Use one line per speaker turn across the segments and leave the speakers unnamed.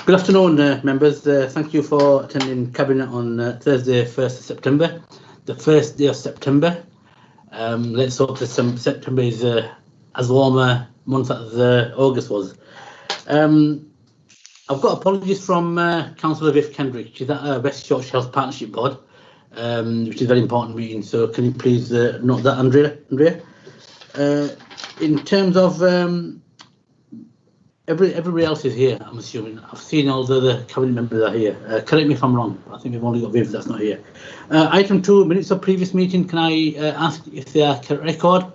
Good afternoon, members. Thank you for attending Cabinet on Thursday, 1st of September, the first day of September. Let's hope that September is as warm a month as August was. I've got apologies from Councillor Viv Kendrick. She's at West Yorkshire Health Partnership Board, which is a very important meeting. So can you please note that, Andrea? In terms of everybody else is here, I'm assuming. I've seen all the other cabinet members are here. Correct me if I'm wrong. I think we've only got Viv that's not here. Item 2, minutes of previous meeting. Can I ask if they are correct record?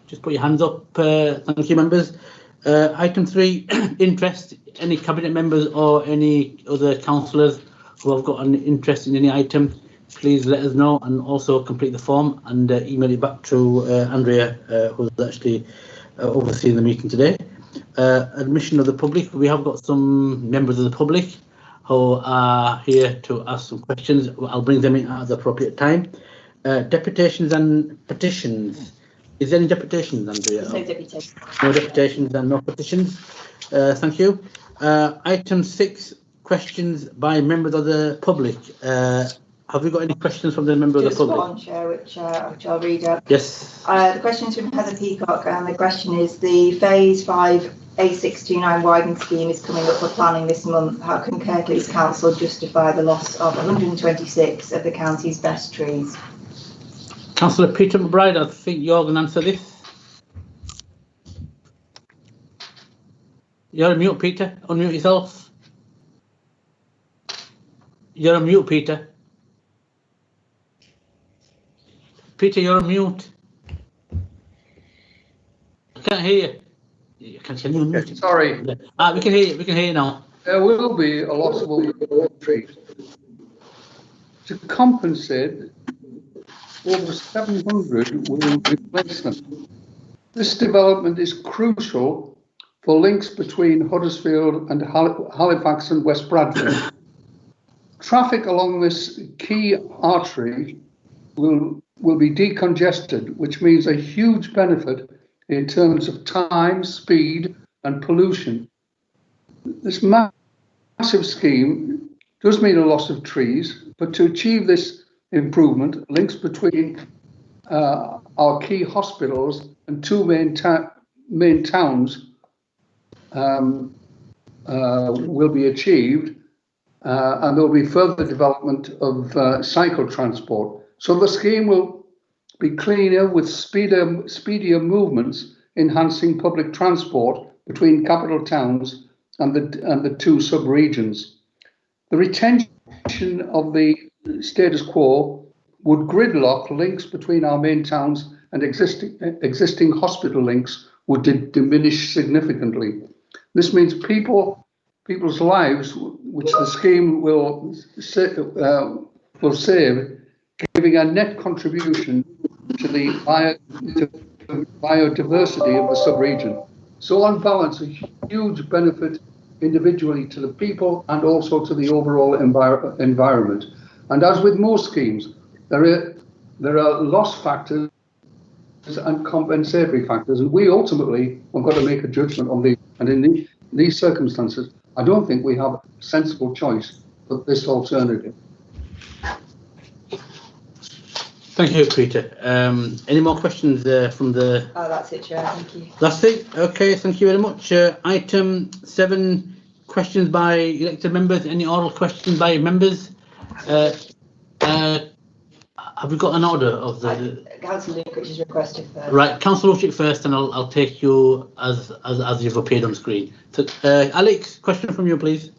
Just put your hands up. Thank you, members. Item 3, interest. Any cabinet members or any other councillors who have got an interest in any item, please let us know, and also complete the form and email it back to Andrea, who's actually overseeing the meeting today. Admission of the public. We have got some members of the public who are here to ask some questions. I'll bring them in at the appropriate time. Deputations and petitions. Is there any deputations, Andrea?
No deputations.
No deputations and no petitions. Thank you. Item 6, questions by members of the public. Have we got any questions from the member of the public?
Just one, Chair, which I'll read out.
Yes.
The question is from Heather Peacock, and the question is: the Phase 5 A629 widening scheme is coming up for planning this month. How can Kirklees Council justify the loss of 126 of the county's best trees?
Councillor Peter McBride, I think you're going to answer this. You're on mute, Peter. Unmute yourself. You're on mute, Peter. Peter, you're on mute. I can't hear you. Can you unmute?
Okay, sorry.
We can hear you. We can hear you now.
There will be a loss of all trees. To compensate, over 700 will replace them. This development is crucial for links between Huddersfield and Halifax and West Bradford. Traffic along this key artery will be decongested, which means a huge benefit in terms of time, speed and pollution. This massive scheme does mean a loss of trees, but to achieve this improvement, links between our key hospitals and two main towns will be achieved, and there will be further development of cycle transport. So the scheme will be cleaner with speedier movements, enhancing public transport between capital towns and the two sub-regions. The retention of the status quo would gridlock links between our main towns, and existing hospital links would diminish significantly. This means people's lives, which the scheme will save, giving a net contribution to the biodiversity of the sub-region. So on balance, a huge benefit individually to the people and also to the overall environment. And as with most schemes, there are loss factors and compensatory factors, and we ultimately have got to make a judgment on these. And in these circumstances, I don't think we have a sensible choice but this alternative.
Thank you, Peter. Any more questions from the...
Oh, that's it, Chair. Thank you.
That's it. Okay, thank you very much. Item 7, questions by elected members. Any oral questions by members? Have we got an order of the...
Councillor Lukic is requested first.
Right, Councillor Lukic first, and I'll take you as you've appeared on screen. So, Alex, question from you, please.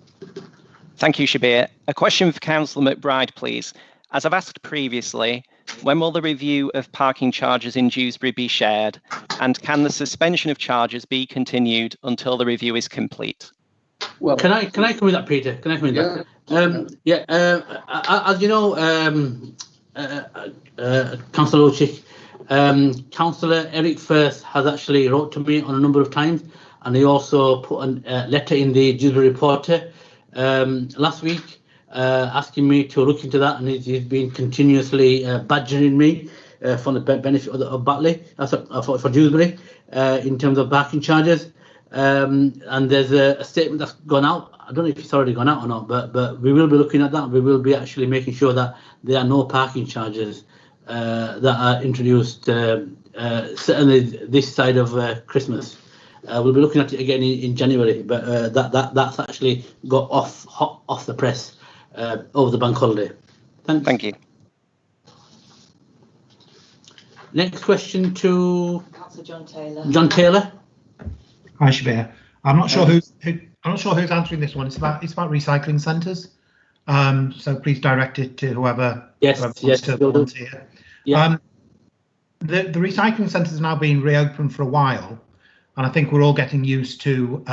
Thank you, Shabir. A question for Councillor McBride, please. As I've asked previously, when will the review of parking charges in Dewsbury be shared, and can the suspension of charges be continued until the review is complete?
Well, can I come with that, Peter? Can I come with that? As you know, Councillor Lukic, Councillor Eric Firth has actually wrote to me on a number of times, and he also put a letter in the Dewsbury Reporter last week, asking me to look into that, and he's been continuously badgering me for the benefit of Batley, for Dewsbury, in terms of parking charges. and there's a statement that's gone out. I don't know if it's already gone out or not, but we will be looking at that. We will be actually making sure that there are no parking charges that are introduced, certainly this side of Christmas. We'll be looking at it again in January, but that's actually got off the press over the bank holiday. Thanks.
Thank you.
Next question to
Councillor John Taylor.
John Taylor.
Hi, Shabir. I'm not sure who's answering this one. It's about recycling centres. So please direct it to whoever wants to volunteer.
Yeah.
The recycling centres is now being reopened for a while, and I think we're all getting used to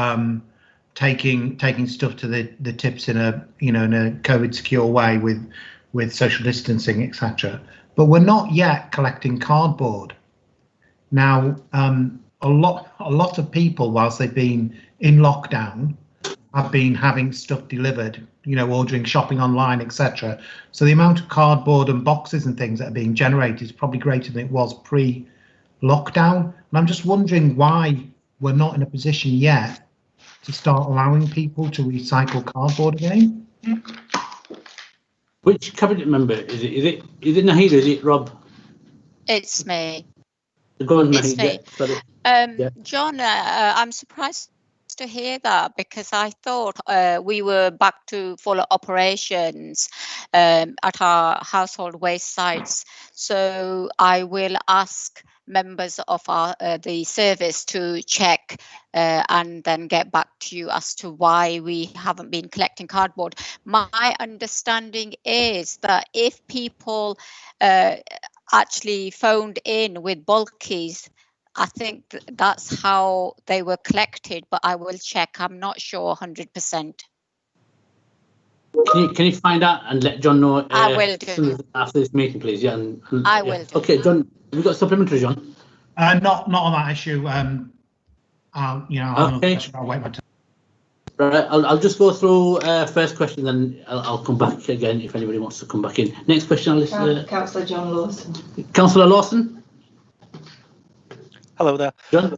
taking stuff to the tips in a in a COVID secure way with social distancing, etc. But we're not yet collecting cardboard. Now, a lot of people, whilst they've been in lockdown, have been having stuff delivered, ordering, shopping online, etc. So the amount of cardboard and boxes and things that are being generated is probably greater than it was pre-lockdown. And I'm just wondering why we're not in a position yet to start allowing people to recycle cardboard again.
Which cabinet member is it? Is it Nahida? Is it Rob?
It's me.
Go on,
It's
Nahida.
me. John, I'm surprised to hear that, because I thought we were back to full operations at our household waste sites. So I will ask members of the service to check and then get back to you as to why we haven't been collecting cardboard. My understanding is that if people actually phoned in with bulkies, I think that's how they were collected, but I will check. I'm not sure 100%.
Can you find out and let John know?
I will do.
After this meeting, please. Yeah.
I will do.
Okay, John, have you got supplementary, John?
Not on that issue. I'll wait my turn.
Right, I'll just go through first question, then I'll come back again if anybody wants to come back in. Next question,
Councillor John Lawson.
Councillor Lawson.
Hello there.
John?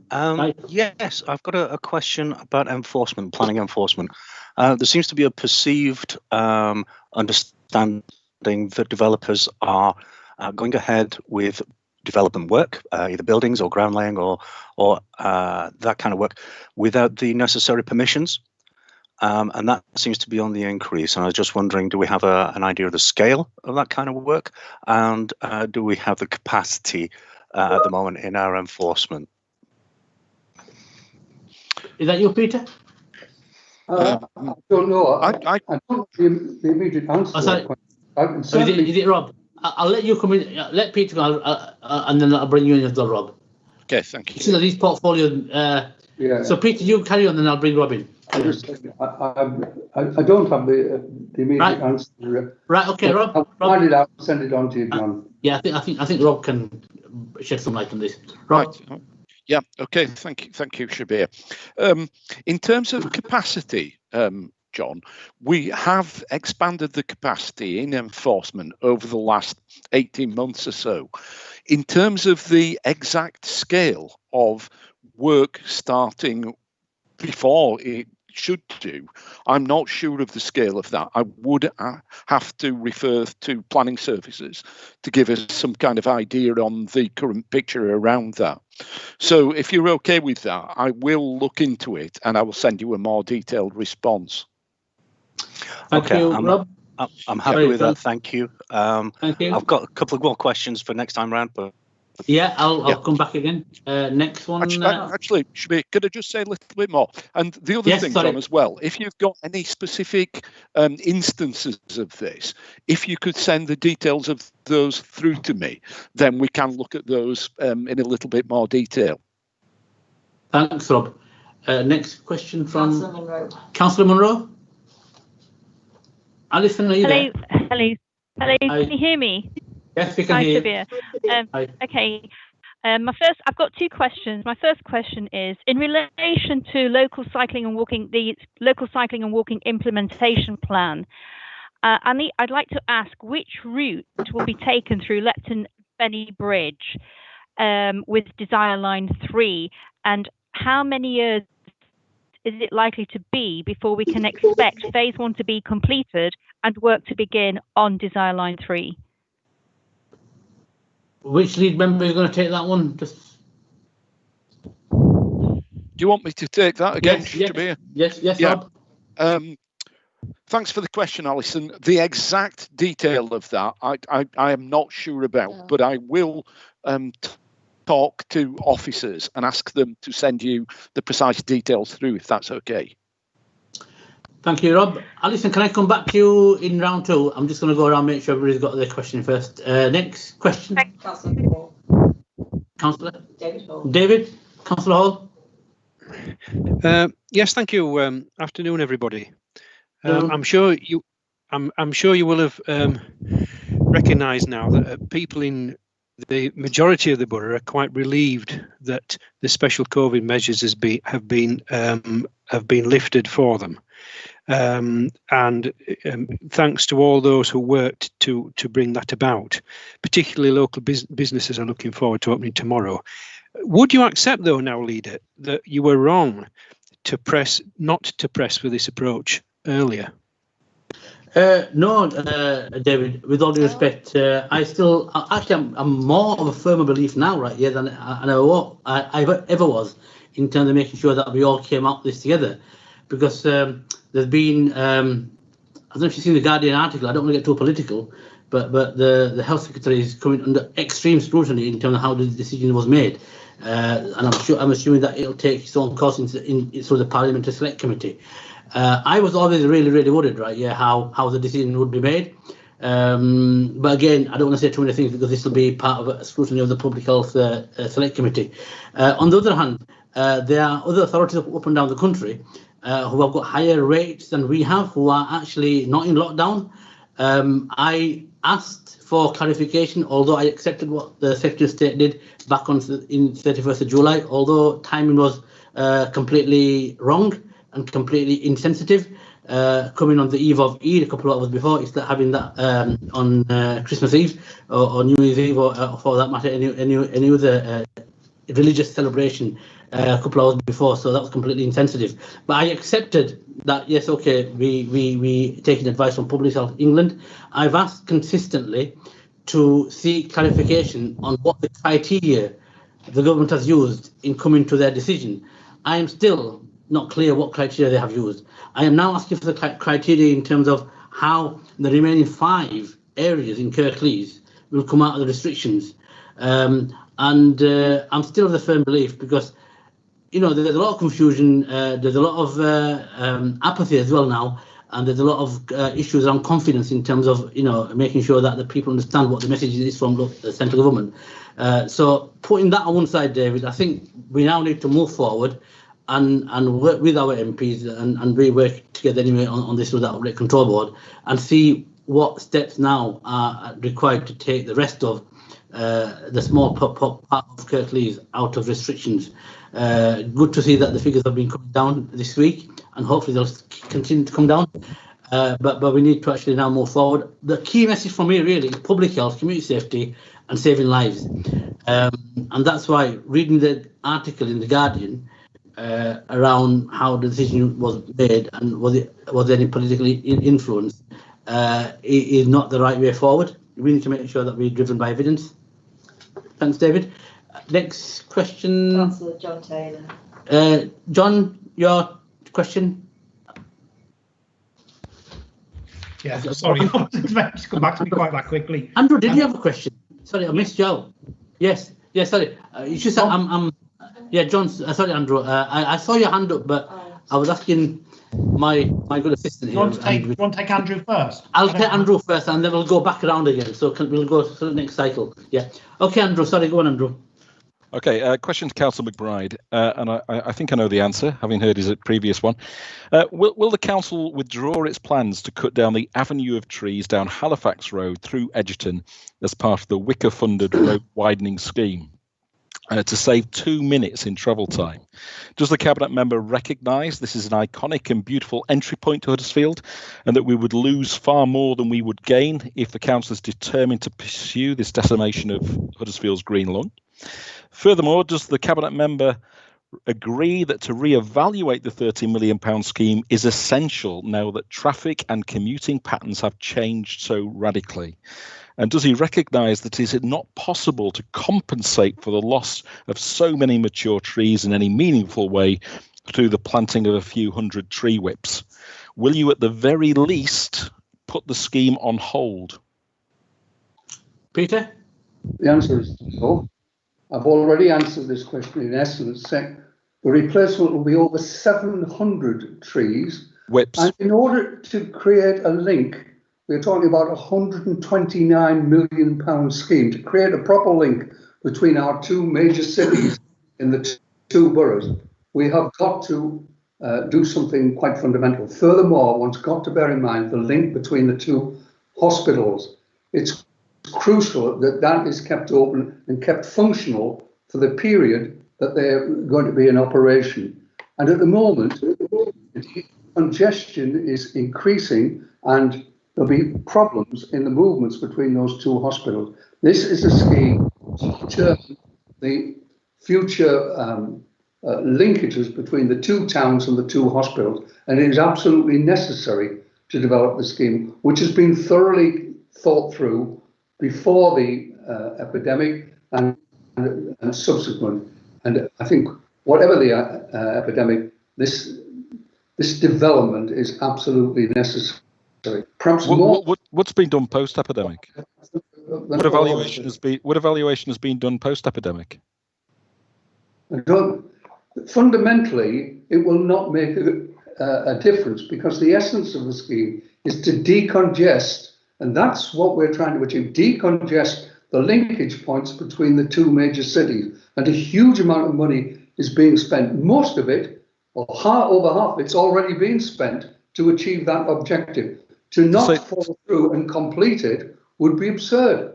Yes, I've got a question about enforcement, planning enforcement. There seems to be a perceived understanding that developers are going ahead with development work, either buildings or ground laying or that kind of work, without the necessary permissions. And that seems to be on the increase. And I was just wondering, do we have an idea of the scale of that kind of work? And do we have the capacity at the moment in our enforcement?
Is that you, Peter?
I don't know. I don't the immediate answer.
Is it Rob? I'll let you come in. Let Peter go, and then I'll bring you in as well, Rob.
Okay, thank you.
So these portfolios.
Yeah.
So Peter, you carry on, then I'll bring Rob in.
I don't have the immediate answer.
Right. Okay, Rob.
I'll find it out and send it on to you, John.
Yeah, I think Rob can shed some light on this.
Rob. Right. Yeah. Okay. Thank you, Shabir. In terms of capacity, John, we have expanded the capacity in enforcement over the last 18 months or so. In terms of the exact scale of work starting before it should do, I'm not sure of the scale of that. I would have to refer to planning services to give us some kind of idea on the current picture around that. So if you're okay with that, I will look into it and I will send you a more detailed response.
Thank you, Rob.
I'm happy with that. Thank you.
Thank you.
I've got a couple of more questions for next time round, but
yeah, I'll come back again. Next one.
Actually, Shabir, could I just say a little bit more? And the other thing, John, as well, if you've got any specific instances of this, if you could send the details of those through to me, then we can look at those in a little bit more detail.
Thanks, Rob. Next question from
Councillor Munro.
Councillor Munro. Alison, are you there?
Hello. Can you hear me?
Yes, we can hear you.
Hi. Okay. I've got two questions. My first question is in relation to local cycling and walking, the local cycling and walking implementation plan. I'd like to ask which route will be taken through Lepton Benny Bridge with Desire Line 3, and how many years is it likely to be before we can expect phase 1 to be completed and work to begin on Desire Line 3?
Which lead member is going to take that one? Just...
Do you want me to take that again, Shabir?
Yes,
yeah.
Rob.
Thanks for the question, Alison. The exact detail of that, I am not sure about, but I will talk to officers and ask them to send you the precise details through, if that's okay.
Thank you, Rob. Alison, can I come back to you in round 2? I'm just going to go around and make sure everybody's got their question first. Next question.
Councillor Hall.
Councillor?
David Hall.
David? Councillor Hall?
Yes, thank you. Afternoon, everybody. I'm sure you will have recognised now that people in the majority of the borough are quite relieved that the special COVID measures have been lifted for them, and thanks to all those who worked to bring that about. Particularly local businesses are looking forward to opening tomorrow. Would you accept, though, now, Leader, that you were wrong not to press for this approach earlier?
No, David, with all due respect, I'm more of a firmer belief now, right, than I ever was in terms of making sure that we all came out this together. Because there's been, I don't know if you've seen the Guardian article, I don't want to get too political, but the Health Secretary is coming under extreme scrutiny in terms of how the decision was made. And I'm assuming that it'll take its own course in the Parliamentary Select Committee. I was always really worried, right? How the decision would be made. But again, I don't want to say too many things because this will be part of a scrutiny of the Public Health Select Committee. On the other hand, there are other authorities up and down the country who have got higher rates than we have, who are actually not in lockdown. I asked for clarification, although I accepted what the Secretary of State did back in 31st of July, although timing was completely wrong and completely insensitive, coming on the eve of Eid a couple of hours before, instead of having that on Christmas Eve or New Year's Eve, or for that matter, any other religious celebration a couple of hours before. So that was completely insensitive. But I accepted that, yes, okay, we taking advice from Public Health England. I've asked consistently to seek clarification on what the criteria the government has used in coming to their decision. I am still not clear what criteria they have used. I am now asking for the criteria in terms of how the remaining 5 areas in Kirklees will come out of the restrictions. And I'm still of the firm belief, because there's a lot of confusion, there's a lot of apathy as well now, and there's a lot of issues around confidence in terms of making sure that the people understand what the message is from the central government. So putting that on one side, David, I think we now need to move forward and work with our MPs and we work together anyway on this with that outbreak control board, and see what steps now are required to take the rest of the small part of Kirklees out of restrictions. Good to see that the figures have been coming down this week, and hopefully they'll continue to come down. But we need to actually now move forward. The key message for me really is public health, community safety, and saving lives. And that's why reading the article in the Guardian around how the decision was made and was there any political influence is not the right way forward. We need to make sure that we're driven by evidence. Thanks, David. Next question.
Councillor John Taylor.
John, your question?
Yeah, sorry, I wasn't expecting to come back to me quite that quickly.
Andrew, did you have a question? Sorry, I missed you out. Yes, sorry. You just said yeah, John. Sorry, Andrew. I saw your hand up, but I was asking my good assistant here.
You want to take Andrew first?
I'll take Andrew first, and then we'll go back around again. So we'll go to the next cycle. Yeah. Okay, Andrew. Sorry, go on, Andrew.
Okay, question to Councillor McBride, and I think I know the answer, having heard his previous one. Will the council withdraw its plans to cut down the avenue of trees down Halifax Road through Edgerton as part of the Wicker-funded road widening scheme to save 2 minutes in travel time? Does the Cabinet member recognise this is an iconic and beautiful entry point to Huddersfield, and that we would lose far more than we would gain if the council is determined to pursue this decimation of Huddersfield's green lung? Furthermore, does the Cabinet member agree that to re-evaluate the £30 million scheme is essential now that traffic and commuting patterns have changed so radically? And does he recognise that is it not possible to compensate for the loss of so many mature trees in any meaningful way through the planting of a few hundred tree whips? Will you at the very least put the scheme on hold?
Peter?
The answer is no. I've already answered this question in essence, saying the replacement will be over 700 trees.
Whips.
And in order to create a link, we're talking about a £129 million scheme to create a proper link between our two major cities in the two boroughs. We have got to do something quite fundamental. Furthermore, one's got to bear in mind the link between the two hospitals. It's crucial that that is kept open and kept functional for the period that they're going to be in operation. And at the moment, congestion is increasing and there'll be problems in the movements between those two hospitals. This is a scheme to determine the future linkages between the two towns and the two hospitals, and it is absolutely necessary to develop the scheme, which has been thoroughly thought through before the epidemic and subsequent. And I think whatever the epidemic, this development is absolutely necessary. Perhaps
what's been done post-epidemic? What evaluation has been done post-epidemic?
Fundamentally, it will not make a difference because the essence of the scheme is to decongest, and that's what we're trying to achieve, decongest the linkage points between the two major cities. And a huge amount of money is being spent. Most of it, or over half of it's already been spent to achieve that objective. To not follow through and complete it would be absurd.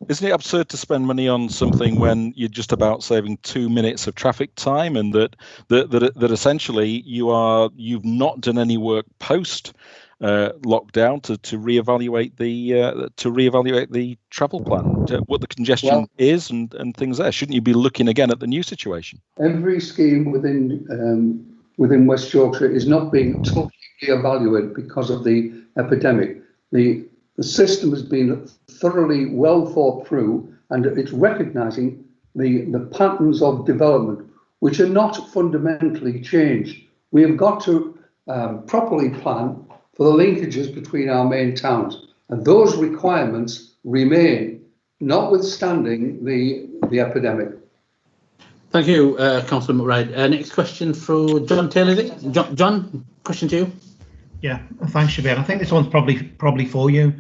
Isn't it absurd to spend money on something when you're just about saving 2 minutes of traffic time, and that essentially you've not done any work post lockdown to reevaluate the travel plan, what the congestion is and things there? Shouldn't you be looking again at the new situation?
Every scheme within West Yorkshire is not being totally evaluated because of the epidemic. The system has been thoroughly well thought through, and it's recognising the patterns of development, which are not fundamentally changed. We have got to properly plan for the linkages between our main towns, and those requirements remain, notwithstanding the epidemic.
Thank you, Councillor McBride. Next question for John Taylor. John, question to you.
Yeah, thanks, Shabir. I think this one's probably for you.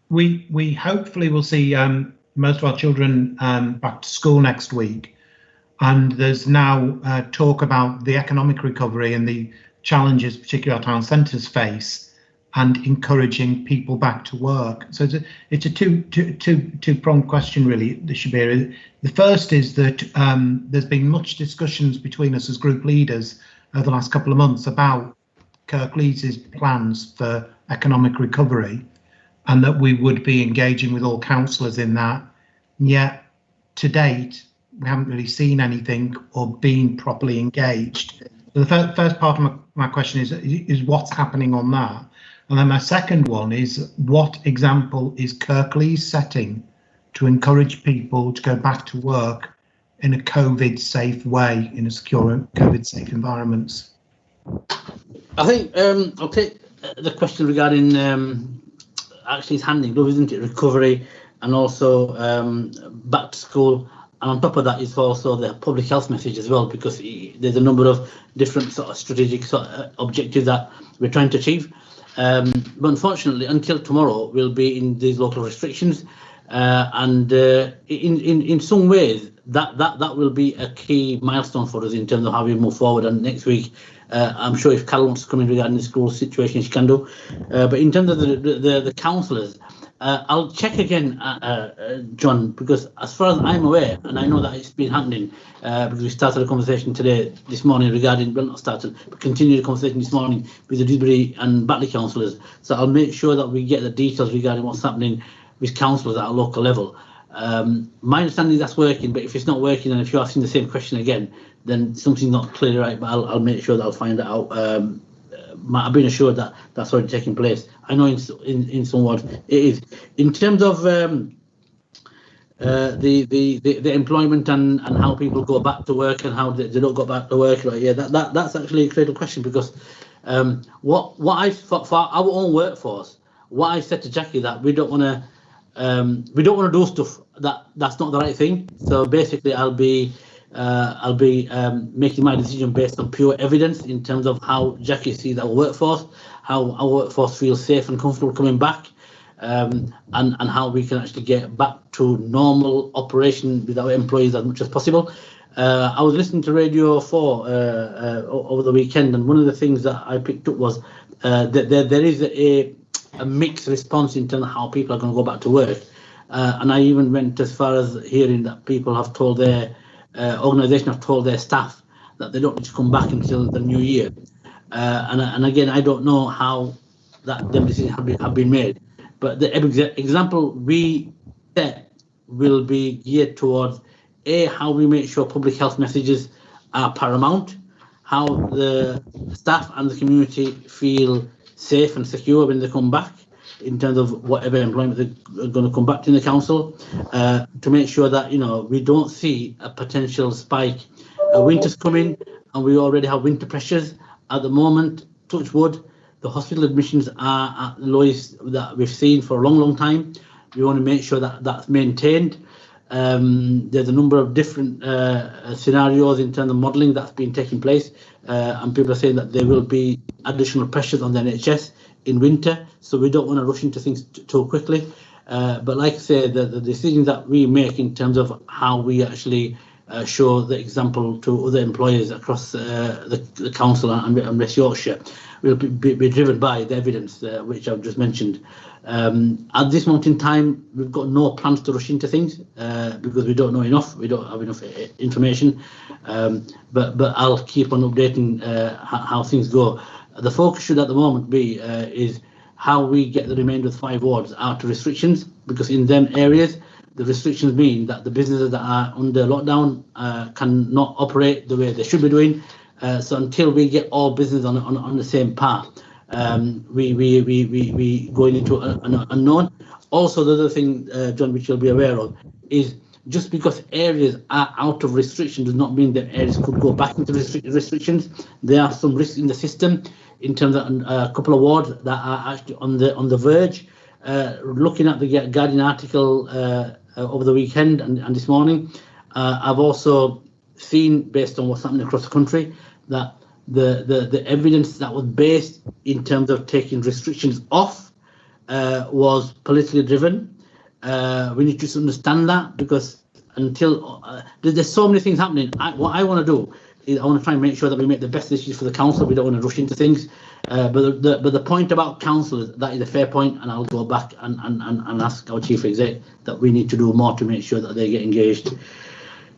We hopefully will see most of our children back to school next week, and there's now talk about the economic recovery and the challenges particularly our town centres face, and encouraging people back to work. So it's a two-pronged question really, Shabir. The first is that there's been much discussions between us as group leaders over the last couple of months about Kirklees' plans for economic recovery, and that we would be engaging with all councillors in that. And yet, to date, we haven't really seen anything or been properly engaged. So the first part of my question is what's happening on that? And then my second one is, what example is Kirklees setting to encourage people to go back to work in a COVID-safe way, in a secure COVID-safe environments?
I think I'll take the question regarding actually it's hand in glove, isn't it? Recovery and also back to school. And on top of that is also the public health message as well, because there's a number of different sort of strategic objectives that we're trying to achieve. But unfortunately, until tomorrow, we'll be in these local restrictions. And in some ways, that will be a key milestone for us in terms of how we move forward. And next week, I'm sure if Carol wants to come in regarding the school situation, she can do. But in terms of the councillors, I'll check again, John, because as far as I'm aware, and I know that it's been happening, because we started a conversation this morning regarding, well, not started, but continued the conversation this morning with the Dewsbury and Batley councillors. So I'll make sure that we get the details regarding what's happening with councillors at a local level. My understanding is that's working, but if it's not working and if you're asking the same question again, then something's not clearly right. But I'll make sure that I'll find that out. I've been assured that that's already taking place. I know in some wards it is. In terms of the employment and how people go back to work and how they don't go back to work, right? Yeah, that's actually a critical question, because what I for our own workforce, what I said to Jackie, that we don't want to do stuff that's not the right thing. So basically, I'll be making my decision based on pure evidence in terms of how Jackie sees our workforce, how our workforce feels safe and comfortable coming back, and how we can actually get back to normal operation with our employees as much as possible. I was listening to Radio 4 over the weekend, and one of the things that I picked up was that there is a mixed response in terms of how people are going to go back to work. And I even went as far as hearing that people have told their organisation have told their staff that they don't need to come back until the new year. And again, I don't know how them decisions have been made. But the example we set will be geared towards how we make sure public health messages are paramount, how the staff and the community feel safe and secure when they come back in terms of whatever employment they're going to come back to in the council, to make sure that we don't see a potential spike. Winter's coming and we already have winter pressures at the moment. Touch wood, the hospital admissions are at the lowest that we've seen for a long time. We want to make sure that that's maintained. There's a number of different scenarios in terms of modelling that's been taking place, and people are saying that there will be additional pressures on the NHS in winter, so we don't want to rush into things too quickly. But like I say, the decisions that we make in terms of how we actually show the example to other employers across the council and West Yorkshire will be driven by the evidence which I've just mentioned. At this moment in time, we've got no plans to rush into things because we don't know enough. We don't have enough information. But I'll keep on updating how things go. The focus should at the moment be is how we get the remainder of 5 wards out of restrictions, because in them areas, the restrictions mean that the businesses that are under lockdown cannot operate the way they should be doing. So until we get all business on the same path, we going into an unknown. Also, the other thing, John, which you'll be aware of, is just because areas are out of restriction does not mean that areas could go back into restrictions. There are some risks in the system in terms of a couple of wards that are actually on the verge. Looking at the Guardian article over the weekend and this morning, I've also seen, based on what's happening across the country, that the evidence that was based in terms of taking restrictions off was politically driven. We need to understand that, because until there's so many things happening, what I want to do is I want to try and make sure that we make the best decisions for the council. We don't want to rush into things. But the point about council is that is a fair point, and I'll go back and ask our chief exec that we need to do more to make sure that they get engaged.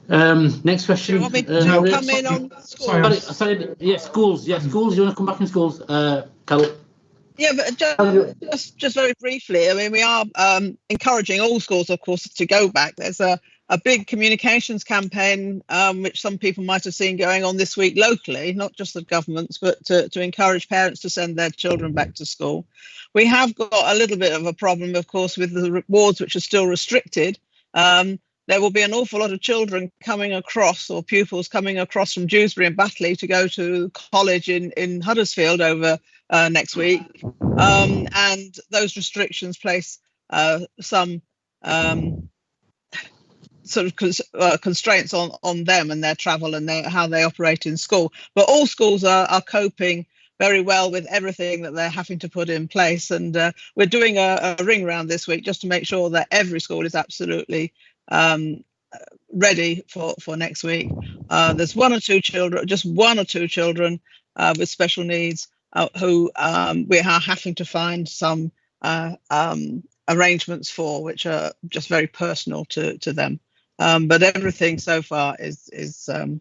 Next question.
Do you want me to come in on schools?
Sorry, yeah, schools. Yeah, schools. You want to come back in schools, Carol?
Yeah, but just very briefly, I mean, we are encouraging all schools, of course, to go back. There's a big communications campaign, which some people might have seen going on this week locally, not just the governments, but to encourage parents to send their children back to school. We have got a little bit of a problem, of course, with the wards which are still restricted. There will be an awful lot of children coming across, or pupils coming across from Dewsbury and Batley to go to college in Huddersfield over next week. And those restrictions place some sort of constraints on them and their travel and how they operate in school. But all schools are coping very well with everything that they're having to put in place. And we're doing a ring round this week just to make sure that every school is absolutely ready for next week. There's just one or two children with special needs who we are having to find some arrangements for, which are just very personal to them. But everything so far is good.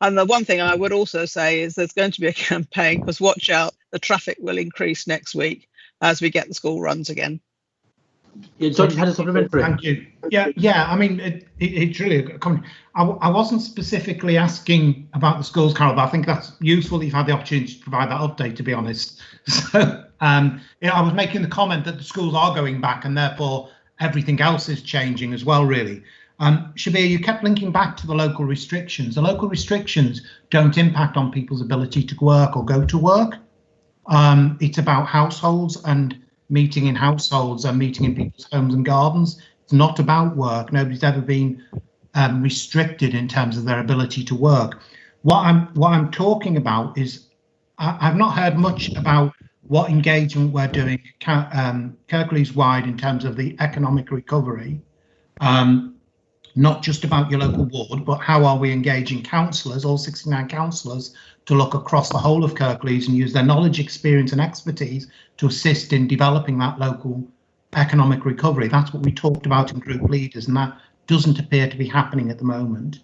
And the one thing I would also say is there's going to be a campaign, because watch out, the traffic will increase next week as we get the school runs again.
Yeah, John, you had a supplementary.
Thank you. Yeah. I mean, it's really a comment. I wasn't specifically asking about the schools, Carol, but I think that's useful that you've had the opportunity to provide that update, to be honest. So, I was making the comment that the schools are going back, and therefore everything else is changing as well, really. Shabir, you kept linking back to the local restrictions. The local restrictions don't impact on people's ability to work or go to work. It's about households and meeting in households and meeting in people's homes and gardens. It's not about work. Nobody's ever been restricted in terms of their ability to work. What I'm talking about is I've not heard much about what engagement we're doing Kirklees wide in terms of the economic recovery. Not just about your local ward, but how are we engaging councillors, all 69 councillors, to look across the whole of Kirklees and use their knowledge, experience and expertise to assist in developing that local economic recovery. That's what we talked about in group leaders, and that doesn't appear to be happening at the moment.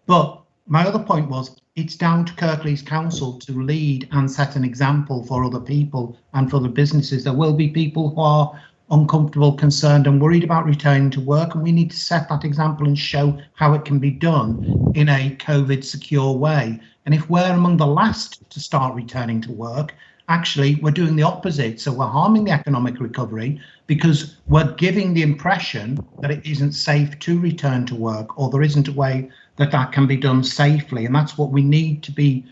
But my other point was, it's down to Kirklees Council to lead and set an example for other people and for other businesses. There will be people who are uncomfortable, concerned and worried about returning to work, and we need to set that example and show how it can be done in a COVID secure way. And if we're among the last to start returning to work, actually we're doing the opposite. So we're harming the economic recovery because we're giving the impression that it isn't safe to return to work, or there isn't a way that that can be done safely, and that's what we need to be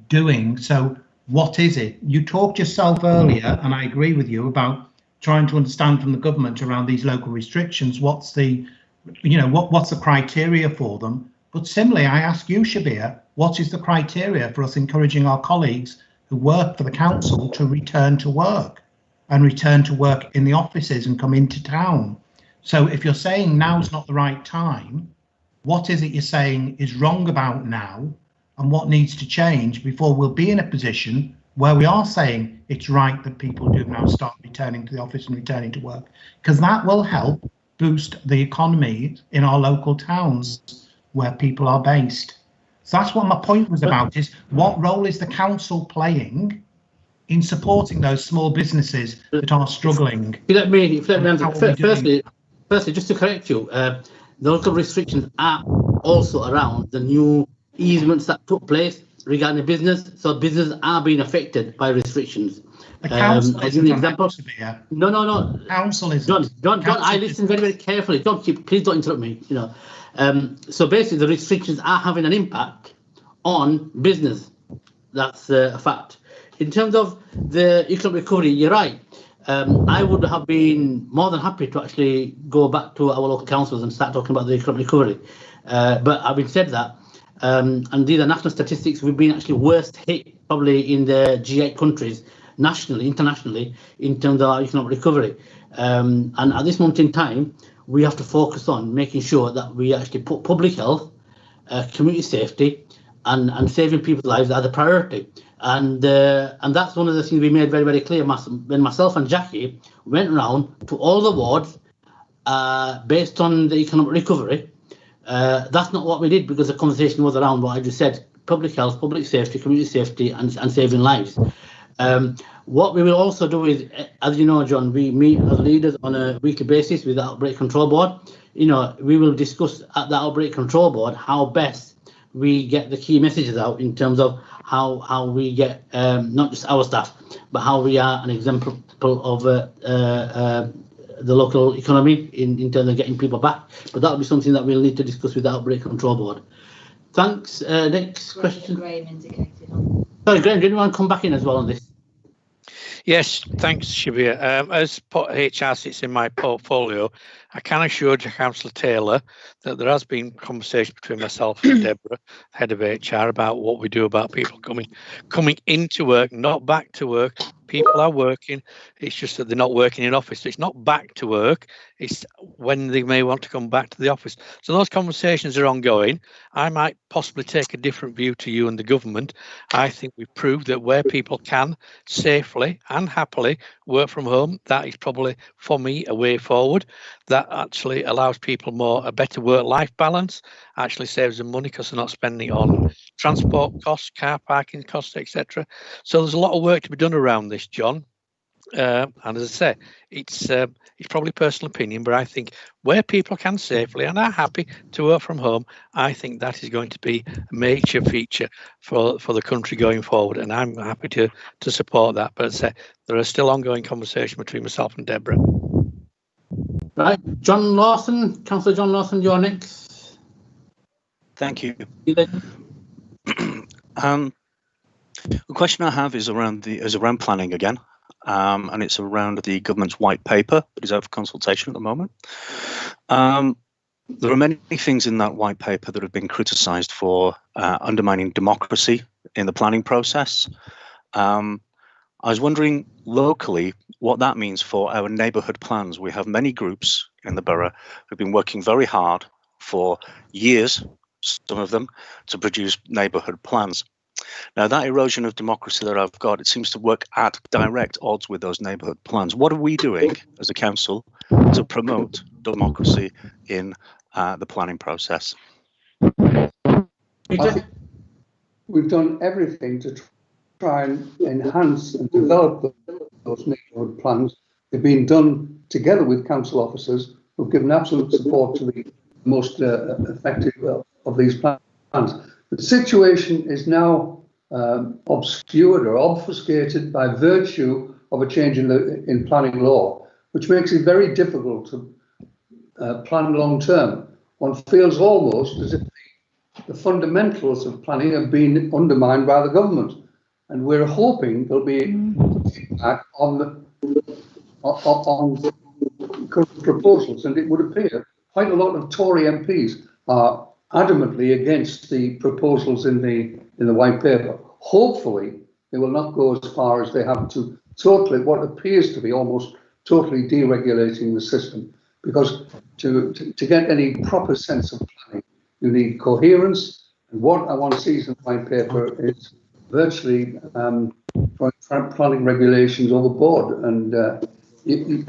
doing. So what is it? You talked yourself earlier, and I agree with you, about trying to understand from the government around these local restrictions, what's the criteria for them. But similarly, I ask you, Shabir, what is the criteria for us encouraging our colleagues who work for the council to return to work and return to work in the offices and come into town? So if you're saying now's not the right time, what is it you're saying is wrong about now, and what needs to change before we'll be in a position where we are saying it's right that people do now start returning to the office and returning to work, because that will help boost the economy in our local towns where people are based. So that's what my point was about, is what role is the council playing in supporting those small businesses that are struggling?
Firstly, just to correct you, the local restrictions are also around the new easements that took place regarding business, so businesses are being affected by restrictions.
The council
as an example. No.
Council is.
John, I listen very, very carefully. John, please don't interrupt me. So basically, the restrictions are having an impact on business. That's a fact. In terms of the economic recovery, you're right. I would have been more than happy to actually go back to our local councils and start talking about the economic recovery. But having said that, and these are national statistics, we've been actually worst hit probably in the G8 countries, nationally, internationally, in terms of our economic recovery. And at this moment in time, we have to focus on making sure that we actually put public health, community safety, and saving people's lives as a priority. And that's one of the things we made very, very clear when myself and Jackie went around to all the wards based on the economic recovery. That's not what we did, because the conversation was around what I just said: public health, public safety, community safety, and saving lives. What we will also do is, as you know, John, we meet as leaders on a weekly basis with the Outbreak Control Board. We will discuss at the Outbreak Control Board how best we get the key messages out in terms of how we get not just our staff, but how we are an example of the local economy in terms of getting people back. But that will be something that we'll need to discuss with the Outbreak Control Board. Thanks. Next question.
Graham indicated on.
Sorry, Graham, did anyone come back in as well on this?
Yes, thanks, Shabir. As HR sits in my portfolio, I can assure Councillor Taylor that there has been conversation between myself and Deborah, head of HR, about what we do about people coming into work, not back to work. People are working. It's just that they're not working in office. So it's not back to work. It's when they may want to come back to the office. So those conversations are ongoing. I might possibly take a different view to you and the government. I think we've proved that where people can safely and happily work from home, that is probably, for me, a way forward. That actually allows people a better work-life balance, actually saves them money because they're not spending on transport costs, car parking costs, etc. So there's a lot of work to be done around this, John. And as I say, it's probably personal opinion, but I think where people can safely and are happy to work from home, I think that is going to be a major feature for the country going forward, and I'm happy to support that. But as I say, there are still ongoing conversations between myself and Deborah.
Right, John Lawson, Councillor John Lawson, you're next.
Thank you. The question I have is around planning again, and it's around the government's white paper that is out for consultation at the moment. There are many things in that white paper that have been criticised for undermining democracy in the planning process. I was wondering locally what that means for our neighbourhood plans. We have many groups in the borough who've been working very hard for years, some of them, to produce neighbourhood plans. Now, that erosion of democracy that I've got, it seems to work at direct odds with those neighbourhood plans. What are we doing as a council to promote democracy in the planning process?
We've done everything to try and enhance and develop those neighbourhood plans. They've been done together with council officers who've given absolute support to the most effective of these plans. The situation is now obscured or obfuscated by virtue of a change in planning law, which makes it very difficult to plan long term. One feels almost as if the fundamentals of planning have been undermined by the government, and we're hoping there'll be feedback on current proposals. And it would appear quite a lot of Tory MPs are adamantly against the proposals in the white paper. Hopefully, they will not go as far as they have to totally, what appears to be almost totally deregulating the system. Because to get any proper sense of planning, you need coherence. And what I want to see in the white paper is virtually planning regulations overboard, and you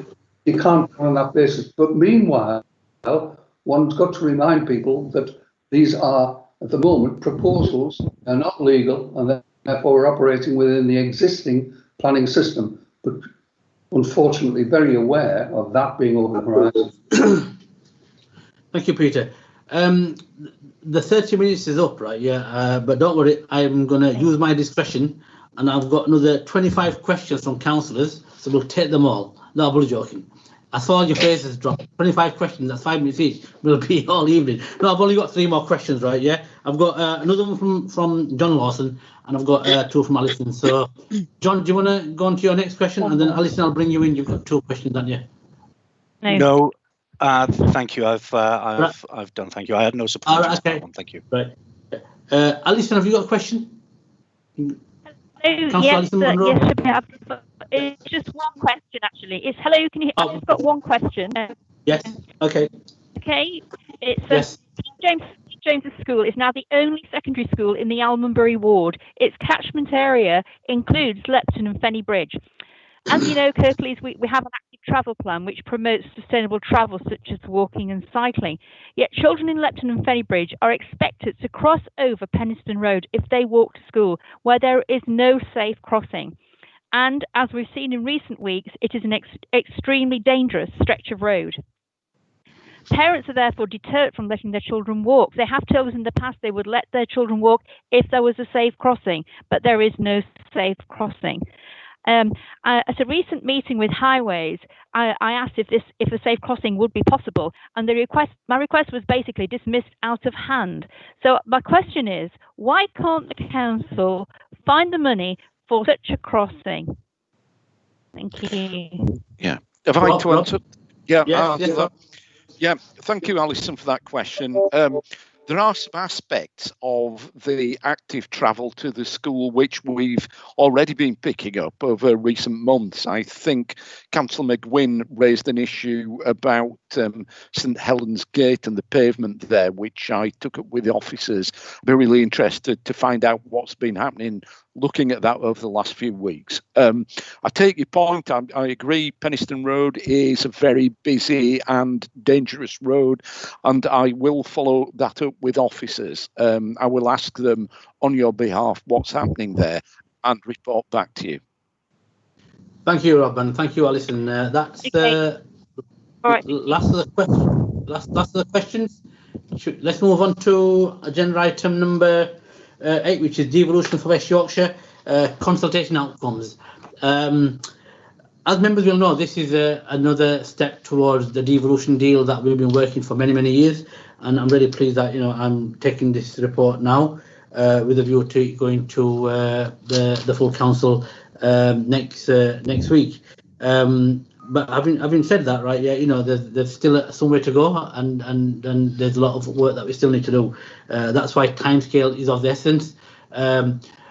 can't go on that basis. But meanwhile, one's got to remind people that these are, at the moment, proposals. They're not legal, and therefore we're operating within the existing planning system. But unfortunately, very aware of that being over the horizon.
Thank you, Peter. The 30 minutes is up, right? Yeah, but don't worry, I'm going to use my discretion, and I've got another 25 questions from councillors, so we'll take them all. No, I'm only joking. I saw your faces drop. 25 questions, that's 5 minutes each. We'll be all evening. No, I've only got 3 more questions, right? Yeah, I've got another one from John Lawson, and I've got 2 from Alison. So, John, do you want to go on to your next question? And then, Alison, I'll bring you in. You've got 2 questions, haven't you?
No. Thank you. I've done. Thank you. I had no support.
Right, okay.
Thank you.
Right. Alison, have you got a question?
Yes, it's just one question actually. Hello, can you hear? I've just got one question.
Yes. Okay.
Okay. It's
yes.
James School is now the only secondary school in the Almonbury ward. Its catchment area includes Lepton and Fenny Bridge. As you know, Kirklees, we have an active travel plan which promotes sustainable travel such as walking and cycling. Yet children in Lepton and Fenny Bridge are expected to cross over Penistone Road if they walk to school, where there is no safe crossing. And as we've seen in recent weeks, it is an extremely dangerous stretch of road. Parents are therefore deterred from letting their children walk. They have told us in the past they would let their children walk if there was a safe crossing, but there is no safe crossing. At a recent meeting with Highways, I asked if a safe crossing would be possible, and my request was basically dismissed out of hand. So my question is, why can't the council find the money for such a crossing? Thank you.
Yeah. If I to answer, yeah. Thank you, Alison, for that question. There are some aspects of the active travel to the school which we've already been picking up over recent months. I think Councillor McGuinn raised an issue about St Helens Gate and the pavement there, which I took up with the officers. I'd be really interested to find out what's been happening looking at that over the last few weeks. I take your point. I agree Penistone Road is a very busy and dangerous road, and I will follow that up with officers. I will ask them on your behalf what's happening there and report back to you.
Thank you, Rob, and thank you, Alison. That's
Okay. All right.
last of the questions. Let's move on to agenda item number 8, which is devolution for West Yorkshire consultation outcomes. As members will know, this is another step towards the devolution deal that we've been working for many years, and I'm really pleased that I'm taking this report now with a view to going to the full council next week. But having said that, right, yeah, there's still some way to go, and there's a lot of work that we still need to do. That's why timescale is of the essence.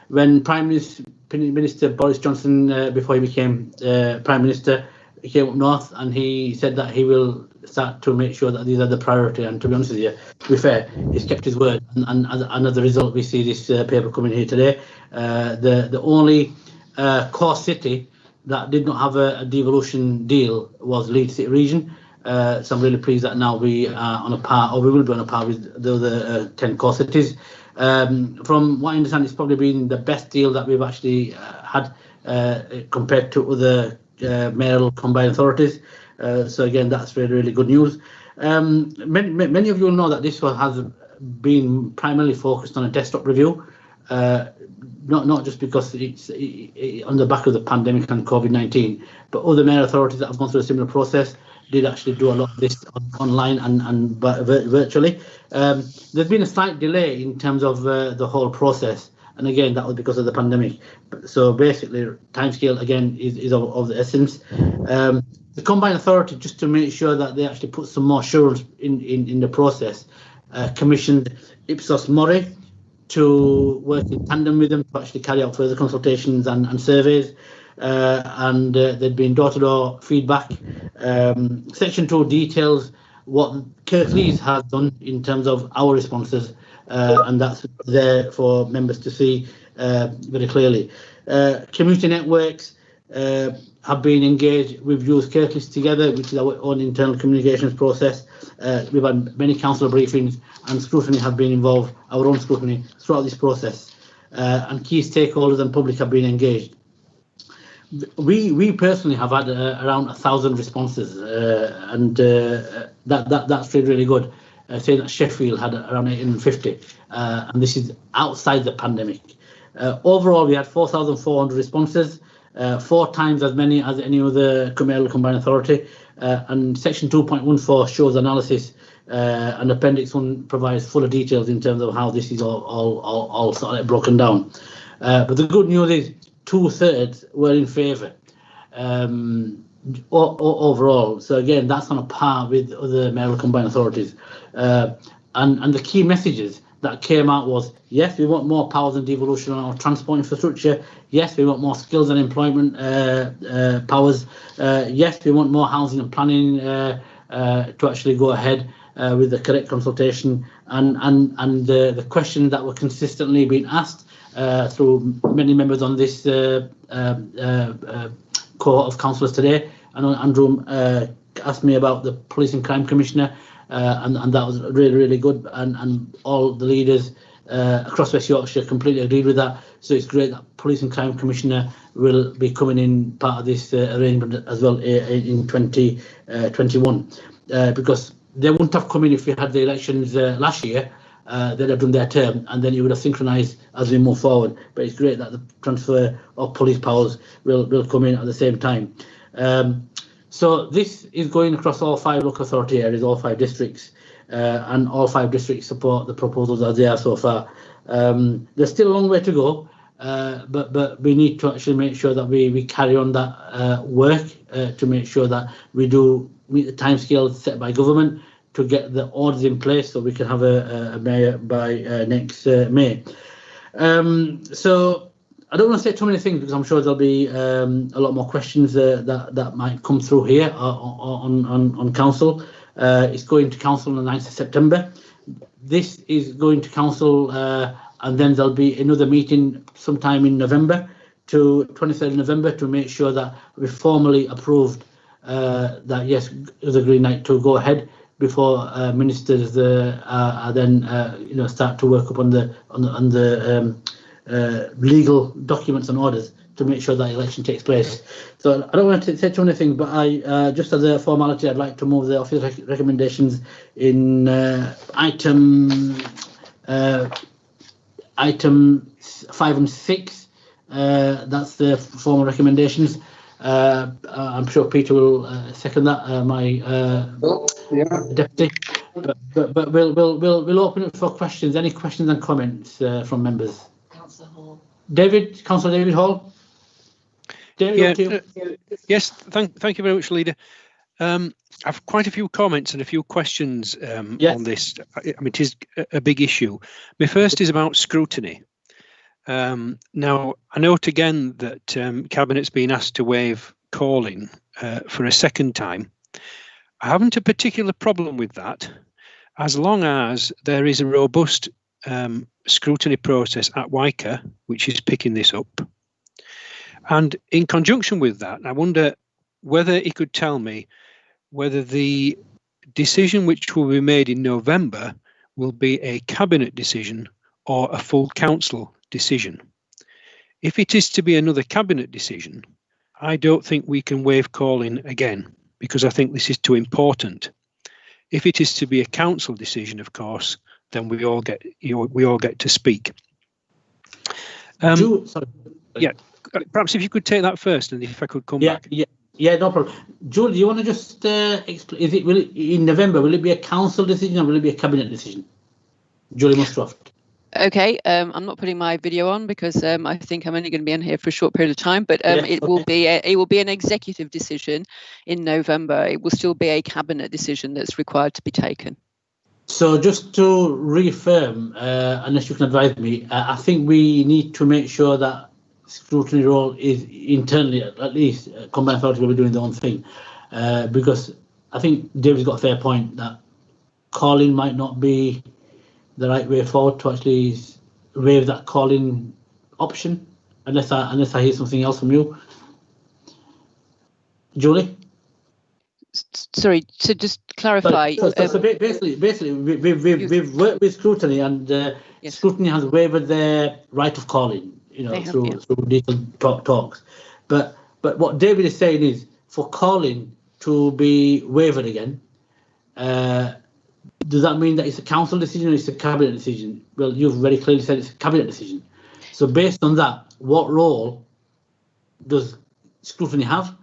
When Prime Minister Boris Johnson, before he became Prime Minister, he came up north and he said that he will start to make sure that these are the priority. And to be honest with you, to be fair, he's kept his word. And as a result, we see this paper coming here today. The only core city that did not have a devolution deal was Leeds City Region. So I'm really pleased that now we are on a par, or we will be on a par with the other 10 core cities. From what I understand, it's probably been the best deal that we've actually had compared to other mayoral combined authorities. So again, that's really good news. Many of you will know that this one has been primarily focused on a desktop review, not just because it's on the back of the pandemic and COVID-19, but other mayor authorities that have gone through a similar process did actually do a lot of this online and virtually. There's been a slight delay in terms of the whole process, and again, that was because of the pandemic. So basically, timescale again is of the essence. The combined authority, just to make sure that they actually put some more assurance in the process, commissioned Ipsos Mori to work in tandem with them to actually carry out further consultations and surveys. And there'd been door-to-door feedback. Section 2 details what Kirklees has done in terms of our responses, and that's there for members to see very clearly. Community networks have been engaged. We've used Kirklees Together, which is our own internal communications process. We've had many council briefings, and scrutiny have been involved, our own scrutiny, throughout this process. And key stakeholders and public have been engaged. We personally have had around 1,000 responses, and that's really good. Saying that Sheffield had around 850, and this is outside the pandemic. Overall, we had 4,400 responses, 4 times as many as any other mayoral combined authority. And Section 2.14 shows analysis, and Appendix 1 provides fuller details in terms of how this is all sort of broken down. But the good news is 2/3 were in favour overall. So again, that's on a par with other mayoral combined authorities. And the key messages that came out was, yes, we want more powers and devolution on our transport infrastructure. Yes, we want more skills and employment powers. Yes, we want more housing and planning to actually go ahead with the correct consultation. And the question that were consistently being asked through many members on this cohort of councillors today. I know Andrew asked me about the Police and Crime Commissioner, and that was really good, and all the leaders across West Yorkshire completely agreed with that. So it's great that Police and Crime Commissioner will be coming in part of this arrangement as well in 2021, because they wouldn't have come in if we had the elections last year. They'd have done their term, and then it would have synchronised as we move forward. But it's great that the transfer of police powers will come in at the same time. So this is going across all 5 local authority areas, all 5 districts, and all 5 districts support the proposals as they are so far. There's still a long way to go, but we need to actually make sure that we carry on that work to make sure that we do meet the timescales set by government to get the orders in place so we can have a mayor by next May. So I don't want to say too many things because I'm sure there'll be a lot more questions that might come through here on council. It's going to council on the 9th of September. This is going to council, and then there'll be another meeting sometime in November, to 23rd of November, to make sure that we formally approved that yes, it was a green light to go ahead before ministers are then start to work up on the legal documents and orders to make sure that election takes place. So I don't want to say too anything, but I just as a formality, I'd like to move the office recommendations in item 5 and 6. That's the formal recommendations. I'm sure Peter will second that, my deputy. But we'll open it for questions. Any questions and comments from members? Councillor Hall. Councillor David Hall. David,
yes, thank you very much, Leader. I've quite a few comments and a few questions on this. I mean, it is a big issue. My first is about scrutiny. Now, I note again that Cabinet's been asked to waive calling for a second time. I haven't a particular problem with that, as long as there is a robust scrutiny process at WICA, which is picking this up. And in conjunction with that, I wonder whether he could tell me whether the decision which will be made in November will be a Cabinet decision or a full Council decision. If it is to be another Cabinet decision, I don't think we can waive calling again, because I think this is too important. If it is to be a Council decision, of course, then we all get to speak. Yeah, perhaps if you could take that first, and if I could come back.
Yeah, no problem. Julie, do you want to just explain? Will it in November? Will it be a Council decision or will it be a Cabinet decision? Julie Mustroft.
Okay, I'm not putting my video on because I think I'm only going to be in here for a short period of time. But it will be an executive decision in November. It will still be a Cabinet decision that's required to be taken.
So just to reaffirm, unless you can advise me, I think we need to make sure that scrutiny role is internally, at least combined authority will be doing their own thing, because I think David's got a fair point that calling might not be the right way forward to actually waive that calling option, unless I hear something else from you, Julie.
Sorry, to just clarify.
So basically, we've worked with scrutiny, and scrutiny has waived their right of calling, through detailed talks. But what David is saying is, for calling to be waived again, does that mean that it's a Council decision or it's a Cabinet decision? Well, you've very clearly said it's a Cabinet decision. So based on that, what role does scrutiny have?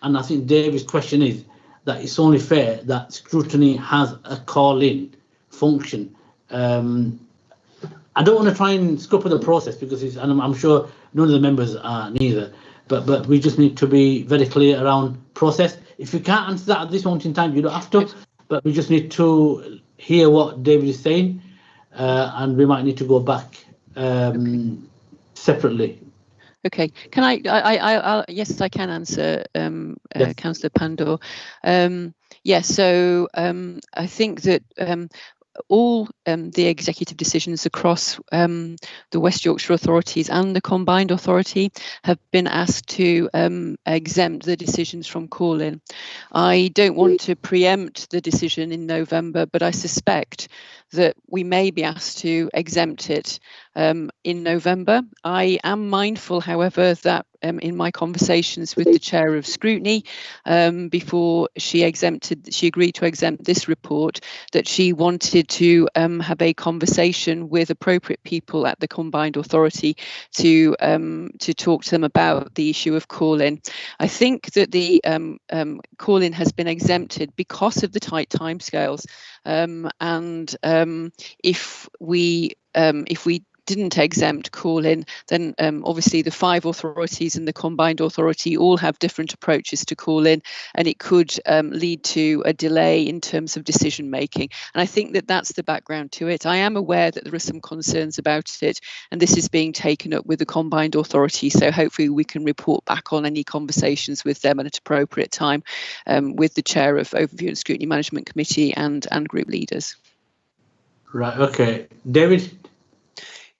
And I think David's question is that it's only fair that scrutiny has a call-in function. I don't want to try and scupper the process because and I'm sure none of the members are neither, but we just need to be very clear around process. If you can't answer that at this moment in time, you don't have to, but we just need to hear what David is saying, and we might need to go back separately.
Okay, can I yes, I can answer, Councillor Pandor. So I think that all the executive decisions across the West Yorkshire authorities and the combined authority have been asked to exempt the decisions from call-in. I don't want to preempt the decision in November, but I suspect that we may be asked to exempt it in November. I am mindful, however, that in my conversations with the Chair of Scrutiny, before she agreed to exempt this report, that she wanted to have a conversation with appropriate people at the combined authority to talk to them about the issue of call-in. I think that the call-in has been exempted because of the tight timescales, and if we didn't exempt call-in, then obviously the 5 authorities and the combined authority all have different approaches to call-in, and it could lead to a delay in terms of decision making. And I think that that's the background to it. I am aware that there are some concerns about it, and this is being taken up with the combined authority, so hopefully we can report back on any conversations with them at an appropriate time, with the Chair of Overview and Scrutiny Management Committee and group leaders. Right,
okay. David?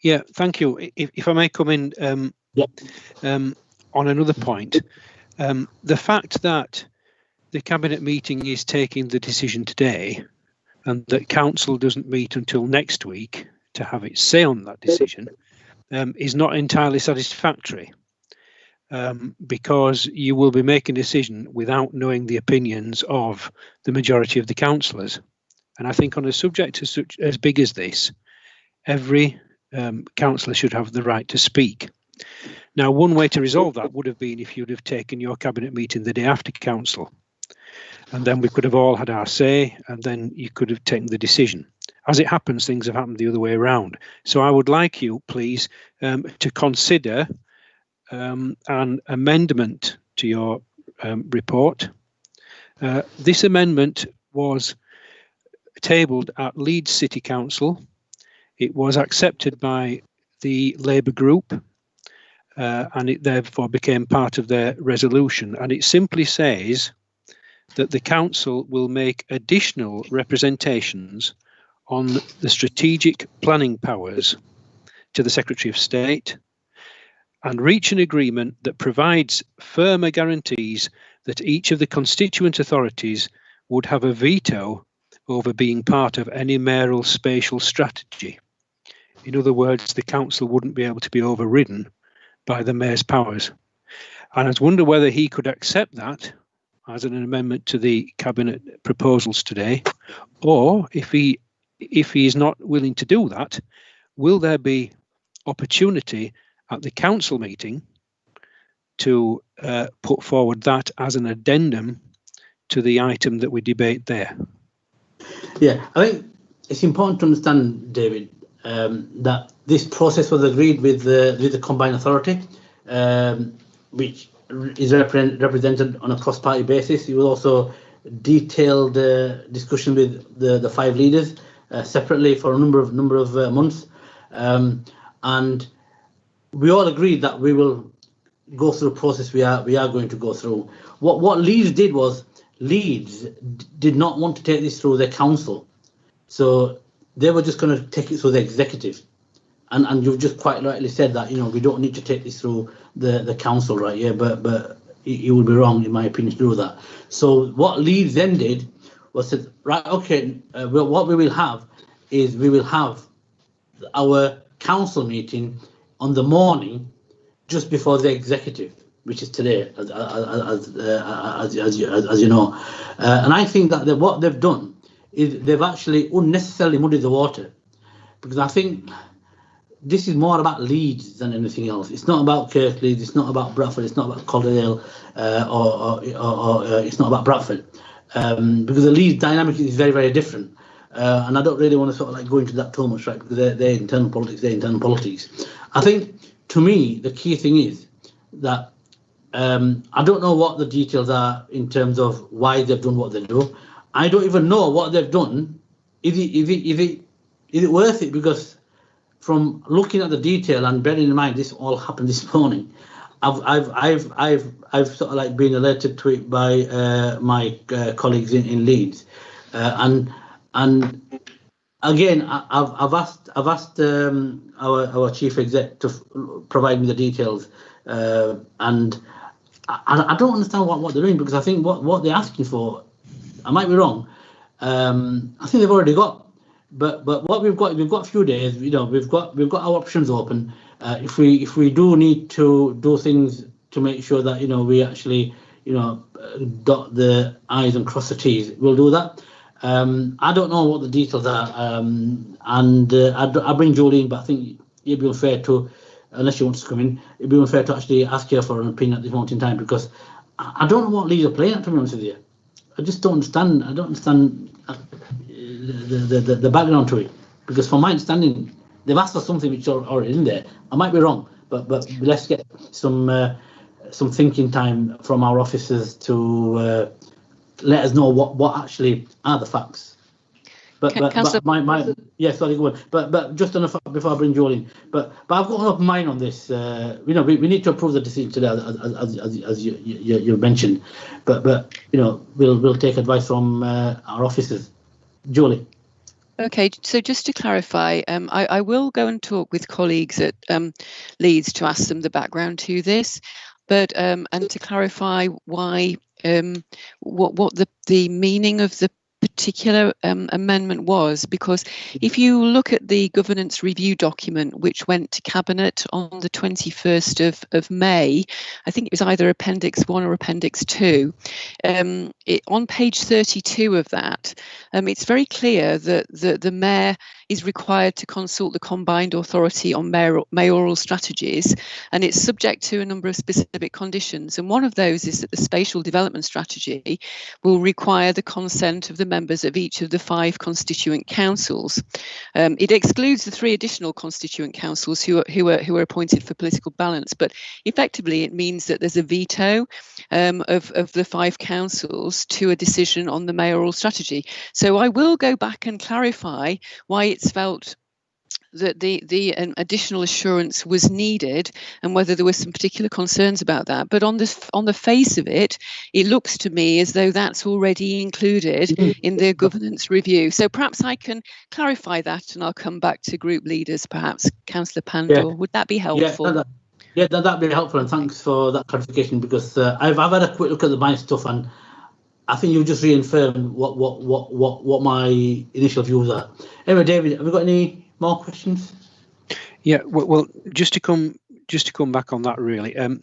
Yeah, thank you. If I may come in on another point, the fact that the Cabinet meeting is taking the decision today and that Council doesn't meet until next week to have its say on that decision is not entirely satisfactory. because you will be making a decision without knowing the opinions of the majority of the councillors. And I think on a subject as big as this, every councillor should have the right to speak. Now, one way to resolve that would have been if you'd have taken your cabinet meeting the day after council, and then we could have all had our say, and then you could have taken the decision. As it happens, things have happened the other way around. So I would like you, please, to consider an amendment to your report. This amendment was tabled at Leeds City Council. It was accepted by the Labour group, and it therefore became part of their resolution. And it simply says that the council will make additional representations on the strategic planning powers to the Secretary of State and reach an agreement that provides firmer guarantees that each of the constituent authorities would have a veto over being part of any mayoral spatial strategy. In other words, the council wouldn't be able to be overridden by the mayor's powers. And I wonder whether he could accept that as an amendment to the cabinet proposals today, or if he is not willing to do that, will there be opportunity at the council meeting to put forward that as an addendum to the item that we debate there? Yeah,
I think it's important to understand, David, that this process was agreed with the combined authority, which is represented on a cross-party basis. It was also detailed discussion with the 5 leaders separately for a number of months, and we all agreed that we will go through the process we are going to go through. What Leeds did was Leeds did not want to take this through their council, so they were just going to take it through the executive. And you've just quite rightly said that, we don't need to take this through the council, right? Yeah, but you would be wrong, in my opinion, to do that. So what Leeds then did was said, right, okay, well, what we will have is we will have our council meeting on the morning just before the executive, which is today, as you know. And I think that what they've done is they've actually unnecessarily muddied the water, because I think this is more about Leeds than anything else. It's not about Kirklees, it's not about Bradford, it's not about Calderdale, or it's not about Bradford, because the Leeds dynamic is very, very different. And I don't really want to sort of like go into that too much, right? Because they're internal politics. I think, to me, the key thing is that I don't know what the details are in terms of why they've done what they do. I don't even know what they've done. Is it worth it? Because from looking at the detail and bearing in mind this all happened this morning, I've sort of like been alerted to it by my colleagues in Leeds, and again I've asked our chief exec to provide me the details, and I don't understand what they're doing, because I think what they're asking for, I might be wrong, I think they've already got. But what we've got a few days. We've got our options open. If we do need to do things to make sure that we actually dot the I's and cross the T's, we'll do that. I don't know what the details are, and I bring Julie in, but I think it'd be unfair to, unless she wants to come in, it'd be unfair to actually ask her for an opinion at this moment in time, because I don't know what Leeds are playing at, to be honest with you. I just don't understand. I don't understand the background to it, because from my understanding they've asked for something which is already in there. I might be wrong, but let's get some thinking time from our officers to let us know what actually are the facts. But yeah, sorry, go on. But just enough before I bring Joel in. But I've got an open mind on this. We need to approve the decision today, as you mentioned. But we'll take advice from our officers. Julie.
Okay, so just to clarify, I will go and talk with colleagues at Leeds to ask them the background to this, but and to clarify why what the meaning of the particular amendment was, because if you look at the governance review document, which went to Cabinet on the 21st of May, I think it was either Appendix 1 or Appendix 2, on page 32 of that, it's very clear that the Mayor is required to consult the combined authority on mayoral strategies, and it's subject to a number of specific conditions. And one of those is that the spatial development strategy will require the consent of the members of each of the 5 constituent councils. It excludes the 3 additional constituent councils who are appointed for political balance, but effectively it means that there's a veto of the 5 councils to a decision on the mayoral strategy. So I will go back and clarify why it's felt that the additional assurance was needed and whether there were some particular concerns about that. But on the face of it, it looks to me as though that's already included in the governance review. So perhaps I can clarify that, and I'll come back to group leaders, perhaps Councillor Pandor. Yeah. Would that be helpful?
Yeah, that'd be helpful, and thanks for that clarification, because I've had a quick look at my stuff, and I think you've just reaffirmed what my initial views are. Anyway, David, have we got any more questions?
Yeah, well, just to come back on that, really. I'm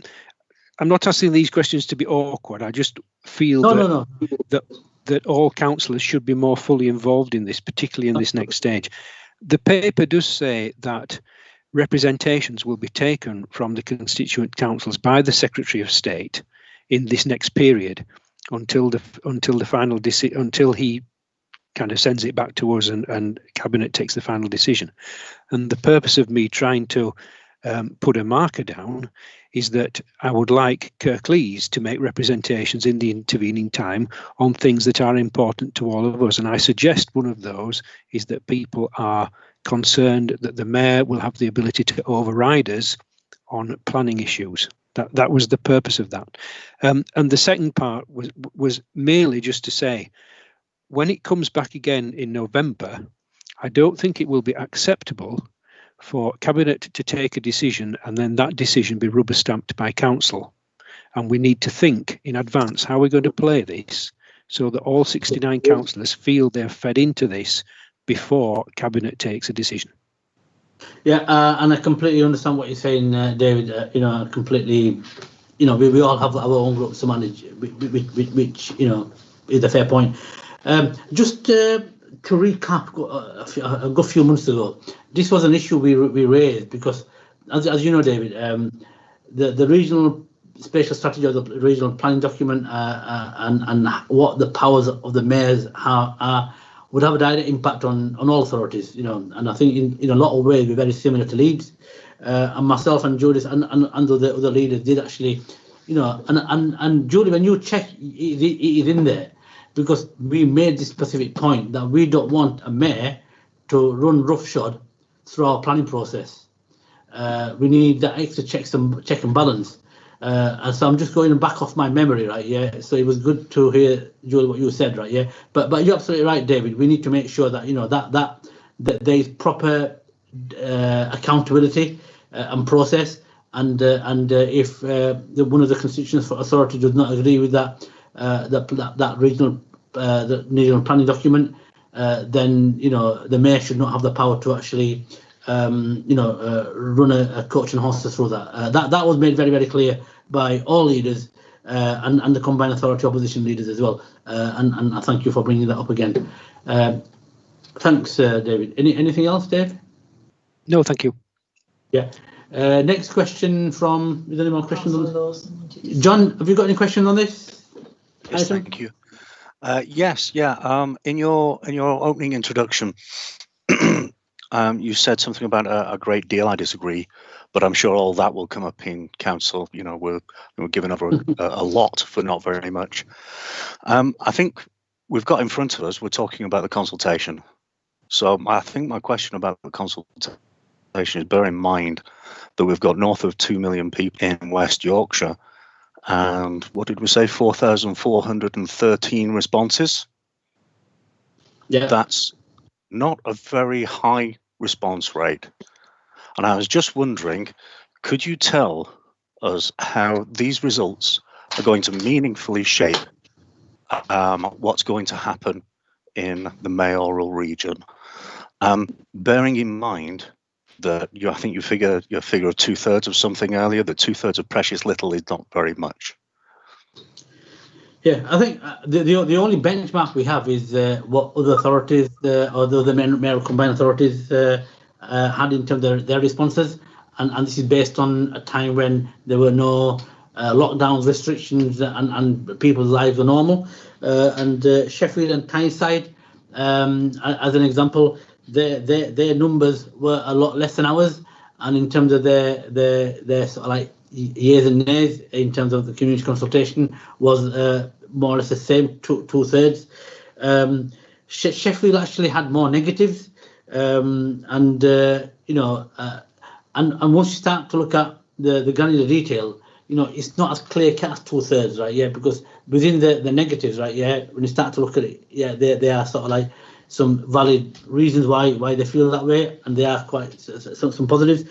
not asking these questions to be awkward. I just feel that all councillors should be more fully involved in this, particularly in this next stage. The paper does say that representations will be taken from the constituent councils by the Secretary of State in this next period until the final decision, until he kind of sends it back to us and Cabinet takes the final decision. And the purpose of me trying to put a marker down is that I would like Kirklees to make representations in the intervening time on things that are important to all of us. And I suggest one of those is that people are concerned that the Mayor will have the ability to override us on planning issues. That was the purpose of that. And the second part was merely just to say, when it comes back again in November, I don't think it will be acceptable for Cabinet to take a decision and then that decision be rubber stamped by Council. And we need to think in advance how we're going to play this so that all 69 councillors feel they're fed into this before Cabinet takes a decision.
Yeah, and I completely understand what you're saying, David. Completely, we all have our own groups to manage, which is a fair point. Just to recap, a good few months ago, this was an issue we raised because, as you know, David, the regional spatial strategy or the regional planning document and what the powers of the mayors are would have a direct impact on all authorities, and I think in a lot of ways we're very similar to Leeds, and myself and Judith and the other leaders did actually, and Julie, when you check, it is in there, because we made this specific point that we don't want a mayor to run roughshod through our planning process. We need that extra check and balance. And so I'm just going back off my memory, right? Yeah. So it was good to hear, Julie, what you said, right? Yeah. But you're absolutely right, David. We need to make sure that that there is proper accountability and process. And if one of the constituents for authority does not agree with that regional planning document, then the mayor should not have the power to actually run a coach and horses through that. That was made very, very clear by all leaders and the combined authority opposition leaders as well. And I thank you for bringing that up again. Thanks, David. Anything else, Dave?
No, thank you.
Yeah. Next question from. Is there any more questions on this? John, have you got any questions on this?
Yes, thank you. Yes, yeah. In your opening introduction, you said something about a great deal. I disagree, but I'm sure all that will come up in council. We're giving over a lot for not very much. I think we've got in front of us, we're talking about the consultation. So I think my question about the consultation is, bear in mind that we've got north of 2 million people in West Yorkshire. And what did we say? 4,413 responses.
Yeah,
that's not a very high response rate. And I was just wondering, could you tell us how these results are going to meaningfully shape what's going to happen in the mayoral region. Bearing in mind that I think your figure of 2/3 of something earlier, that 2/3 of precious little is not very much.
Yeah, I think the only benchmark we have is what other authorities or the other mayoral combined authorities had in terms of their responses, and this is based on a time when there were no lockdowns, restrictions, and people's lives were normal. And Sheffield and Tyneside, as an example, their numbers were a lot less than ours, and in terms of their sort of like years and nays in terms of the community consultation was more or less the same, 2/3. Sheffield actually had more negatives, and once you start to look at the granular detail, it's not as clear cut as 2/3, right? Yeah, because within the negatives, right? Yeah, when you start to look at it, yeah, they are sort of like some valid reasons why they feel that way, and they are quite some positives.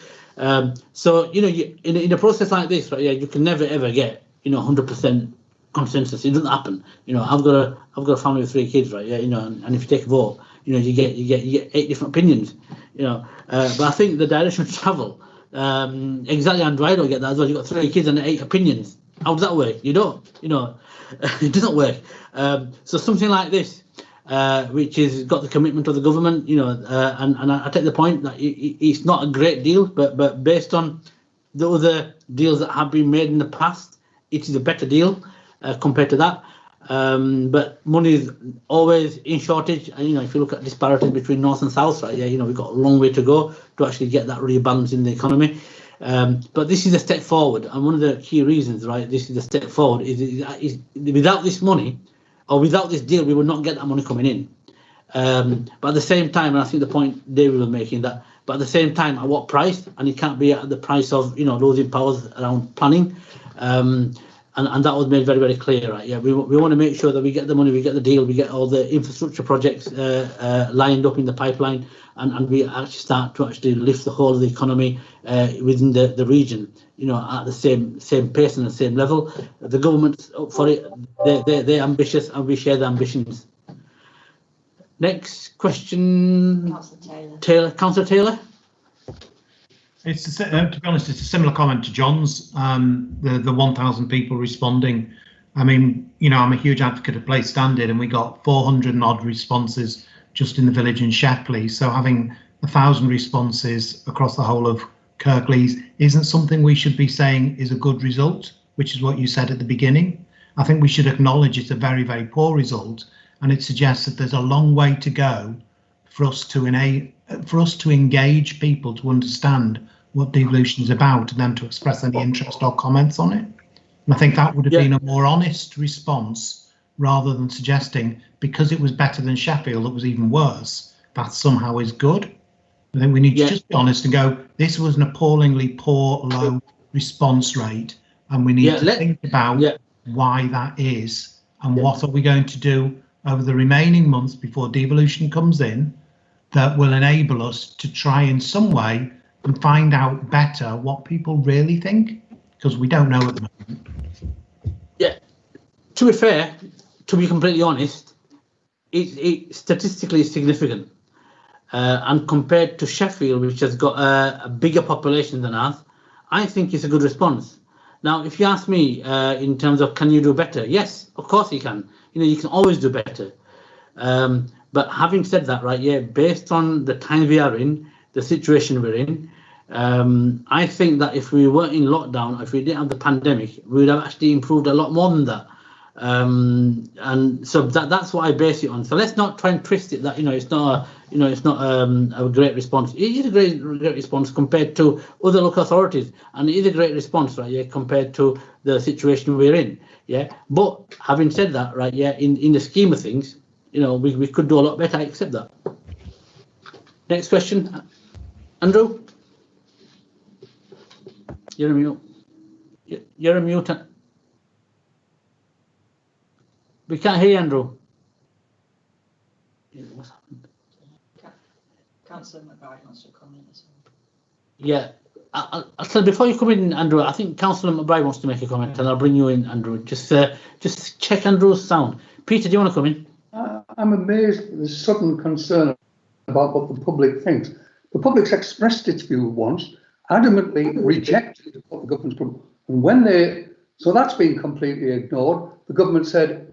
So in a process like this, right? Yeah, you can never ever get 100% consensus. It doesn't happen. I've got a family with 3 kids, right? Yeah, and if you take a vote, you get 8 different opinions. But I think the direction of travel, exactly, Andrew, I don't get that as well. You've got 3 kids and 8 opinions. How does that work? You don't. It doesn't work. So something like this, which is got the commitment of the government, and I take the point that it's not a great deal, but based on the other deals that have been made in the past, it is a better deal compared to that. But money is always in shortage, and if you look at disparities between north and south, right? Yeah, we've got a long way to go to actually get that rebalance in the economy. But this is a step forward, and one of the key reasons, right? This is a step forward is without this money, or without this deal, we would not get that money coming in. But at the same time, and I think the point David was making, that, but at the same time, at what price? And it can't be at the price of losing powers around planning. And that was made very, very clear, right? Yeah, we want to make sure that we get the money, we get the deal, we get all the infrastructure projects lined up in the pipeline, and we actually start to actually lift the whole of the economy within the region, at the same pace and the same level. The government's up for it. They're ambitious, and we share the ambitions. Next question, Councillor Taylor.
It's to be honest, it's a similar comment to John's. The 1,000 people responding. I mean, I'm a huge advocate of place standard, and we got 400 and odd responses just in the village in Sheffield. So having 1,000 responses across the whole of Kirklees isn't something we should be saying is a good result, which is what you said at the beginning. I think we should acknowledge it's a very, very poor result, and it suggests that there's a long way to go for us to engage people to understand what devolution is about, and then to express any interest or comments on it. And I think that would have been a more honest response, rather than suggesting because it was better than Sheffield, it was even worse. That somehow is good. I think we need to just be honest and go, this was an appallingly poor, low response rate, and we need to think about why that is, and what are we going to do over the remaining months before devolution comes in that will enable us to try in some way and find out better what people really think, because we don't know at the moment. Yeah,
to be fair, to be completely honest, it statistically is significant. And compared to Sheffield, which has got a bigger population than us, I think it's a good response. Now, if you ask me in terms of can you do better? Yes, of course you can. You can always do better. But having said that, right, yeah, based on the time we are in, the situation we're in, I think that if we weren't in lockdown, if we didn't have the pandemic, we would have actually improved a lot more than that. And so that's what I base it on. So let's not try and twist it that it's not a great response. It is a great response compared to other local authorities, and it is a great response, right? Yeah, compared to the situation we're in. Yeah, but having said that, right? Yeah, in the scheme of things, we could do a lot better. I accept that. Next question, Andrew. You're a mute. You're a mute. We can't hear you, Andrew. What's happened?
Councillor McBride wants to comment as well.
Yeah, I'll tell before you come in, Andrew. I think Councillor McBride wants to make a comment, and I'll bring you in, Andrew. Just check Andrew's sound. Peter, do you want to come in?
I'm amazed at the sudden concern about what the public thinks. The public's expressed its view once, adamantly rejected what the government's proposed, and when so that's been completely ignored. The government said,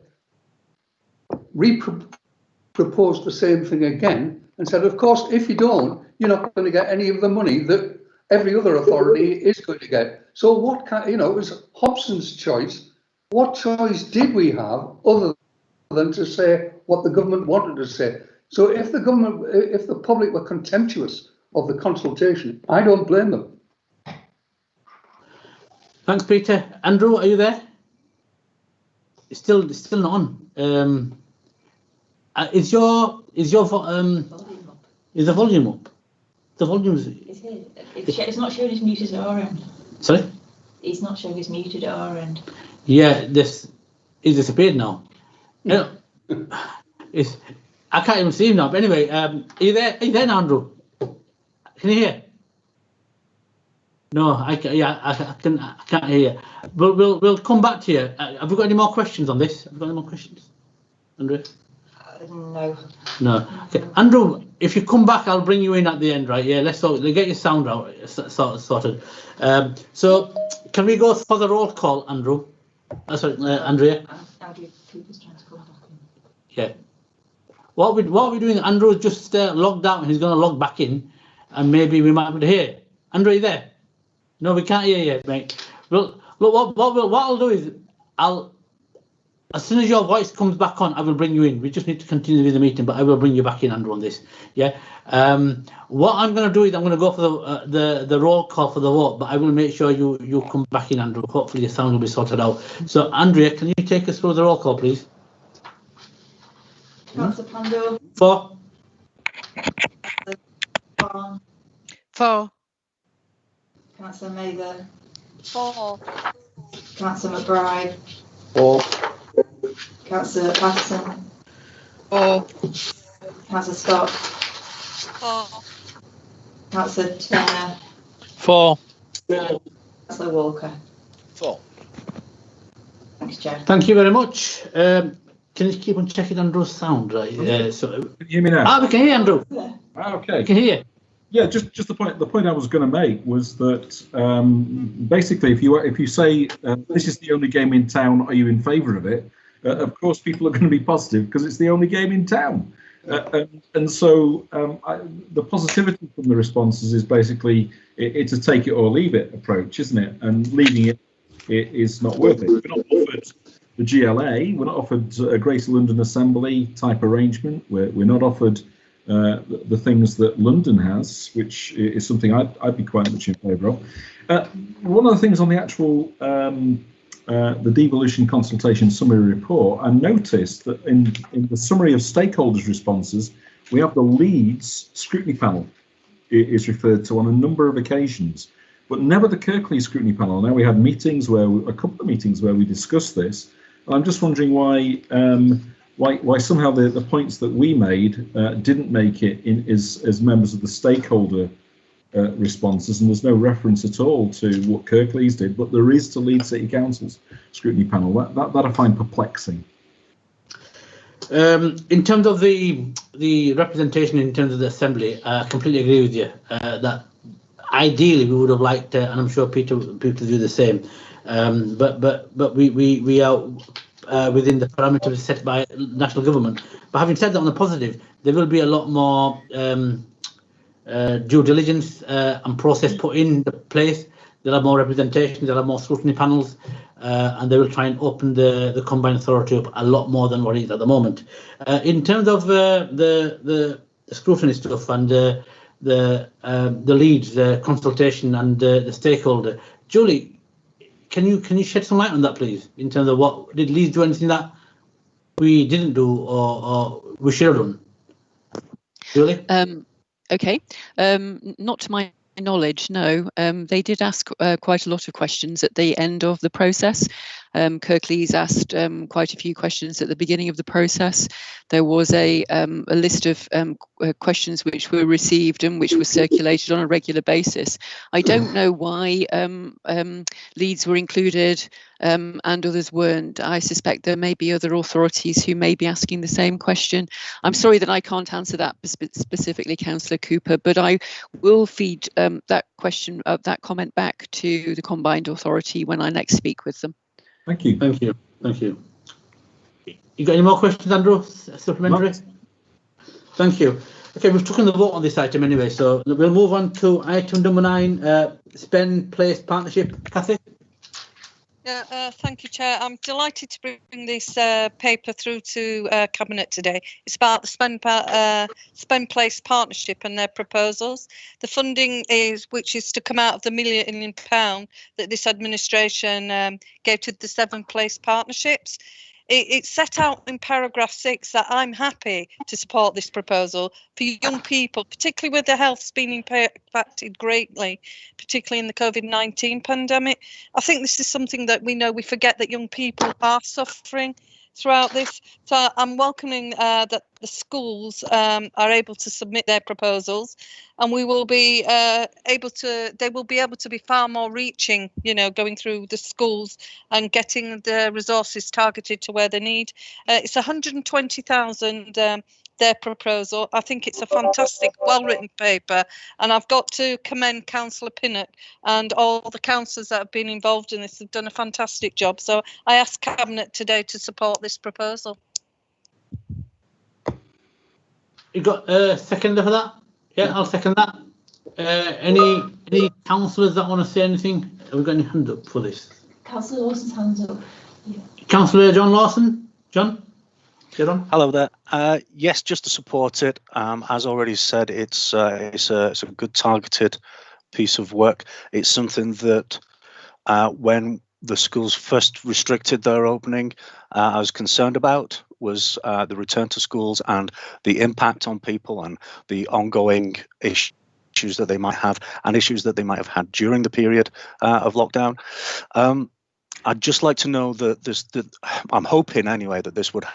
proposed the same thing again, and said, of course, if you don't, you're not going to get any of the money that every other authority is going to get. So what kind, it was Hobson's choice. What choice did we have other than to say what the government wanted to say? So if the public were contemptuous of the consultation, I don't blame them.
Thanks, Peter. Andrew, are you there? It's still not on. Is the volume up? The volume's.
It's not showing it's muted at our end.
Sorry?
It's not showing it's muted at our end.
Yeah, this is disappeared now. No, I can't even see him now. But anyway, are you there? Are you there now, Andrew? Can you hear? No, I can't hear you. But we'll come back to you. Have we got any more questions on this? Have we got any more questions, Andrew?
No.
No. Okay. Andrew, if you come back, I'll bring you in at the end, right? Yeah, let's get your sound out sorted. So can we go for the roll call, Andrew? Sorry, Andrea.
Cooper's trying to come back in.
Yeah. What we're doing, Andrew just logged out and he's going to log back in, and maybe we might be able to hear. Andrew, are you there? No, we can't hear you, mate. Well, look, what I'll do is as soon as your voice comes back on, I will bring you in. We just need to continue with the meeting, but I will bring you back in, Andrew, on this. Yeah. What I'm going to do is I'm going to go for the roll call for the vote, but I will make sure you come back in, Andrew. Hopefully your sound will be sorted out. So, Andrea, can you take us through the roll call, please?
Councillor Pandor.
For.
For.
Councillor Mather.
For.
Councillor McBride.
For.
Councillor Patterson.
For.
Councillor Scott.
For.
Councillor Turner.
For.
Councillor Walker.
For.
Thanks, Chair.
Thank you very much. Can you keep on checking Andrew's sound? Right. So,
can you hear me now?
We can hear Andrew.
Okay.
We can hear you.
Yeah, just the point I was going to make was that basically, if you say this is the only game in town, are you in favour of it? Of course, people are going to be positive because it's the only game in town, and so the positivity from the responses is basically it's a take it or leave it approach, isn't it? And leaving it is not worth it. We're not offered the GLA, we're not offered a Greater London Assembly type arrangement. We're not offered the things that London has, which is something I'd be quite much in favour of. One of the things on the actual the devolution consultation summary report, I noticed that in the summary of stakeholders' responses, we have the Leeds scrutiny panel is referred to on a number of occasions, but never the Kirklees scrutiny panel. Now we had meetings a couple of meetings where we discussed this. I'm just wondering why somehow the points that we made didn't make it in as members of the stakeholder responses, and there's no reference at all to what Kirklees did, but there is to Leeds City Council's scrutiny panel. That I find perplexing.
In terms of the representation in terms of the Assembly, I completely agree with you that ideally we would have liked, and I'm sure Peter do the same, but we are within the parameters set by national government. But having said that, on the positive, there will be a lot more due diligence and process put in the place. There'll have more representation, there'll have more scrutiny panels, and they will try and open the combined authority up a lot more than what it is at the moment. In terms of the scrutiny stuff and the leads, the consultation and the stakeholder, Julie, can you shed some light on that, please? In terms of what did Leeds do anything that we didn't do or we should have done? Julie?
Okay. Not to my knowledge, no. They did ask quite a lot of questions at the end of the process, Kirklees asked quite a few questions at the beginning of the process. There was a list of questions which were received and which were circulated on a regular basis. I don't know why Leeds were included and others weren't. I suspect there may be other authorities who may be asking the same question. I'm sorry that I can't answer that specifically, Councillor Cooper, but I will feed that question, that comment back to the Combined Authority when I next speak with them.
Thank you.
Thank you. Thank you. You got any more questions, Andrew? Supplementary? No. Thank you. Okay, we've taken the vote on this item anyway, so we'll move on to item number 9, Spend Place Partnership. Cathy?
Yeah, thank you, Chair. I'm delighted to bring this paper through to Cabinet today. It's about the Spend Place Partnership and their proposals. The funding which is to come out of the £1 million that this administration gave to the 7 place partnerships. It's set out in paragraph 6 that I'm happy to support this proposal for young people, particularly where their health's been impacted greatly, particularly in the COVID-19 pandemic. I think this is something that we forget that young people are suffering throughout this. So I'm welcoming that the schools are able to submit their proposals, and we will be they will be able to be far more reaching, going through the schools and getting the resources targeted to where they need. It's 120,000 their proposal. I think it's a fantastic, well-written paper, and I've got to commend Councillor Pinnock and all the councillors that have been involved in this. Have done a fantastic job. So I ask Cabinet today to support this proposal.
You got a seconder for that? Yeah, I'll second that. Any councillors that want to say anything? Have we got any hand up for this?
Councillor Lawson's hands up. Yeah.
Councillor John Lawson? John?
Hello there. Yes, just to support it. As already said, it's a good targeted piece of work. It's something that when the schools first restricted their opening, I was concerned about was the return to schools and the impact on people and the ongoing issues that they might have and issues that they might have had during the period of lockdown. I'd just like to know that I'm hoping anyway that this would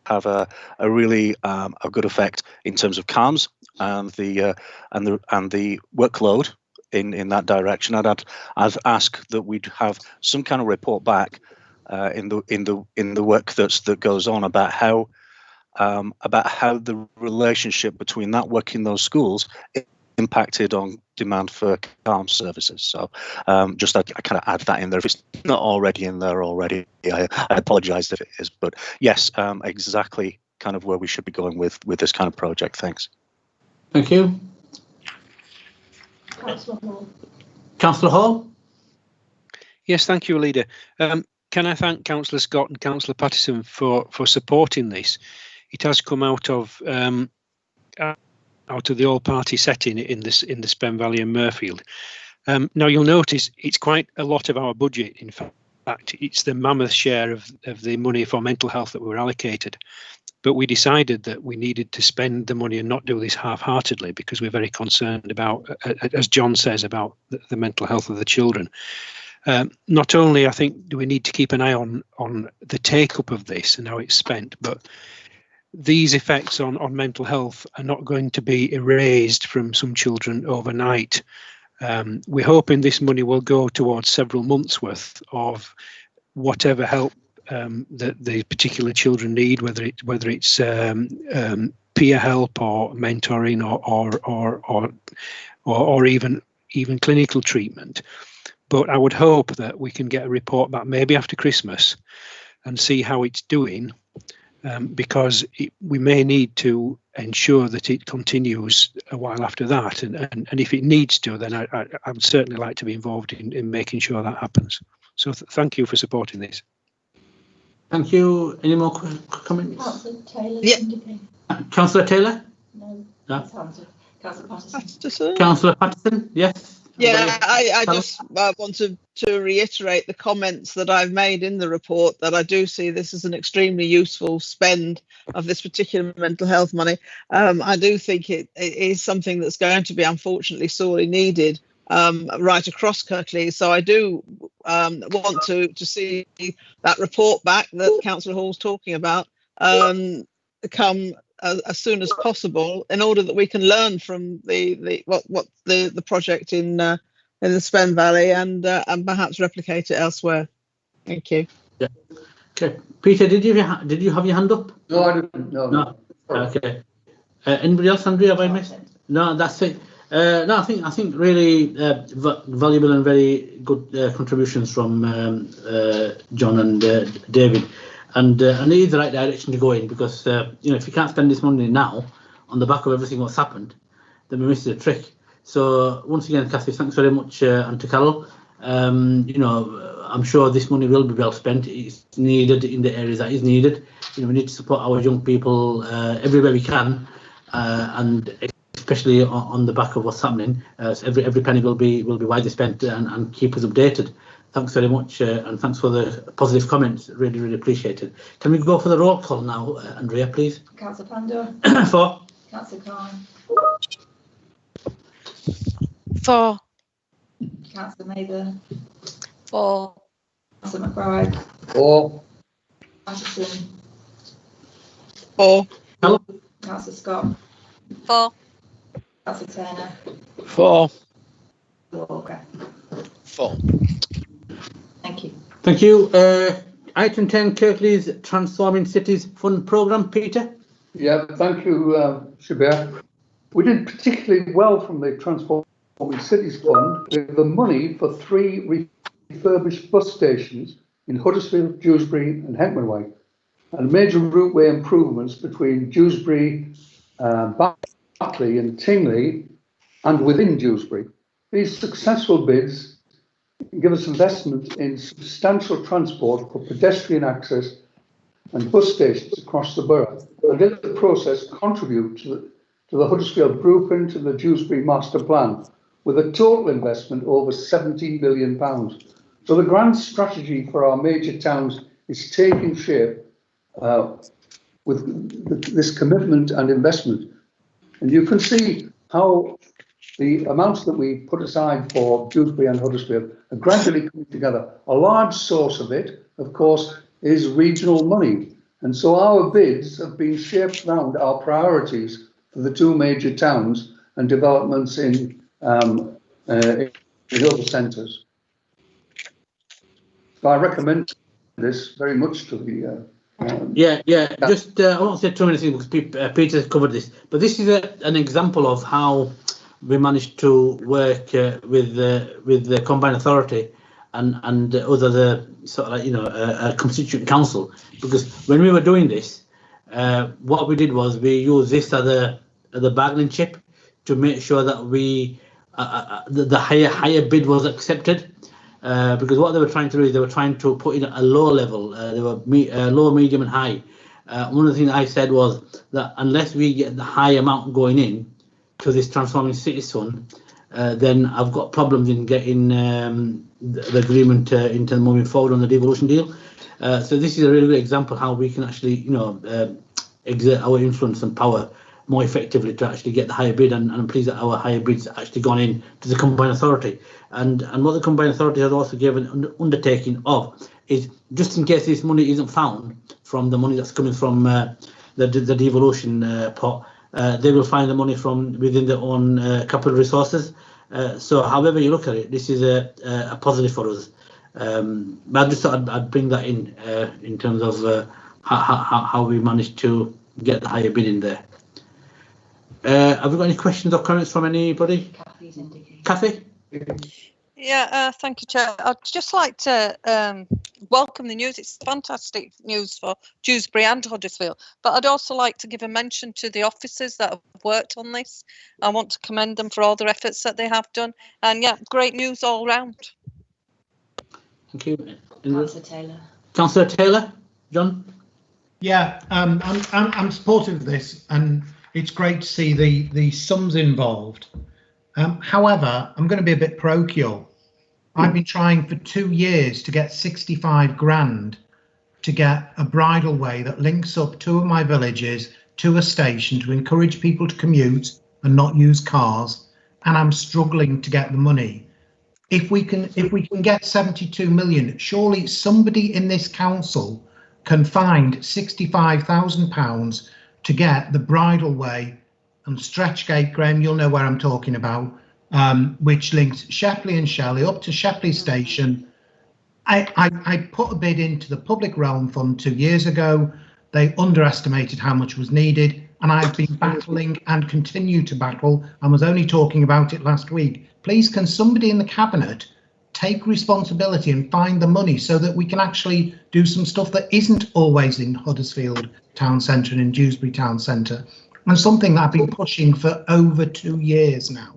have a really a good effect in terms of CAMS and the workload in that direction. I'd ask that we'd have some kind of report back in the work that goes on about how the relationship between that work in those schools impacted on demand for CAMS services. So just I kind of add that in there. If it's not already in there already, I apologise if it is. But yes, exactly kind of where we should be going with this kind of project. Thanks.
Thank you.
Councillor Hall.
Councillor Hall?
Yes, thank you, Leader. Can I thank Councillor Scott and Councillor Pattison for supporting this? It has come out of the all-party setting in the Spen Valley and Murfield. Now you'll notice it's quite a lot of our budget. In fact, it's the mammoth share of the money for mental health that we were allocated. But we decided that we needed to spend the money and not do this half-heartedly because we're very concerned about, as John says, about the mental health of the children. Not only, I think, do we need to keep an eye on the take-up of this and how it's spent, but these effects on mental health are not going to be erased from some children overnight. We're hoping this money will go towards several months' worth of whatever help that the particular children need, whether it's peer help or mentoring or even clinical treatment. But I would hope that we can get a report back maybe after Christmas and see how it's doing, because we may need to ensure that it continues a while after that. And if it needs to, then I would certainly like to be involved in making sure that happens. So thank you for supporting this.
Thank you. Any more comments?
Councillor Taylor?
Yeah. Councillor Taylor?
No. Councillor
Pattison?
Councillor Pattison, yes.
Yeah, I just wanted to reiterate the comments that I've made in the report, that I do see this as an extremely useful spend of this particular mental health money. I do think it is something that's going to be unfortunately sorely needed right across Kirklees. So I do want to see that report back that Councillor Hall's talking about come as soon as possible, in order that we can learn from the project in the Spen Valley and perhaps replicate it elsewhere. Thank you.
Yeah. Okay, Peter, did you have your hand up?
No, I didn't. No.
Okay. Anybody else, Andrea? Have I missed? No, that's it. No, I think really valuable and very good contributions from John and David, and it is the right direction to go in, because if you can't spend this money now on the back of everything what's happened, then we missed the trick. So once again, Kathy, thanks very much, and to Carol. I'm sure this money will be well spent. It's needed in the areas that is needed. We need to support our young people everywhere we can, and especially on the back of what's happening. So every penny will be widely spent, and keep us updated. Thanks very much, and thanks for the positive comments. Really, really appreciated. Can we go for the roll call now, Andrea, please?
Councillor Pandor.
For.
Councillor Khan.
For.
Councillor Mather.
For.
Councillor McBride.
For.
Patterson.
For.
Hello.
Councillor Scott.
For.
Councillor Turner.
For.
Walker.
For.
Thank you.
Thank you. Item 10, Kirklees Transforming Cities Fund Programme. Peter?
Yeah, thank you, Shabir. We did particularly well from the Transforming Cities Fund with the money for 3 refurbished bus stations in Huddersfield, Dewsbury and Heckmanway, and major routeway improvements between Dewsbury, Batley and Tingley and within Dewsbury. These successful bids give us investment in substantial transport for pedestrian access and bus stations across the borough, and in the process contribute to the Huddersfield Blueprint and the Dewsbury Master Plan, with a total investment over £17 million. So the grand strategy for our major towns is taking shape with this commitment and investment. And you can see how the amounts that we put aside for Dewsbury and Huddersfield are gradually coming together. A large source of it, of course, is regional money. And so our bids have been shaped around our priorities for the 2 major towns and developments in other centres. So I recommend this very much to the
Just I won't say too many things because Peter covered this, but this is an example of how we managed to work with the combined authority and other a constituent council, because when we were doing this, what we did was we used this as the bargaining chip to make sure that we the higher bid was accepted. Because what they were trying to do is they were trying to put in a low level. They were low, medium, and high. One of the things I said was that unless we get the high amount going in to this Transforming Cities Fund, then I've got problems in getting the agreement into moving forward on the devolution deal. So this is a really good example how we can actually, exert our influence and power more effectively to actually get the higher bid, and I'm pleased that our higher bids actually gone in to the combined authority. And what the combined authority has also given an undertaking of is, just in case this money isn't found from the money that's coming from the devolution pot, they will find the money from within their own capital resources. So however you look at it, this is a positive for us. But I just thought I'd bring that in terms of how we managed to get the higher bid in there. Have we got any questions or comments from anybody? Kathy?
Yeah, thank you, Chair. I'd just like to welcome the news. It's fantastic news for Dewsbury and Huddersfield, but I'd also like to give a mention to the officers that have worked on this. I want to commend them for all their efforts that they have done, and yeah, great news all round.
Thank you.
Councillor Taylor.
Councillor Taylor, John?
Yeah, I'm supportive of this, and it's great to see the sums involved. However, I'm going to be a bit parochial. I've been trying for 2 years to get 65 grand to get a bridleway that links up 2 of my villages to a station to encourage people to commute and not use cars, and I'm struggling to get the money. If we can get 72 million, surely somebody in this council can find £65,000 to get the Bridleway and Stretchgate, Graham, you'll know where I'm talking about, which links Shepley and Shelley up to Shepley Station. I put a bid into the Public Realm Fund 2 years ago. They underestimated how much was needed, and I've been battling and continue to battle, and was only talking about it last week. Please, can somebody in the Cabinet take responsibility and find the money so that we can actually do some stuff that isn't always in Huddersfield Town Centre and in Dewsbury Town Centre, and something that I've been pushing for over 2 years now.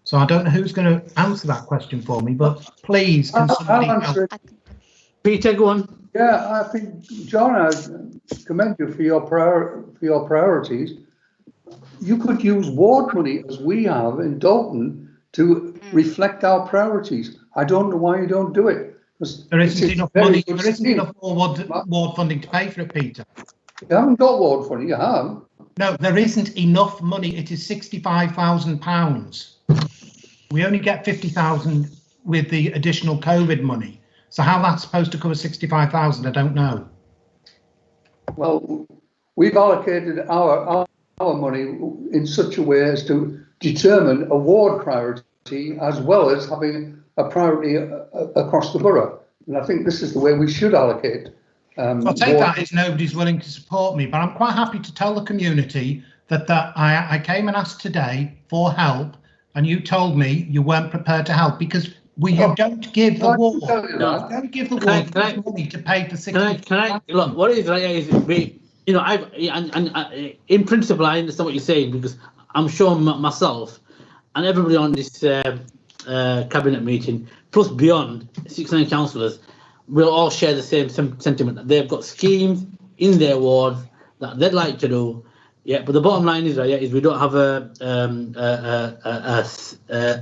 So I don't know who's going to answer that question for me, but please, can somebody help?
Peter, go on.
Yeah, I think, John, I commend you for your priorities. You could use ward money, as we have in Dalton, to reflect our priorities. I don't know why you don't do it.
There isn't enough money. There isn't enough ward funding to pay for it, Peter.
You haven't got ward funding, you have.
No, there isn't enough money. It is £65,000. We only get 50,000 with the additional COVID money. So how that's supposed to cover 65,000, I don't know.
Well, we've allocated our money in such a way as to determine a ward priority as well as having a priority across the borough. And I think this is the way we should allocate.
I'll take that as nobody's willing to support me, but I'm quite happy to tell the community that I came and asked today for help, and you told me you weren't prepared to help because you don't give the ward. Don't give the ward money to pay for 60.
Can I look? What it is right is we, you know, in principle I understand what you're saying, because I'm sure myself and everybody on this cabinet meeting, plus beyond 69 councillors, will all share the same sentiment that they've got schemes in their wards that they'd like to do. Yeah, but the bottom line is is we don't have a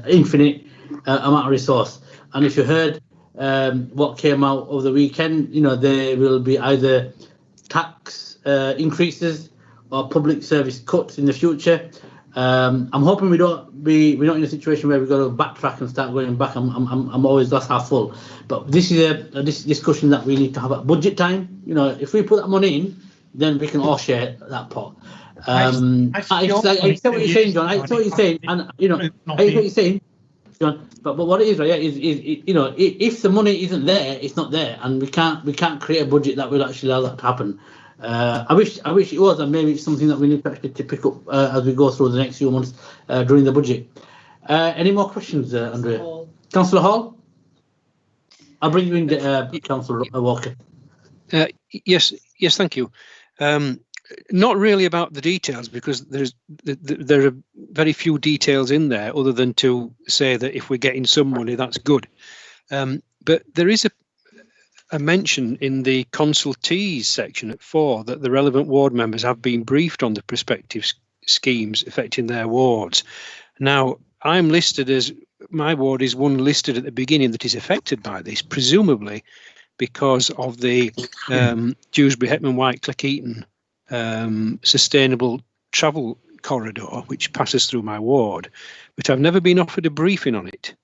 infinite amount of resource. And if you heard what came out over the weekend, you know, there will be either tax increases or public service cuts in the future. I'm hoping we're not in a situation where we've got to backtrack and start going back. I'm always glass half full, but this is a discussion that we need to have at budget time. You know, if we put that money in, then we can all share that pot. I see what you're saying, John. I see what you're saying, and you know, I see what you're saying, John. But what it is, right? Is you know, if the money isn't there, it's not there, and we can't create a budget that will actually allow that to happen. I wish it was, and maybe it's something that we need to actually pick up as we go through the next few months during the budget. Any more questions, Andrea? Councillor Hall? I'll bring you in, Councillor Walker.
Yes, thank you. Not really about the details, because there are very few details in there other than to say that if we're getting some money, that's good. But there is a mention in the consultees section at 4 that the relevant ward members have been briefed on the prospective schemes affecting their wards. Now, I'm listed as, my ward is one listed at the beginning that is affected by this, presumably because of the Dewsbury, Hetman, White, Cleckheaton sustainable travel corridor, which passes through my ward, but I've never been offered a briefing on it.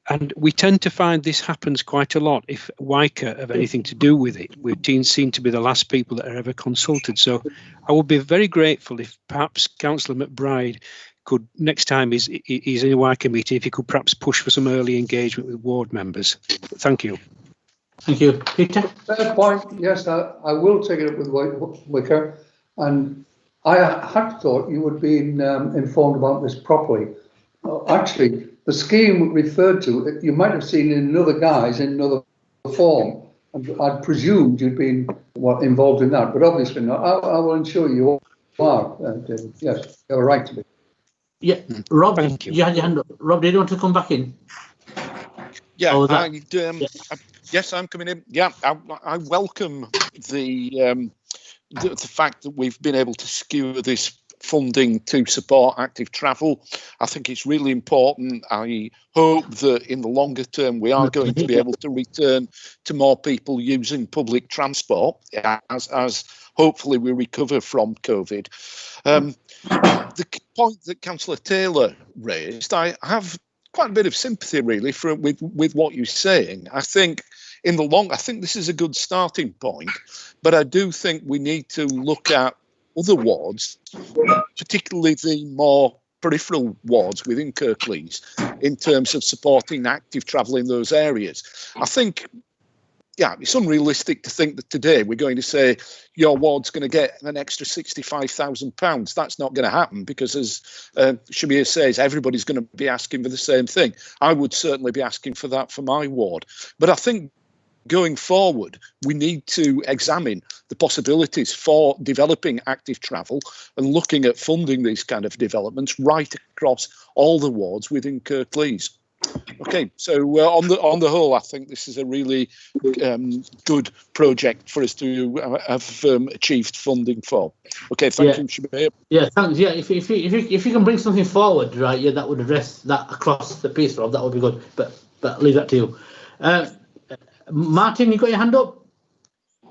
And we tend to find this happens quite a lot if WICA have anything to do with it. We seem to be the last people that are ever consulted. So I would be very grateful if perhaps Councillor McBride could, next time he's in a WICA meeting, if he could perhaps push for some early engagement with ward members. Thank you.
Thank you. Peter?
Fair point. Yes, I will take it up with WICA. And I had thought you would be informed about this properly. Actually, the scheme referred to, you might have seen in another guise, in another form. And I'd presumed you'd been involved in that, but obviously not. I will ensure you are. Yes, you have a right to be.
Yeah, Rob, you had your hand up. Rob, did you want to come back in?
Yeah, yes, I'm coming in. Yeah, I welcome the fact that we've been able to skewer this funding to support active travel. I think it's really important. I hope that in the longer term we are going to be able to return to more people using public transport as hopefully we recover from COVID. The point that Councillor Taylor raised, I have quite a bit of sympathy really with what you're saying. I think I think this is a good starting point, but I do think we need to look at other wards, particularly the more peripheral wards within Kirklees, in terms of supporting active travel in those areas. I think, yeah, it's unrealistic to think that today we're going to say your ward's going to get an extra £65,000. That's not going to happen because, as Shabir says, everybody's going to be asking for the same thing. I would certainly be asking for that for my ward. But I think going forward, we need to examine the possibilities for developing active travel and looking at funding these kind of developments right across all the wards within Kirklees. Okay, so on the whole, I think this is a really good project for us to have achieved funding for. Okay, thank you, Shabir.
Yeah, thanks. Yeah, if you can bring something forward, right? Yeah, that would address that across the piece, Rob. That would be good. But I'll leave that to you. Martin, you got your hand up?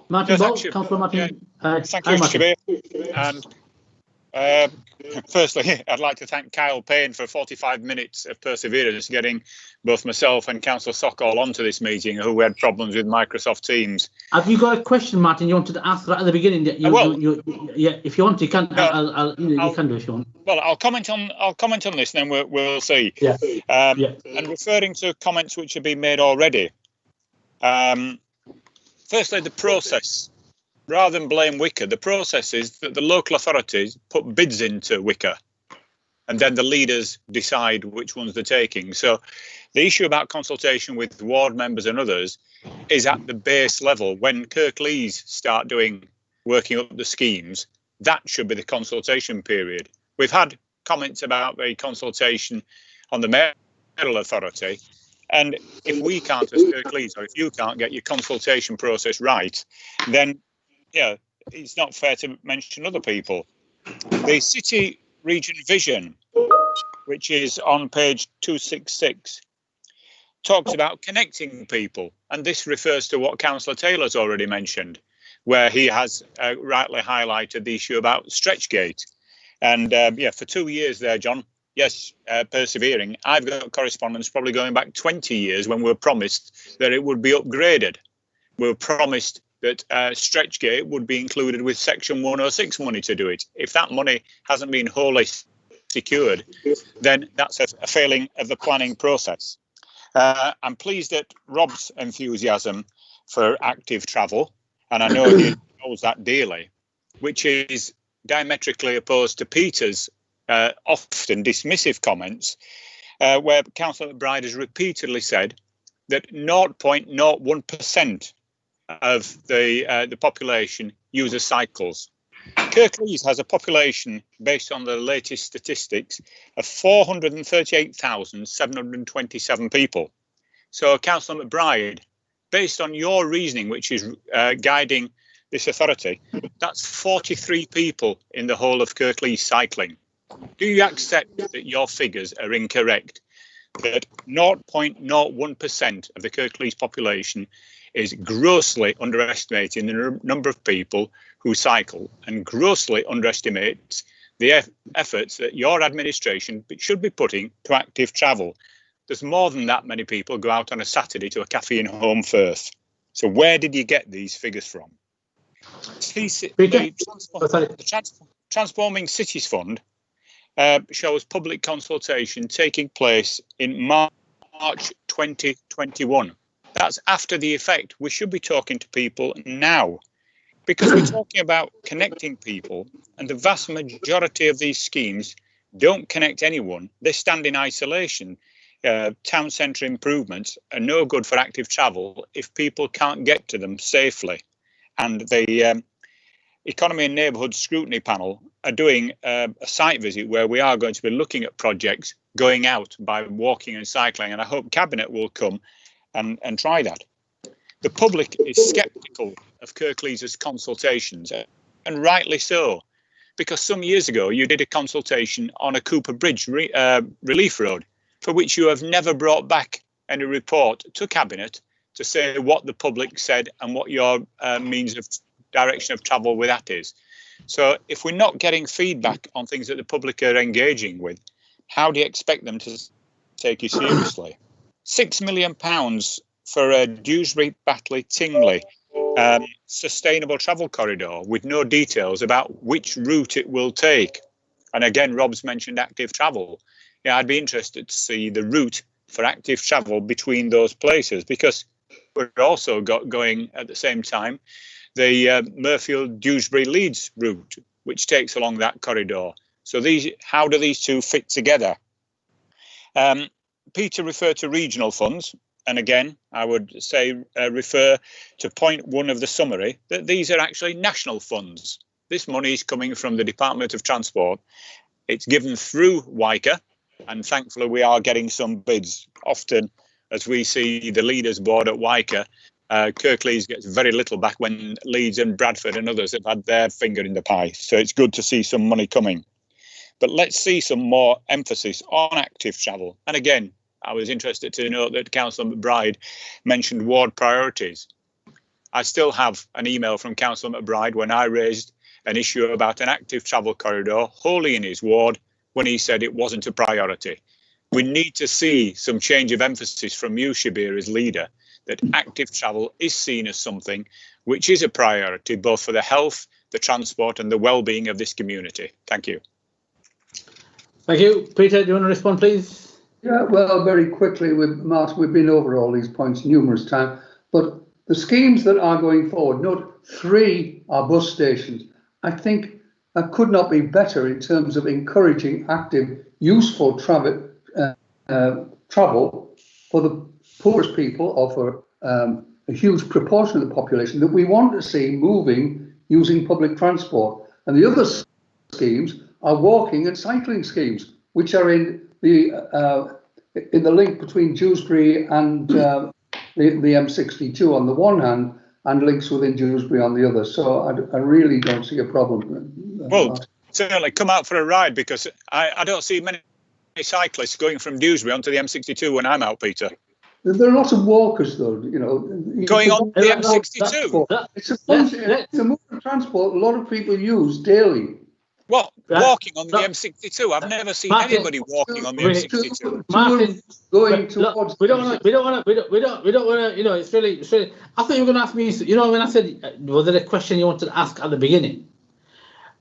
Martin,
yeah,
Councillor Martin.
Yeah. Thank you, Shabir. And firstly, I'd like to thank Kyle Payne for 45 minutes of perseverance getting both myself and Councillor Sokol onto this meeting, who had problems with Microsoft Teams.
Have you got a question, Martin? You wanted to ask right at the beginning? Yeah, if you want, you can. No, you can do if you want.
Well, I'll comment on this, and then we'll see.
Yeah.
And referring to comments which have been made already. Firstly, the process. Rather than blame Wicker, the process is that the local authorities put bids into Wicker, and then the leaders decide which ones they're taking. So the issue about consultation with ward members and others is at the base level. When Kirklees start working up the schemes, that should be the consultation period. We've had comments about the consultation on the mayoral authority, and if we can't, as Kirklees, or if you can't get your consultation process right, then yeah, it's not fair to mention other people. The city region vision, which is on page 266, talks about connecting people. And this refers to what Councillor Taylor's already mentioned, where he has rightly highlighted the issue about Stretchgate. And yeah, for 2 years there, John, yes, persevering. I've got correspondence probably going back 20 years when we were promised that it would be upgraded. We were promised that Stretchgate would be included with Section 106 money to do it. If that money hasn't been wholly secured, then that's a failing of the planning process. I'm pleased at Rob's enthusiasm for active travel, and I know he knows that dearly, which is diametrically opposed to Peter's often dismissive comments, where Councillor McBride has repeatedly said that 0.01% of the population uses cycles. Kirklees has a population, based on the latest statistics, of 438,727 people. So, Councillor McBride, based on your reasoning, which is guiding this authority, that's 43 people in the whole of Kirklees cycling. Do you accept that your figures are incorrect? That 0.01% of the Kirklees population is grossly underestimating the number of people who cycle, and grossly underestimates the efforts that your administration should be putting to active travel. There's more than that many people go out on a Saturday to a cafe in Home Firth. So where did you get these figures from? The Transforming Cities Fund shows public consultation taking place in March 2021. That's after the effect. We should be talking to people now, because we're talking about connecting people, and the vast majority of these schemes don't connect anyone. They stand in isolation. Town centre improvements are no good for active travel if people can't get to them safely. And the Economy and Neighbourhood Scrutiny Panel are doing a site visit where we are going to be looking at projects going out by walking and cycling, and I hope Cabinet will come and try that. The public is sceptical of Kirklees' consultations, and rightly so, because some years ago you did a consultation on a Cooper Bridge relief road, for which you have never brought back any report to Cabinet to say what the public said and what your means of direction of travel with that is. So if we're not getting feedback on things that the public are engaging with, how do you expect them to take you seriously? £6 million for a Dewsbury-Batley-Tingley sustainable travel corridor with no details about which route it will take. And again, Rob's mentioned active travel. Yeah, I'd be interested to see the route for active travel between those places, because we're also going at the same time the Murfield-Dewsbury-Leeds route, which takes along that corridor. So how do these two fit together? Peter referred to regional funds. And again, I would say refer to point 1 of the summary, that these are actually national funds. This money is coming from the Department of Transport. It's given through WICA, and thankfully we are getting some bids. Often, as we see the leaders board at WICA, Kirklees gets very little back when Leeds and Bradford and others have had their finger in the pie. So it's good to see some money coming. But let's see some more emphasis on active travel. And again, I was interested to note that Councillor McBride mentioned ward priorities. I still have an email from Councillor McBride when I raised an issue about an active travel corridor wholly in his ward, when he said it wasn't a priority. We need to see some change of emphasis from you, Shabir, as leader, that active travel is seen as something which is a priority, both for the health, the transport and the well-being of this community. Thank you.
Thank you. Peter, do you want to respond, please?
Yeah, well, very quickly, Martin, we've been over all these points numerous times, but the schemes that are going forward, note 3 are bus stations. I think that could not be better in terms of encouraging active, useful travel for the poorest people, or for a huge proportion of the population that we want to see moving using public transport. And the other schemes are walking and cycling schemes, which are in the link between Dewsbury and the M62 on the one hand, and links within Dewsbury on the other. So I really don't see a problem.
Well, certainly come out for a ride, because I don't see many cyclists going from Dewsbury onto the M62 when I'm out, Peter.
There are lots of walkers, though, you know.
Going on the M62?
It's a mode of transport a lot of people use daily.
What? Walking on the M62? I've never seen anybody walking on the M62.
Martin,
going towards.
We don't want to. You know, it's really. I thought you were going to ask me. You know, when I said, was there a question you wanted to ask at the beginning?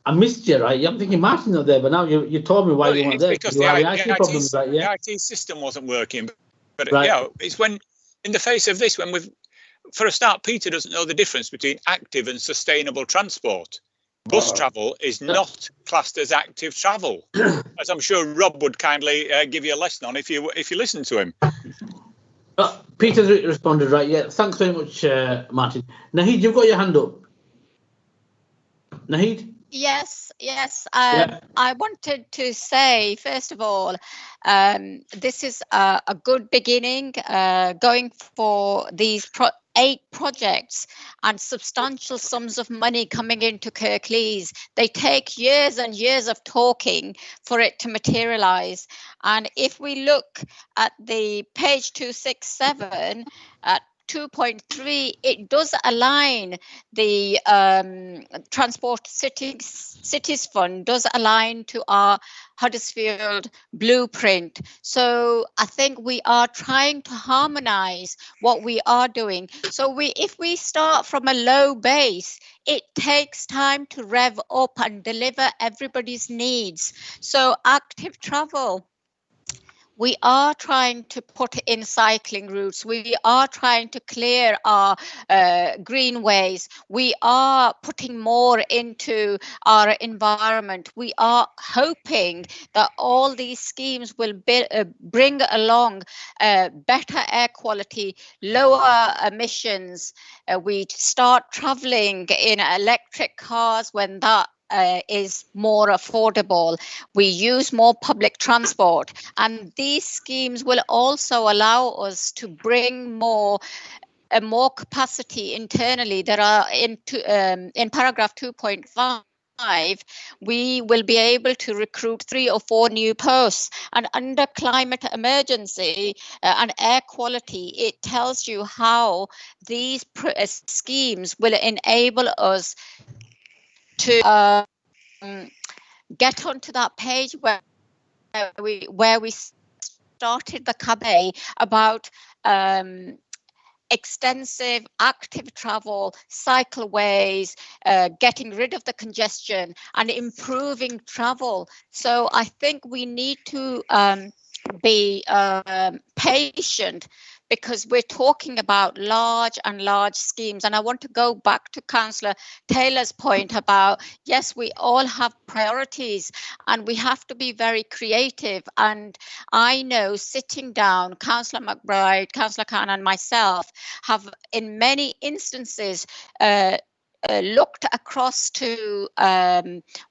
I missed you, right? I'm thinking Martin's not there, but now you told me why you weren't there.
Because the IT system wasn't working. But right. Yeah, it's when, in the face of this, for a start, Peter doesn't know the difference between active and sustainable transport. Bus travel is not classed as active travel, as I'm sure Rob would kindly give you a lesson on if you listen to him.
Peter's responded, right? Yeah, thanks very much, Martin. Naheed, you've got your hand up. Naheed?
Yes. I wanted to say, first of all, this is a good beginning, going for these 8 projects and substantial sums of money coming into Kirklees. They take years and years of talking for it to materialise. And if we look at the page 267 at 2.3, it does align the Transport Cities Fund, does align to our Huddersfield blueprint. So I think we are trying to harmonise what we are doing. So if we start from a low base, it takes time to rev up and deliver everybody's needs. So active travel, we are trying to put in cycling routes. We are trying to clear our greenways. We are putting more into our environment. We are hoping that all these schemes will bring along better air quality, lower emissions. We start traveling in electric cars when that is more affordable. We use more public transport, and these schemes will also allow us to bring more capacity internally. There are in paragraph 2.5 we will be able to recruit 3 or 4 new posts. And under climate emergency and air quality, it tells you how these schemes will enable us to get onto that page where we started the campaign about extensive active travel, cycleways, getting rid of the congestion and improving travel. So I think we need to be patient, because we're talking about large schemes. And I want to go back to Councillor Taylor's point about, yes, we all have priorities and we have to be very creative. And I know, sitting down, Councillor McBride, Councillor Khan and myself have in many instances looked across to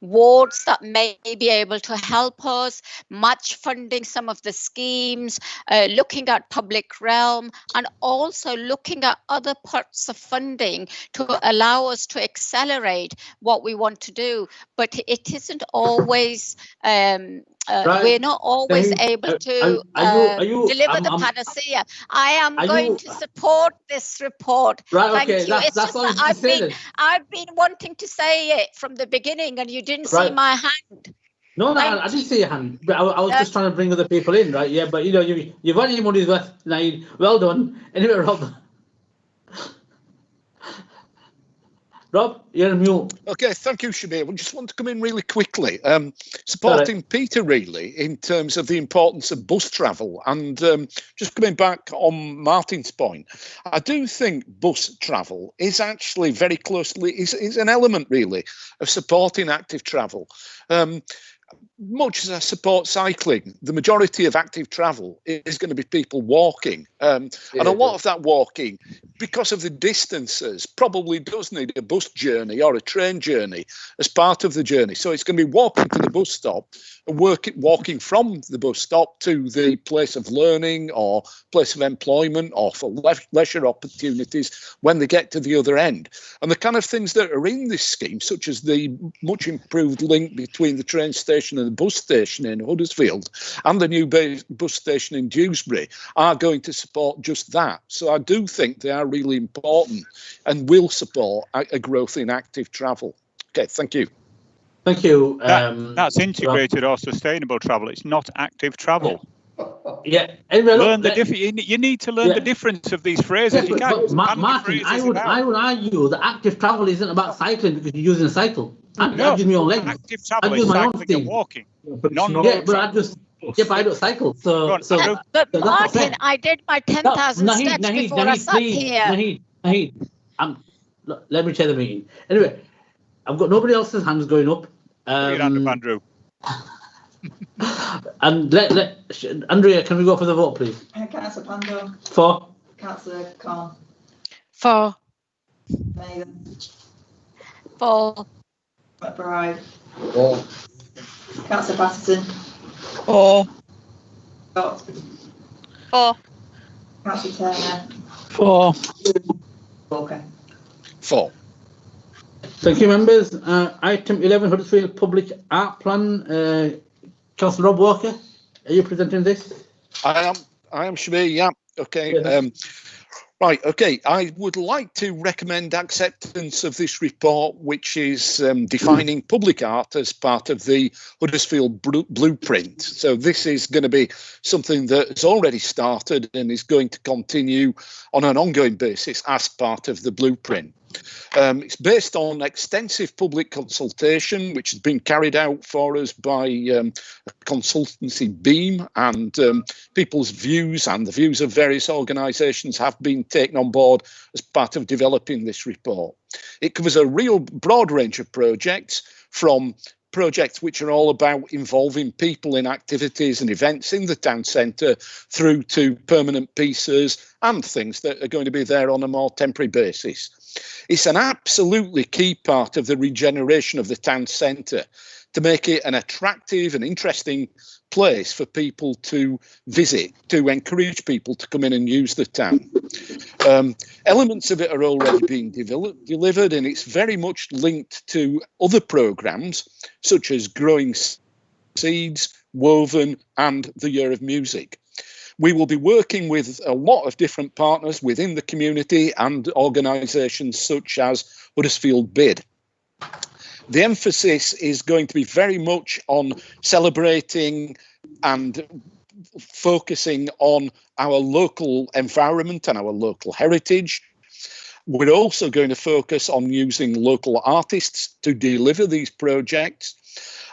wards that may be able to help us, match funding some of the schemes, looking at public realm, and also looking at other parts of funding to allow us to accelerate what we want to do. But it isn't always we're not always able to deliver the panacea. I am going to support this report.
Right,
Thank
okay,
you. It's
that's
just
all
that I've been wanting to say it from the beginning, and you didn't see my hand.
No, I didn't see your hand, but I was just trying to bring other people in, right? Yeah, but you've got your money's worth, Naeem. Well done. Anyway, Rob, you're on mute.
Okay, thank you, Shabir. We just want to come in really quickly, supporting Peter really in terms of the importance of bus travel, and just coming back on Martin's point, I do think bus travel is actually very closely is an element really of supporting active travel. Much as I support cycling, the majority of active travel is going to be people walking. And a lot of that walking, because of the distances, probably does need a bus journey or a train journey as part of the journey. So it's going to be walking to the bus stop and walking from the bus stop to the place of learning or place of employment or for leisure opportunities when they get to the other end. And the kind of things that are in this scheme, such as the much improved link between the train station and the bus station in Huddersfield and the new bus station in Dewsbury, are going to support just that. So I do think they are really important and will support a growth in active travel. Okay, thank you.
Thank you.
That's integrated or sustainable travel. It's not active travel.
Yeah.
Learn you need to learn the difference of these phrases. You can't
Martin, I would argue that active travel isn't about cycling because you're using a cycle. I'm using my own legs.
Active travel is cycling and walking.
But I don't cycle.
But Martin, I did my 10,000 steps before I sat here.
Naheed, let me chair the meeting. Anyway, I've got nobody else's hands going up.
Andrew.
And Andrea, can we go for the vote, please?
Councillor Pando.
For.
Councillor Khan.
For.
Nathan.
For.
McBride. For. Councillor Patterson.
For.
Scott.
For.
Councillor Turner.
For.
Walker.
For.
Thank you, members. Item 11, Huddersfield Public Art Plan. Councillor Rob Walker, are you presenting this?
I am, Shabir, yeah. Okay. Right, okay. I would like to recommend acceptance of this report, which is defining public art as part of the Huddersfield Blueprint. So this is going to be something that has already started and is going to continue on an ongoing basis as part of the Blueprint. It's based on extensive public consultation, which has been carried out for us by a consultancy Beam, and people's views and the views of various organisations have been taken on board as part of developing this report. It covers a real broad range of projects, from projects which are all about involving people in activities and events in the town centre, through to permanent pieces and things that are going to be there on a more temporary basis. It's an absolutely key part of the regeneration of the town centre to make it an attractive and interesting place for people to visit, to encourage people to come in and use the town. Elements of it are already being delivered, and it's very much linked to other programmes such as Growing Seeds, Woven and the Year of Music. We will be working with a lot of different partners within the community and organisations such as Huddersfield Bid. The emphasis is going to be very much on celebrating and focusing on our local environment and our local heritage. We're also going to focus on using local artists to deliver these projects.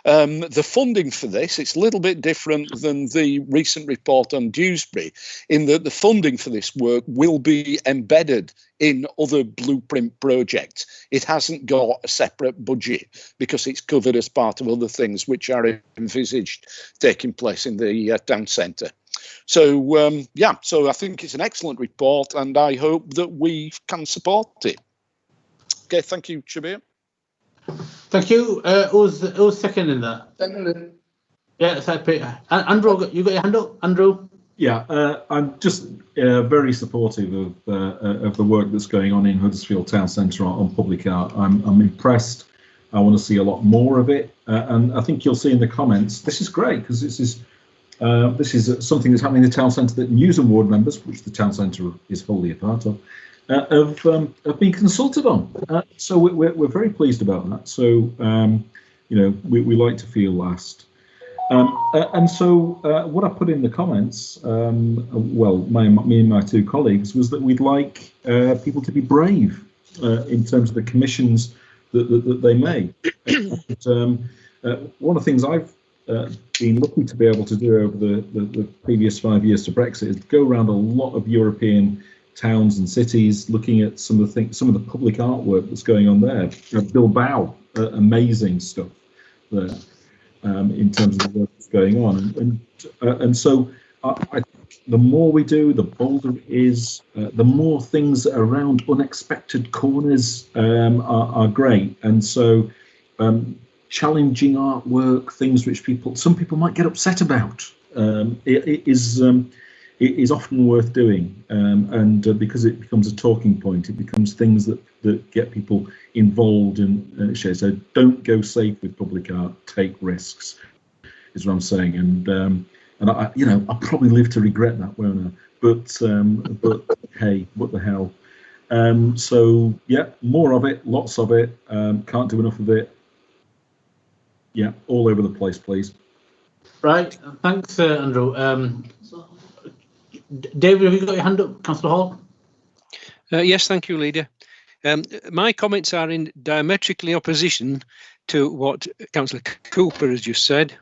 The funding for this, it's a little bit different than the recent report on Dewsbury, in that the funding for this work will be embedded in other blueprint projects. It hasn't got a separate budget because it's covered as part of other things which are envisaged taking place in the town centre. So, yeah, so I think it's an excellent report and I hope that we can support it. Okay, thank you, Shabir.
Thank you. Who's seconding that?
Seconded.
Yeah, sorry, Peter. Andrew, you got your hand up, Andrew?
Yeah, I'm just very supportive of the work that's going on in Huddersfield Town Centre on public art. I'm impressed. I want to see a lot more of it, and I think you'll see in the comments. This is great because this is something that's happening in the town centre that News and Ward members, which the town centre is wholly a part of, have been consulted on. So we're very pleased about that. So you know, we like to feel asked. And so what I put in the comments, well, me and my two colleagues, was that we'd like people to be brave in terms of the commissions that they make. And, one of the things I've been lucky to be able to do over the previous 5 years to Brexit is go around a lot of European towns and cities, looking at some of the public artwork that's going on there. Bilbao, amazing stuff there. In terms of the work that's going on, and so I think the more we do, the bolder it is. The more things around unexpected corners are great, and so challenging artwork, things which some people might get upset about, it is often worth doing, and because it becomes a talking point, it becomes things that get people involved and share. So don't go safe with public art. Take risks, is what I'm saying. And I, you know, I'll probably live to regret that, won't I? But hey, what the hell? So yeah, more of it, lots of it. Can't do enough of it. Yeah, all over the place, please.
Right, thanks, Andrew. David, have you got your hand up, Councillor Hall?
Yes, thank you, Leader. My comments are in diametrically opposition to what Councillor Cooper has just said.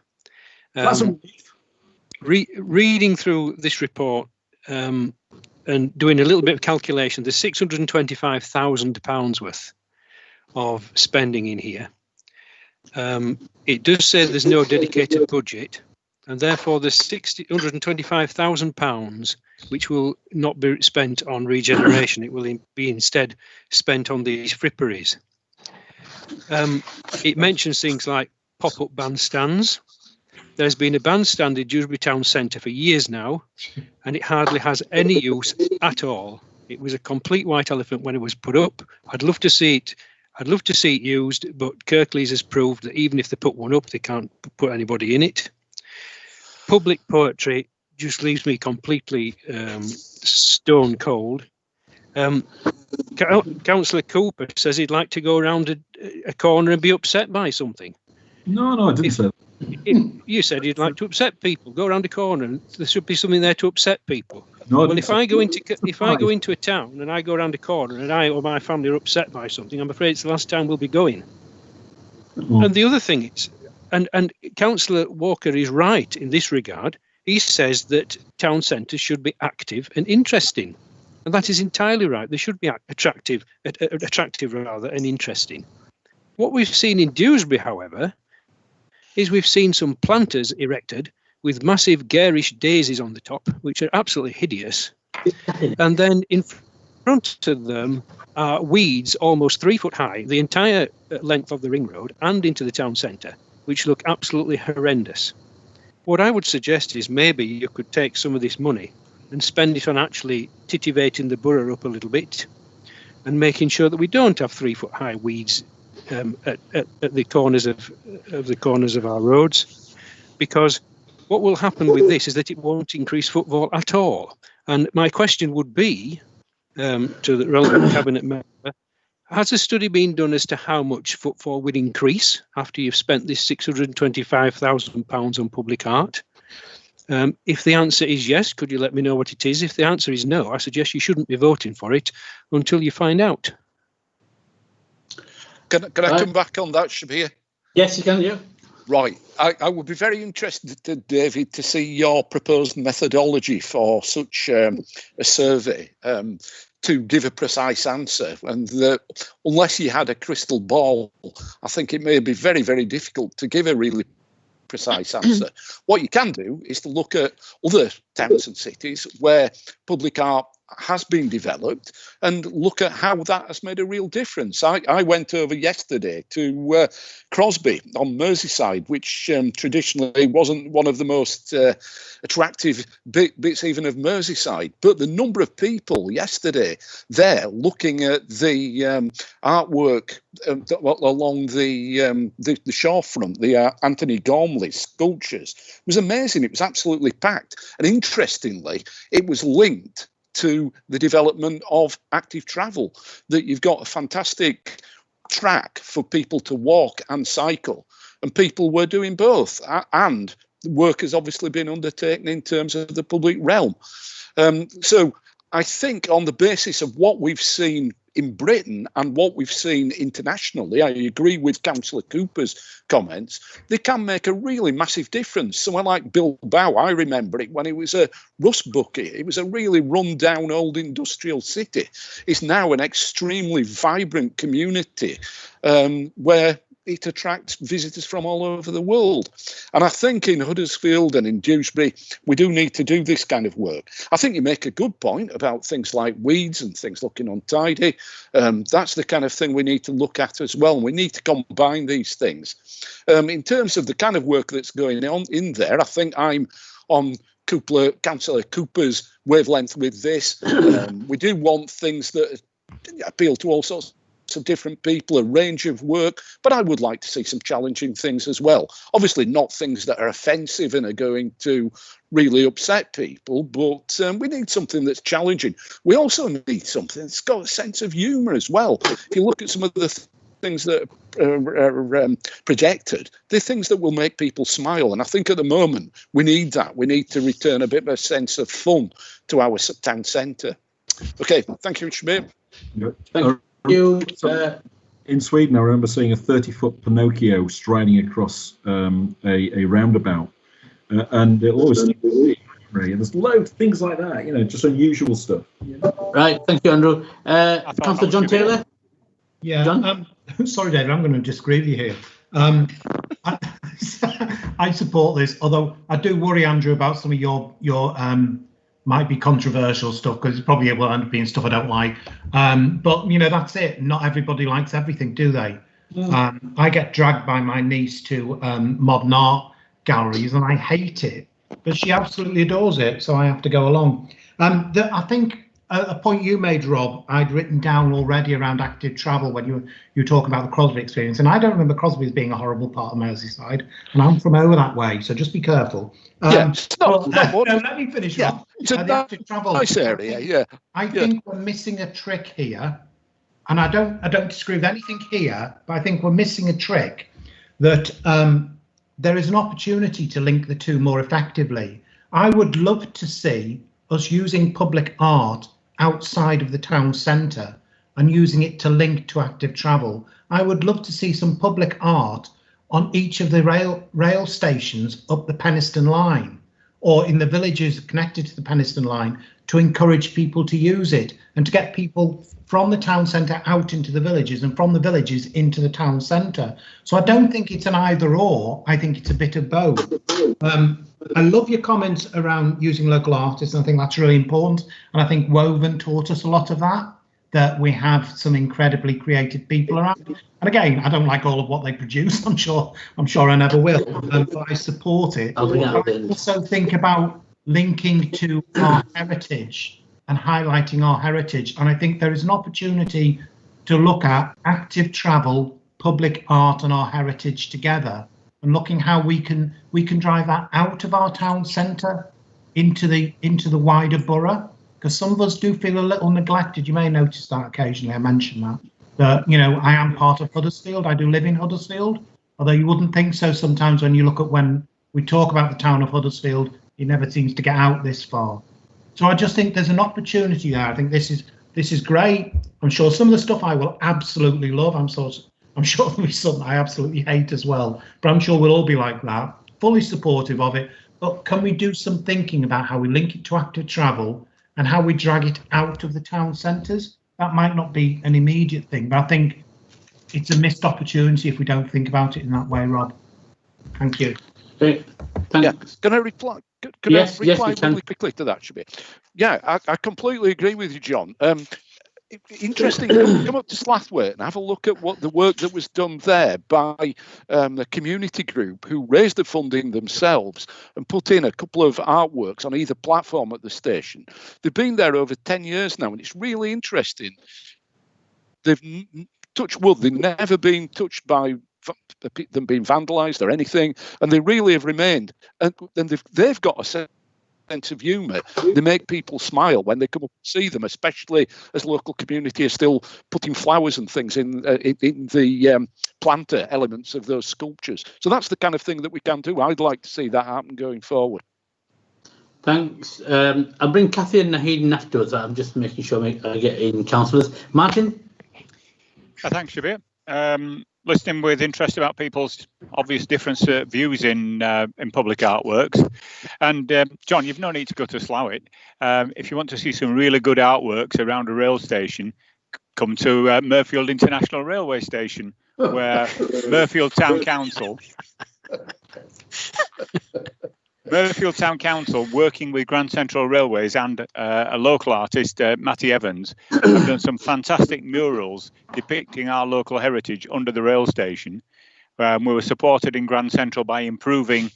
Reading through this report and doing a little bit of calculation, there's £625,000 worth of spending in here. It does say there's no dedicated budget, and therefore there's £125,000 which will not be spent on regeneration. It will be instead spent on these fripperies. It mentions things like pop-up bandstands. There's been a bandstand in Dewsbury Town Centre for years now, and it hardly has any use at all. It was a complete white elephant when it was put up. I'd love to see it. I'd love to see it used, but Kirklees has proved that even if they put one up, they can't put anybody in it. Public poetry just leaves me completely stone cold. Councillor Cooper says he'd like to go around a corner and be upset by something.
No, I didn't say that.
You said you'd like to upset people. Go around a corner and there should be something there to upset people.
No,
well, if I go into a town and I go around a corner and I or my family are upset by something, I'm afraid it's the last time we'll be going. And the other thing is, and Councillor Walker is right in this regard. He says that town centres should be active and interesting, and that is entirely right. They should be attractive rather, and interesting. What we've seen in Dewsbury, however, is we've seen some planters erected with massive garish daisies on the top, which are absolutely hideous. And then in front of them are weeds almost 3 foot high, the entire length of the ring road and into the town centre. which look absolutely horrendous. What I would suggest is maybe you could take some of this money and spend it on actually titivating the borough up a little bit and making sure that we don't have 3-foot-high weeds at the corners of our roads, because what will happen with this is that it won't increase footfall at all. And my question would be to the relevant cabinet member: has a study been done as to how much footfall would increase after you've spent this £625,000 on public art? If the answer is yes, could you let me know what it is? If the answer is no, I suggest you shouldn't be voting for it until you find out.
Can I come back on that, Shabir?
Yes, you can, yeah.
Right. I would be very interested, David, to see your proposed methodology for such a survey to give a precise answer. And unless you had a crystal ball, I think it may be very, very difficult to give a really precise answer. What you can do is to look at other towns and cities where public art has been developed and look at how that has made a real difference. I went over yesterday to Crosby on Merseyside, which traditionally wasn't one of the most attractive bits even of Merseyside. But the number of people yesterday there looking at the artwork along the shorefront, the Anthony Gormley sculptures, was amazing. It was absolutely packed. And interestingly, it was linked to the development of active travel, that you've got a fantastic track for people to walk and cycle, and people were doing both, and work has obviously been undertaken in terms of the public realm. So I think on the basis of what we've seen in Britain and what we've seen internationally, I agree with Councillor Cooper's comments, they can make a really massive difference. Somewhere like Bilbao, I remember it when it was a rust bucket. It was a really run-down old industrial city. It's now an extremely vibrant community where it attracts visitors from all over the world. And I think in Huddersfield and in Dewsbury, we do need to do this kind of work. I think you make a good point about things like weeds and things looking untidy. That's the kind of thing we need to look at as well. We need to combine these things. In terms of the kind of work that's going on in there, I think I'm on Councillor Cooper's wavelength with this. We do want things that appeal to all sorts of different people, a range of work, but I would like to see some challenging things as well. Obviously not things that are offensive and are going to really upset people, but we need something that's challenging. We also need something that's got a sense of humour as well. If you look at some of the things that are projected, they're things that will make people smile, and I think at the moment we need that. We need to return a bit of a sense of fun to our town centre. Okay, thank you, Shabir.
Thank you.
In Sweden, I remember seeing a 30-foot Pinocchio striding across a roundabout, and it always and there's loads of things like that, you know, just unusual stuff.
Right, thank you, Andrew. Councillor John Taylor.
Yeah,
John?
Sorry, David, I'm going to disagree with you here. I support this, although I do worry, Andrew, about some of your might be controversial stuff, because it probably will end up being stuff I don't like. But, you know, that's it. Not everybody likes everything, do they? I get dragged by my niece to modern art galleries and I hate it, but she absolutely adores it, so I have to go along. I think a point you made, Rob, I'd written down already around active travel when you were talking about the Crosby experience, and I don't remember Crosby as being a horrible part of Merseyside, and I'm from over that way, so just be careful. Let me finish.
Yeah, it's a nice area. Yeah,
I think we're missing a trick here, and I don't disagree with anything here, but I think we're missing a trick that there is an opportunity to link the two more effectively. I would love to see us using public art outside of the town centre and using it to link to active travel. I would love to see some public art on each of the rail stations up the Penistone line, or in the villages connected to the Penistone line, to encourage people to use it and to get people from the town centre out into the villages and from the villages into the town centre. So I don't think it's an either or, I think it's a bit of both. I love your comments around using local artists, and I think that's really important. And I think Woven taught us a lot of that. that we have some incredibly creative people around. And again, I don't like all of what they produce. I'm sure I never will, but I support it. I also think about linking to our heritage and highlighting our heritage. And I think there is an opportunity to look at active travel, public art, and our heritage together, and looking how we can drive that out of our town centre into the wider borough. Because some of us do feel a little neglected. You may notice that occasionally. I mention that I am part of Huddersfield. I do live in Huddersfield, although you wouldn't think so sometimes when you look at when we talk about the town of Huddersfield. It never seems to get out this far. So I just think there's an opportunity there. I think this is great. I'm sure some of the stuff I will absolutely love. I'm sure there'll be some I absolutely hate as well. But I'm sure we'll all be like that, fully supportive of it. But can we do some thinking about how we link it to active travel and how we drag it out of the town centres? That might not be an immediate thing, but I think it's a missed opportunity if we don't think about it in that way, Rob. Thank you.
Yeah. Can I reply?
Yes,
really quickly to that, Shabir? Yeah, I completely agree with you, John. Interesting. Come up to Slathwaite and have a look at what the work that was done there by the community group who raised the funding themselves and put in a couple of artworks on either platform at the station. They've been there over 10 years now, and it's really interesting. They've touched wood. They've never been touched by them being vandalised or anything, and they really have remained. And they've got a sense of humour. They make people smile when they come up and see them, especially as local community are still putting flowers and things in the planter elements of those sculptures. So that's the kind of thing that we can do. I'd like to see that happen going forward.
Thanks. I'll bring Cathy and Naheed in afterwards. I'm just making sure I get in councillors. Martin?
Thanks, Shabir. Listening with interest about people's obvious different views in public artworks. And John, you've no need to go to Slough. If you want to see some really good artworks around a rail station, come to Murfield International Railway Station, where Murfield Town Council, working with Grand Central Railways and a local artist, Matty Evans, have done some fantastic murals depicting our local heritage under the rail station. We were supported in Grand Central by improving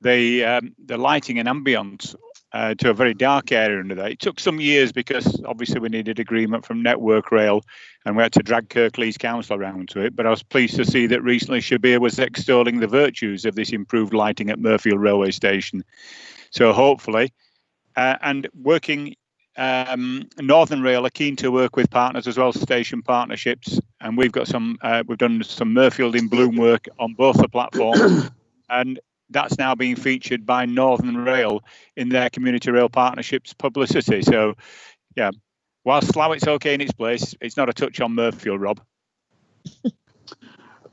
the lighting and ambience to a very dark area under there. It took some years because obviously we needed agreement from Network Rail and we had to drag Kirklees Council around to it. But I was pleased to see that recently Shabir was extolling the virtues of this improved lighting at Murfield Railway Station. So hopefully, and working Northern Rail are keen to work with partners as well, station partnerships. And we've got some, we've done some Murfield in Bloom work on both the platforms. And that's now being featured by Northern Rail in their community rail partnerships publicity. So, yeah, while Slought's okay in its place, it's not a touch on Murfield, Rob.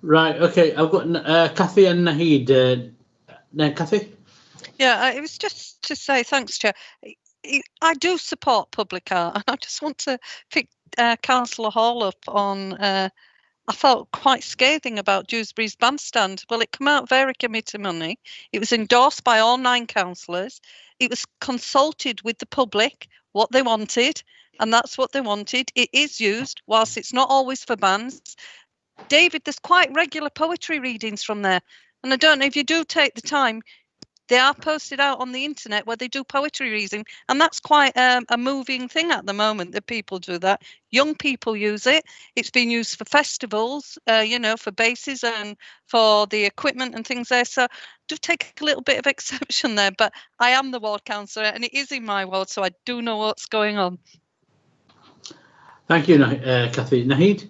Right, okay, I've got Cathy and Naheed. Cathy?
Yeah, it was just to say thanks, Chair. I do support public art, and I just want to pick Councillor Hall up on I felt quite scathing about Dewsbury's bandstand. Well, it came out of area committee money. It was endorsed by all 9 councillors. It was consulted with the public, what they wanted, and that's what they wanted. It is used, whilst it's not always for bands. David, there's quite regular poetry readings from there. And I don't know if you do take the time, they are posted out on the internet where they do poetry reading, and that's quite a moving thing at the moment that people do that. Young people use it. It's been used for festivals, for bases and for the equipment and things there. So do take a little bit of exception there, but I am the ward councillor and it is in my ward, so I do know what's going on.
Thank you, Cathy. Naheed?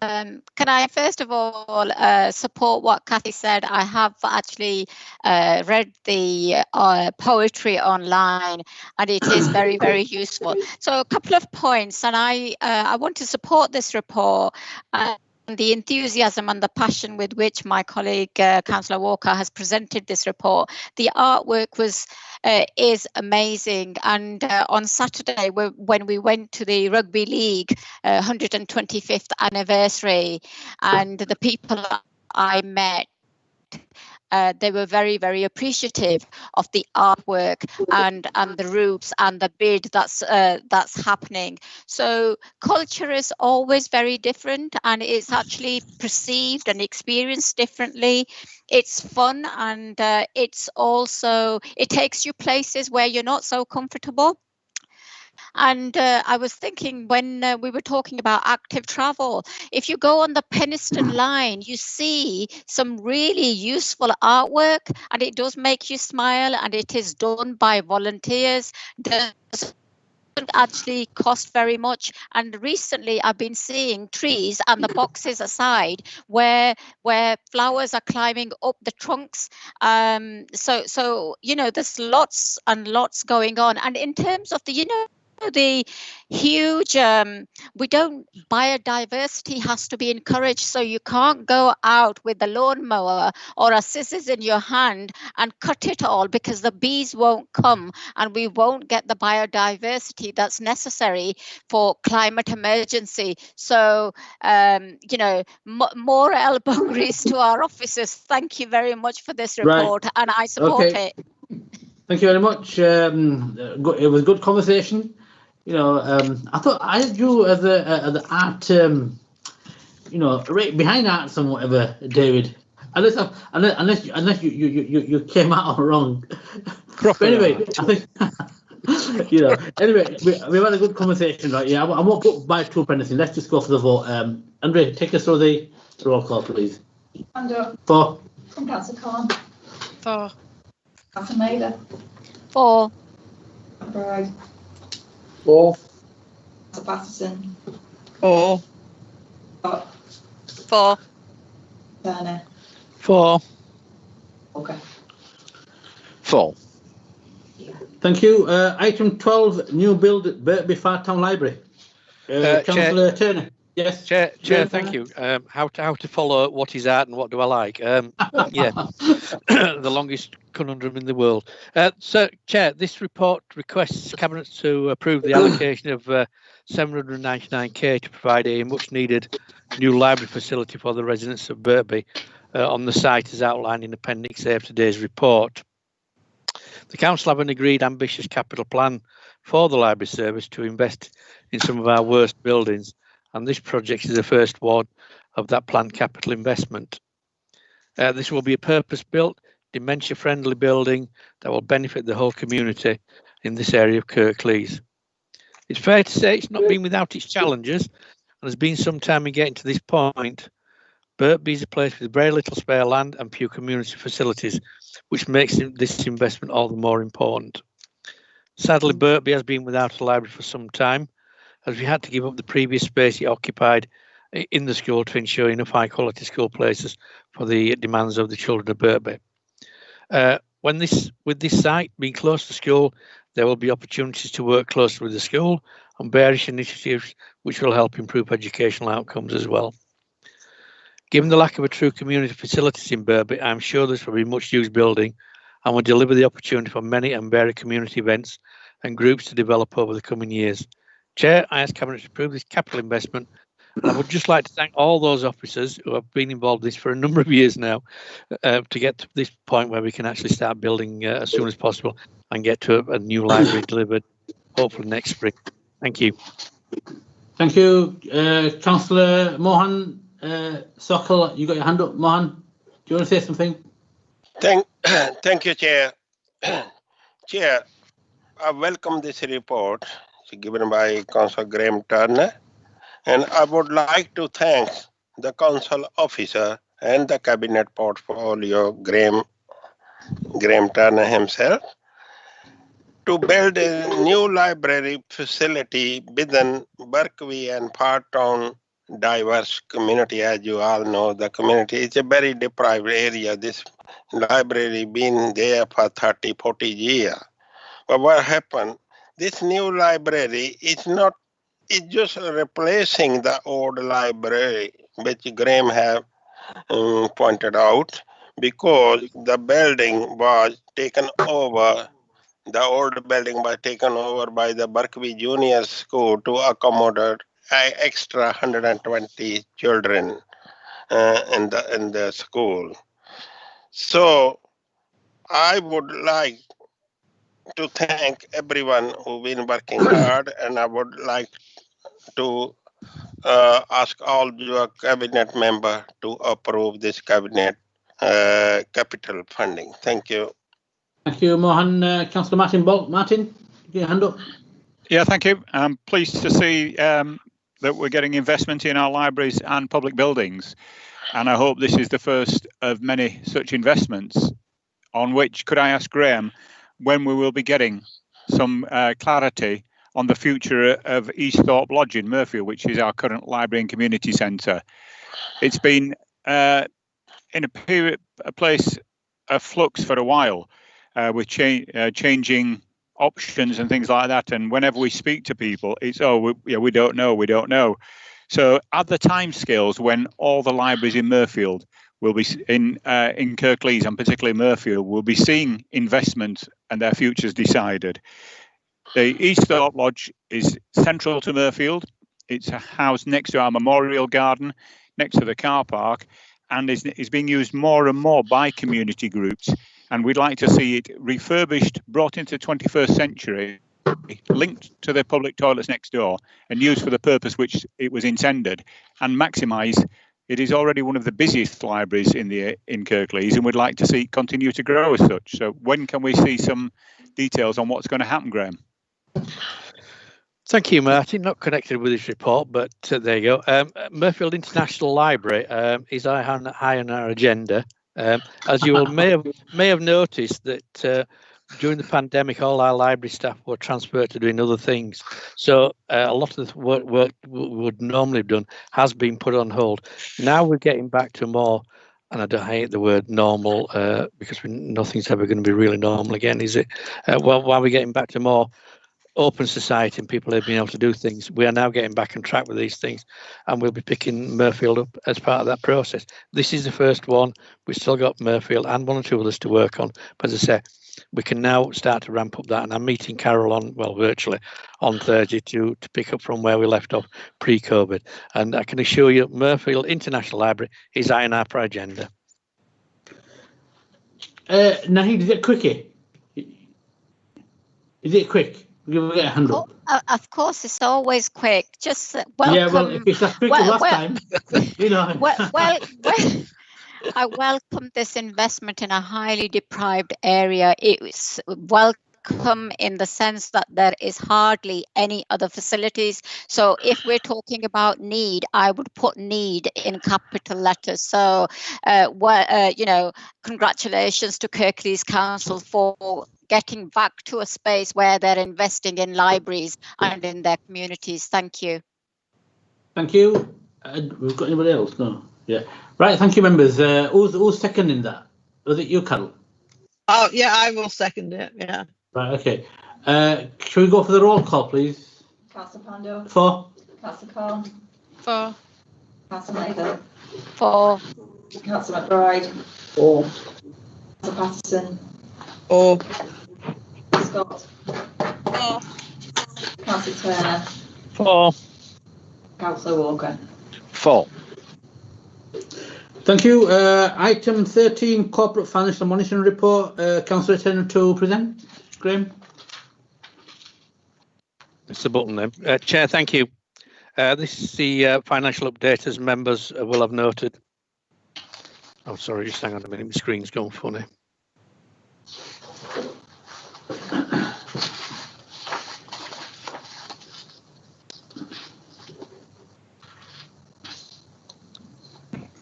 Can I first of all support what Cathy said? I have actually read the poetry online, and it is very, very useful. So a couple of points, and I want to support this report. The enthusiasm and the passion with which my colleague Councillor Walker has presented this report. The artwork is amazing, and on Saturday when we went to the Rugby League 125th anniversary, and the people I met they were very, very appreciative of the artwork and the routes and the bid that's happening. So culture is always very different, and it's actually perceived and experienced differently. It's fun, and it takes you places where you're not so comfortable. And I was thinking, when we were talking about active travel, if you go on the Penistone line, you see some really useful artwork, and it does make you smile, and it is done by volunteers. Doesn't actually cost very much. And recently I've been seeing trees and the boxes aside where flowers are climbing up the trunks. So there's lots and lots going on. And in terms of the huge biodiversity has to be encouraged, so you can't go out with a lawnmower or a scissors in your hand and cut it all, because the bees won't come and we won't get the biodiversity that's necessary for climate emergency. So more elbow grease to our officers. Thank you very much for this report, and I support it.
Thank you very much. It was a good conversation. I thought I had you as the art, right behind arts and whatever, David. Unless you came out wrong. But anyway, I think Anyway, we've had a good conversation, right? Yeah, I won't put by two anything. Let's just go for the vote. Andre, take us through the roll call, please.
Under.
For.
From Councillor Khan.
For.
Councillor Mather.
For.
Bride.
For.
Councillor Patterson.
For.
For.
Turner.
For.
Okay.
For.
Thank you. Item 12, new build Birkby Far Town Library. Councillor Turner. Yes.
Chair, thank you. How to follow what is art and what do I like? Yeah, the longest conundrum in the world. So, Chair, this report requests Cabinet to approve the allocation of 799k to provide a much-needed new library facility for the residents of Birkby on the site as outlined in Appendix A of today's report. The Council have an agreed ambitious capital plan for the library service to invest in some of our worst buildings, and this project is the first one of that planned capital investment. This will be a purpose-built, dementia-friendly building that will benefit the whole community in this area of Kirklees. It's fair to say it's not been without its challenges, and there's been some time in getting to this point. Birkby is a place with very little spare land and few community facilities, which makes this investment all the more important. Sadly, Birkby has been without a library for some time, as we had to give up the previous space it occupied in the school to ensure enough high-quality school places for the demands of the children of Birkby. With this site being close to school, there will be opportunities to work closely with the school on various initiatives which will help improve educational outcomes as well. Given the lack of a true community facilities in Birkby, I am sure this will be a much-used building and will deliver the opportunity for many and varied community events and groups to develop over the coming years. Chair, I ask Cabinet to approve this capital investment. I would just like to thank all those officers who have been involved in this for a number of years now to get to this point where we can actually start building as soon as possible and get to a new library delivered hopefully next spring. Thank you.
Thank you. Councillor Mohan Sokol, you got your hand up. Mohan, do you want to say something?
Thank you, Chair. Chair, I welcome this report given by Councillor Graham Turner, and I would like to thank the council officer and the cabinet portfolio, Graham Turner himself, to build a new library facility within Birkby and Fartown diverse community. As you all know, the community is a very deprived area. This library been there for 30-40 years. But what happened? This new library is just replacing the old library, which Graham have pointed out, because the building was taken over. The old building was taken over by the Birkby Junior School to accommodate extra 120 children in the school. So I would like to thank everyone who's been working hard, and I would like to ask all your cabinet member to approve this cabinet capital funding. Thank you.
Thank you, Mohan. Councillor Martin Bolt. Martin, your hand up.
Yeah, thank you. I'm pleased to see that we're getting investment in our libraries and public buildings, and I hope this is the first of many such investments. On which, could I ask Graham when we will be getting some clarity on the future of East Thorpe Lodge in Murfield, which is our current library and community centre? It's been in a place of flux for a while, with changing options and things like that. And whenever we speak to people, it's we don't know. So at the timescales when all the libraries in Murfield will be in Kirklees and particularly Murfield will be seeing investment and their futures decided. The East Thorpe Lodge is central to Murfield. It's a house next to our memorial garden, next to the car park, and is being used more and more by community groups. And we'd like to see it refurbished, brought into the 21st century, linked to the public toilets next door, and used for the purpose which it was intended, and maximise. It is already one of the busiest libraries in Kirklees, and we'd like to see it continue to grow as such. So when can we see some details on what's going to happen, Graham?
Thank you, Martin. Not connected with this report, but there you go. Murfield International Library is high on our agenda. As you all may have noticed that during the pandemic, all our library staff were transferred to doing other things. So a lot of the work we would normally have done has been put on hold. Now we're getting back to more, and I don't hate the word normal because nothing's ever going to be really normal again, is it? While we're getting back to more open society and people have been able to do things, we are now getting back on track with these things, and we'll be picking Murfield up as part of that process. This is the first one. We've still got Murfield and one or two others to work on, but as I say, we can now start to ramp up that, and I'm meeting Carol virtually on Thursday to pick up from where we left off pre-COVID, and I can assure you Murfield International Library is high on our agenda.
Nahid, is it quickie? Is it quick? We'll get a hand up.
Of course, it's always quick. Just welcome.
Yeah, well, if it's as quick as last time, you know.
Well, I welcome this investment in a highly deprived area. It's welcome in the sense that there is hardly any other facilities. So if we're talking about need, I would put need in capital letters. So, congratulations to Kirklees Council for getting back to a space where they're investing in libraries and in their communities. Thank you.
Thank you. We've got anybody else? No. Yeah. Right. Thank you, members. Who's seconding that? Was it you, Carol?
Oh, yeah, I will second it. Yeah.
Right. Okay. Shall we go for the roll call, please?
Councillor Pando.
For.
Councillor Khan.
For.
Councillor Mather.
For.
Councillor McBride.
For.
Councillor Patterson.
For.
Scott.
For.
Councillor Turner.
For.
Councillor Walker.
For.
Thank you. Item 13, Corporate Financial Monitoring Report. Councillor Turner to present. Graham.
It's the button then. Chair, thank you. This is the financial update, as members will have noted. Oh, sorry, just hang on a minute. My screen's gone funny.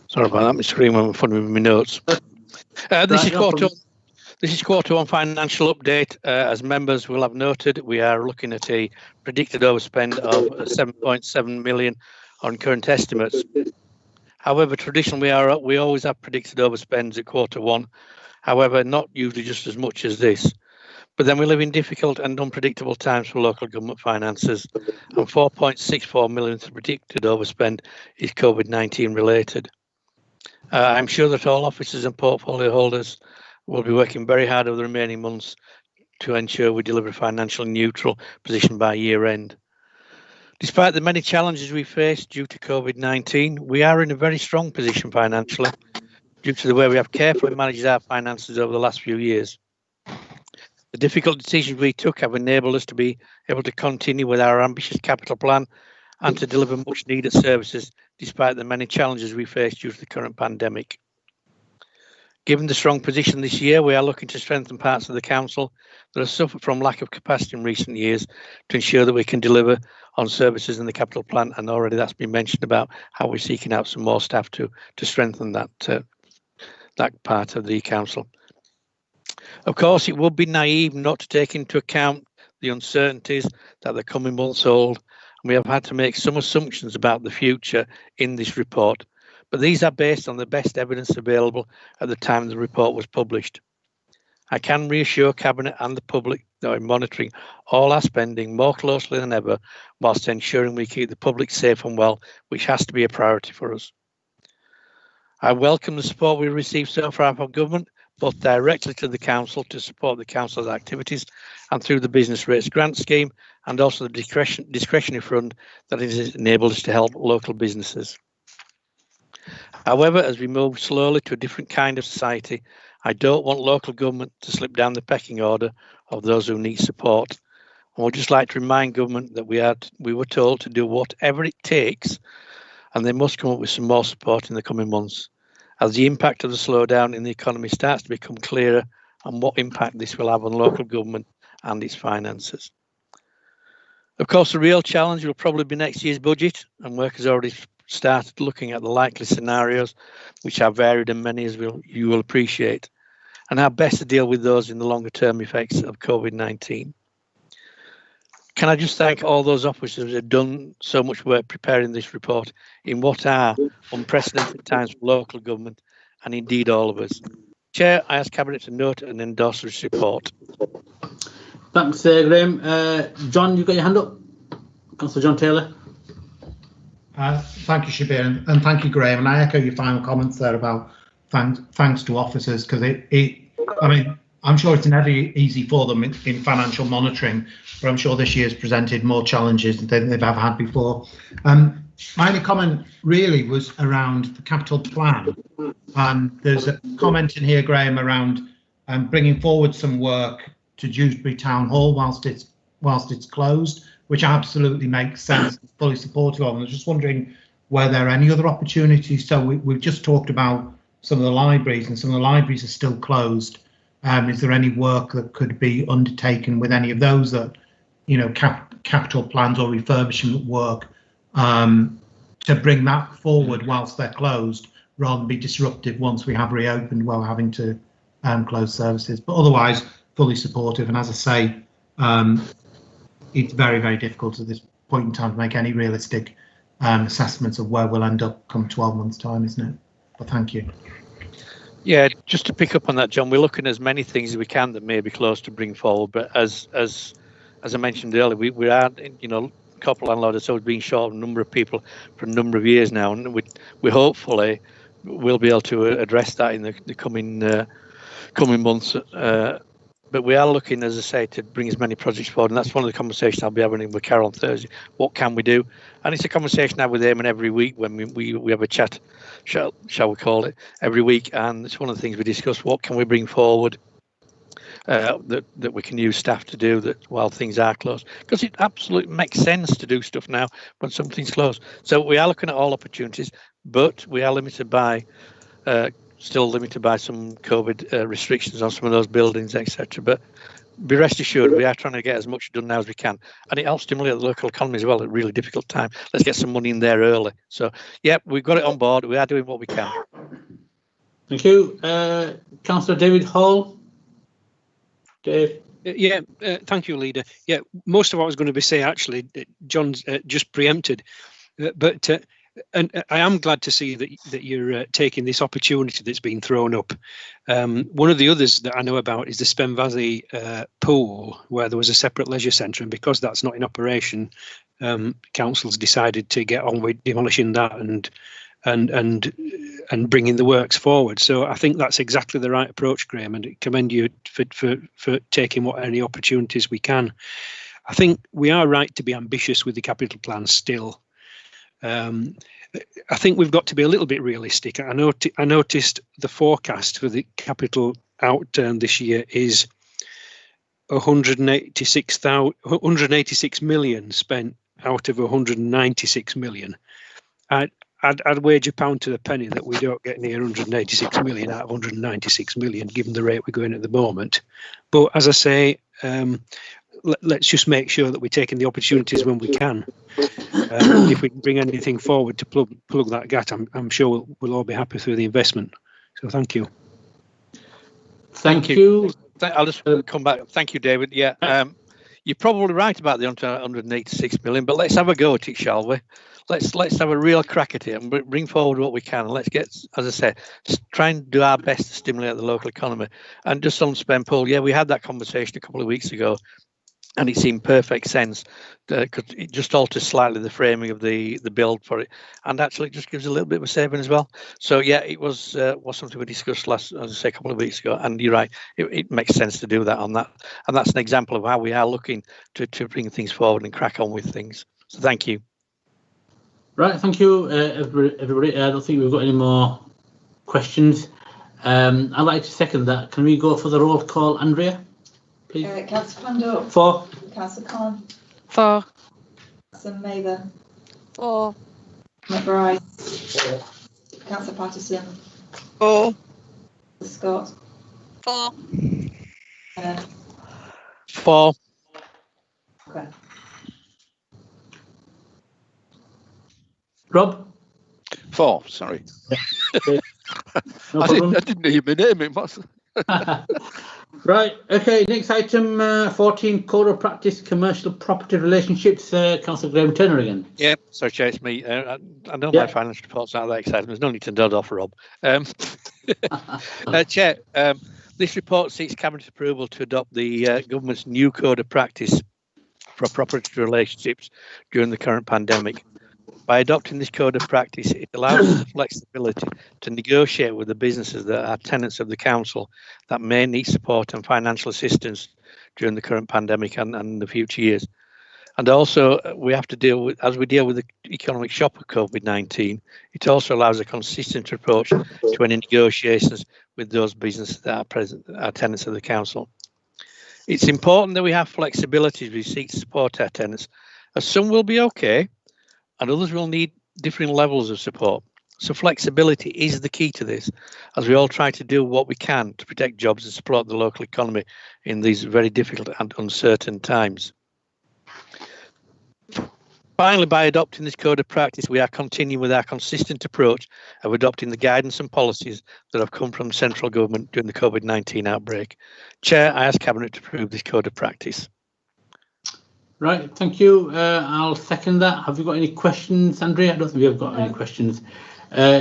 Sorry about that. My screen went funny with my notes. This is quarter one financial update. As members will have noted, we are looking at a predicted overspend of 7.7 million on current estimates. However, traditionally we always have predicted overspends at quarter one. However, not usually just as much as this. But then we live in difficult and unpredictable times for local government finances, and 4.64 million of predicted overspend is COVID-19 related. I'm sure that all officers and portfolio holders will be working very hard over the remaining months to ensure we deliver a financially neutral position by year end. Despite the many challenges we face due to COVID-19, we are in a very strong position financially. due to the way we have carefully managed our finances over the last few years. The difficult decisions we took have enabled us to be able to continue with our ambitious capital plan and to deliver much needed services despite the many challenges we face due to the current pandemic. Given the strong position this year, we are looking to strengthen parts of the council that have suffered from lack of capacity in recent years to ensure that we can deliver on services in the capital plan, and already that's been mentioned about how we're seeking out some more staff to strengthen that that part of the council. Of course, it would be naive not to take into account the uncertainties that the coming months hold, and we have had to make some assumptions about the future in this report, but these are based on the best evidence available at the time the report was published. I can reassure Cabinet and the public that we're monitoring all our spending more closely than ever, whilst ensuring we keep the public safe and well, which has to be a priority for us. I welcome the support we've received so far from government, both directly to the council to support the council's activities and through the business rates grant scheme, and also the discretionary fund that has enabled us to help local businesses. However, as we move slowly to a different kind of society, I don't want local government to slip down the pecking order of those who need support. I would just like to remind government that we were told to do whatever it takes, and they must come up with some more support in the coming months, as the impact of the slowdown in the economy starts to become clearer and what impact this will have on local government and its finances. Of course, the real challenge will probably be next year's budget, and work has already started looking at the likely scenarios, which are varied and many, as you will appreciate, and how best to deal with those in the longer term effects of COVID-19. Can I just thank all those officers who have done so much work preparing this report in what are unprecedented times for local government, and indeed all of us. Chair, I ask Cabinet to note and endorse this report.
Thanks, Graham. John, you've got your hand up. Councillor John Taylor.
Thank you, Shabir, and thank you, Graham. And I echo your final comments there about thanks to officers, because I mean, I'm sure it's never easy for them in financial monitoring, but I'm sure this year's presented more challenges than they've ever had before. My only comment really was around the capital plan. There's a comment in here, Graham, around bringing forward some work to Dewsbury Town Hall whilst it's closed, which absolutely makes sense, fully supportive of. And I was just wondering, were there any other opportunities? So we've just talked about some of the libraries, and some of the libraries are still closed. Is there any work that could be undertaken with any of those that, you know, capital plans or refurbishment work to bring that forward whilst they're closed, rather than be disruptive once we have reopened while having to close services? But otherwise, fully supportive. And as I say, it's very, very difficult at this point in time to make any realistic assessments of where we'll end up come 12 months' time, isn't it? But thank you.
Yeah, just to pick up on that, John, we're looking at as many things as we can that may be close to bring forward. But as I mentioned earlier, we are, you know, couple landlords have been short of a number of people for a number of years now, and we hopefully will be able to address that in the coming months. But we are looking, as I say, to bring as many projects forward, and that's one of the conversations I'll be having with Carol on Thursday. What can we do? And it's a conversation I have with Eamon every week when we have a chat, shall we call it, every week. And it's one of the things we discuss. What can we bring forward that we can use staff to do that while things are closed? Because it absolutely makes sense to do stuff now when something's closed. So we are looking at all opportunities, but we are limited by still limited by some COVID restrictions on some of those buildings, etc. But be rest assured, we are trying to get as much done now as we can, and it helps stimulate the local economy as well at a really difficult time. Let's get some money in there early. So, yeah, we've got it on board. We are doing what we can.
Thank you, Councillor David Hall. Dave.
Yeah, thank you, Leader. Yeah, most of what I was going to be saying actually, John's just preempted, but. And I am glad to see that you're taking this opportunity that's been thrown up. One of the others that I know about is the Spenvasi pool, where there was a separate leisure centre, and because that's not in operation, council's decided to get on with demolishing that and bringing the works forward. So I think that's exactly the right approach, Graham, and I commend you for taking any opportunities we can. I think we are right to be ambitious with the capital plan still. I think we've got to be a little bit realistic. I noticed the forecast for the capital outturn this year is 186 million spent out of 196 million. I'd wager a pound to the penny that we don't get near 186 million out of 196 million, given the rate we're going at the moment. But as I say, let's just make sure that we're taking the opportunities when we can. If we can bring anything forward to plug that gap, I'm sure we'll all be happy through the investment. So thank you.
Thank you.
I'll just come back. Thank you, David. Yeah, you're probably right about the 186 million, but let's have a go at it, shall we? Let's have a real crack at it and bring forward what we can. And let's get, as I say, try and do our best to stimulate the local economy. And just on spend pool, yeah, we had that conversation a couple of weeks ago, and it seemed perfect sense because it just alters slightly the framing of the build for it, and actually it just gives a little bit of a saving as well. So yeah, it was something we discussed last, as I say, a couple of weeks ago, and you're right, it makes sense to do that on that, and that's an example of how we are looking to bring things forward and crack on with things. So thank you.
Right, thank you, everybody. I don't think we've got any more questions. I'd like to second that. Can we go for the roll call, Andrea? Please.
Councillor Pandor.
For.
Councillor Khan.
For.
Councillor Mather.
For.
McBride. Councillor Patterson.
For.
Scott.
For.
For.
Okay.
Rob?
For, sorry.
No
I didn't hear my name. It must.
Right, okay, next item, 14, Code of Practice, Commercial Property Relationships, Councillor Graham Turner again.
Yeah, sorry, Chair, it's me. I know
Yeah.
my financial reports aren't that exciting. There's no need to nod off, Rob. Chair, this report seeks Cabinet approval to adopt the government's new Code of Practice for property relationships during the current pandemic. By adopting this code of practice, it allows us the flexibility to negotiate with the businesses that are tenants of the council that may need support and financial assistance during the current pandemic and the future years. And also, we have to deal with, as we deal with the economic shock of COVID-19, it also allows a consistent approach to any negotiations with those businesses that are tenants of the council. It's important that we have flexibility as we seek to support our tenants, as some will be okay, and others will need different levels of support. So flexibility is the key to this, as we all try to do what we can to protect jobs and support the local economy in these very difficult and uncertain times. Finally, by adopting this code of practice, we are continuing with our consistent approach of adopting the guidance and policies that have come from central government during the COVID-19 outbreak. Chair, I ask Cabinet to approve this code of practice.
Right, thank you. I'll second that. Have you got any questions, Andrea? I don't think we have got any questions.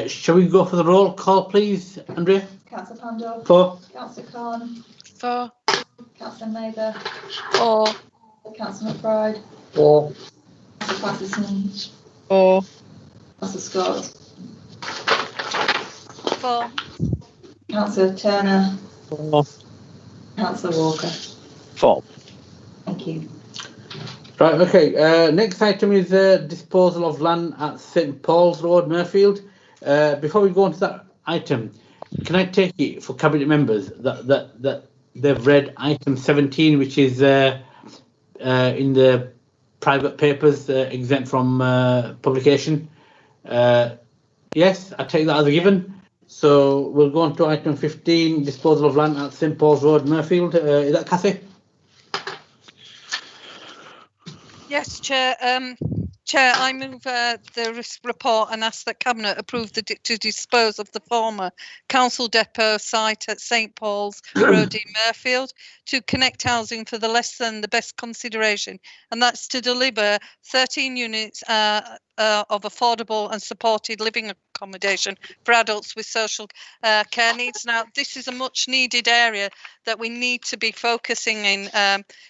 Shall we go for the roll call, please, Andrea?
Councillor Pandor.
For.
Councillor Khan.
For.
Councillor Mather.
For.
Councillor McBride.
For.
Councillor Patterson.
For.
Councillor Scott.
For.
Councillor Turner.
For.
Councillor Walker.
For.
Thank you.
Right, okay. Next item is disposal of land at St Paul's Road, Murfield. Before we go on to that item, can I take it for Cabinet members that they've read item 17, which is in the private papers exempt from publication? Yes, I take that as a given. So we'll go on to item 15, disposal of land at St Paul's Road, Murfield. Is that Cathy?
Yes, Chair. Chair, I move the report and ask that Cabinet approve to dispose of the former council depot site at St Paul's Road in Murfield to Connect Housing for the less than the best consideration, and that's to deliver 13 units of affordable and supported living accommodation for adults with social care needs. Now, this is a much needed area that we need to be focusing in.